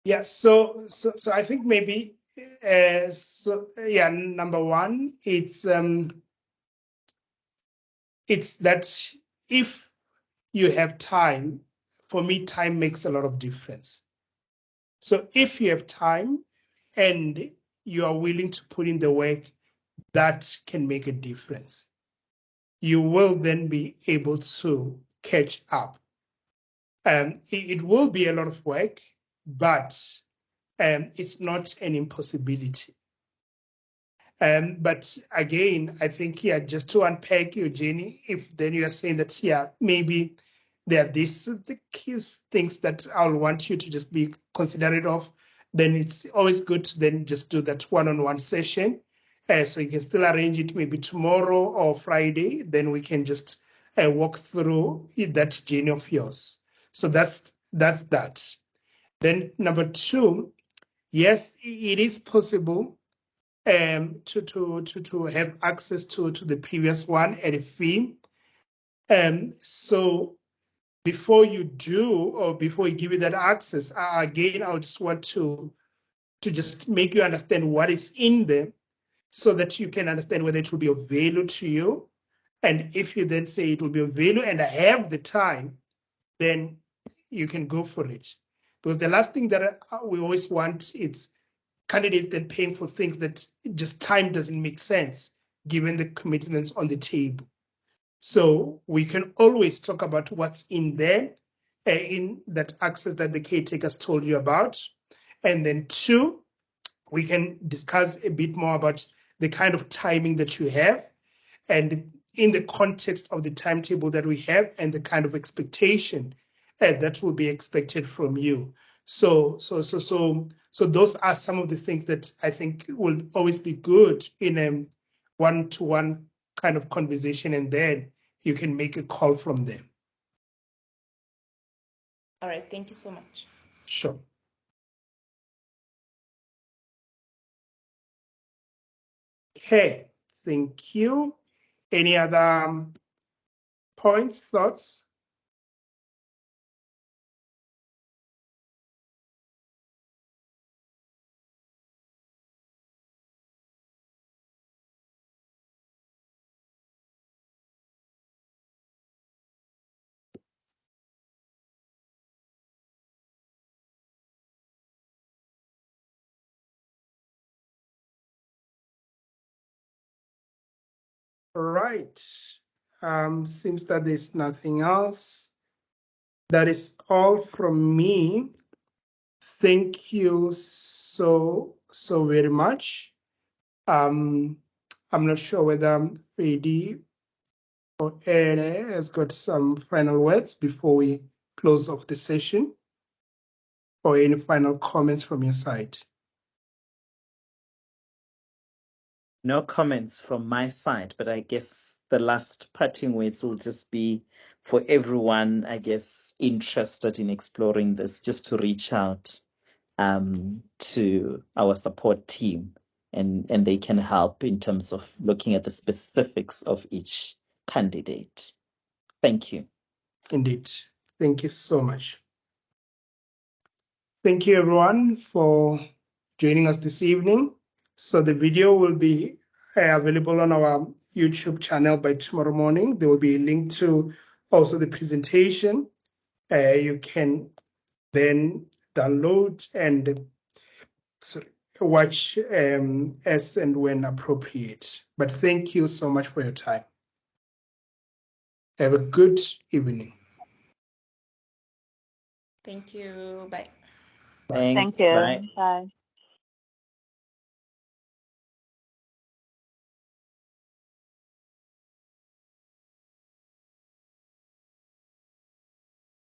Yeah. So I think maybe number one, it's that if you have time, for me, time makes a lot of difference. So if you have time and you are willing to put in the work, that can make a difference. You will then be able to catch up. It will be a lot of work, but it's not an impossibility. But again, I think, just to unpack your journey, if then you are saying that, maybe there are the key things that I'll want you to just be considerate of, then it's always good to then just do that one-on-one session. So you can still arrange it maybe tomorrow or Friday, then we can just walk through that journey of yours. So that's that. Then number 2, yes, it is possible to have access to the previous one at a fee. So before you do, or before you give you that access, again, I just want to just make you understand what is in there, so that you can understand whether it will be of value to you. And if you then say it will be of value and I have the time, then you can go for it. Because the last thing that we always want is candidates then paying for things that just time doesn't make sense, given the commitments on the table. So we can always talk about what's in there, in that access that the caretakers told you about. And then 2, we can discuss a bit more about the kind of timing that you have, and in the context of the timetable that we have and the kind of expectation that will be expected from you. So those are some of the things that I think will always be good in a one-to-one kind of conversation, and then you can make a call from them. All right, thank you so much. Sure. Okay, thank you. Any other points, thoughts? Right. Seems that there's nothing else. That is all from me. Thank you so very much. I'm not sure whether Freddy or Ere has got some final words before we close off the session, or any final comments from your side. No comments from my side, but I guess the last parting words will just be for everyone, I guess, interested in exploring this, just to reach out to our support team, and they can help in terms of looking at the specifics of each candidate. Thank you. Indeed. Thank you so much. Thank you, everyone, for joining us this evening. So the video will be available on our YouTube channel by tomorrow morning. There will be a link to also the presentation. You can then download and watch as and when appropriate. But thank you so much for your time. Have a good evening. Thank you. Bye. Thanks. Thank you. Bye. Bye.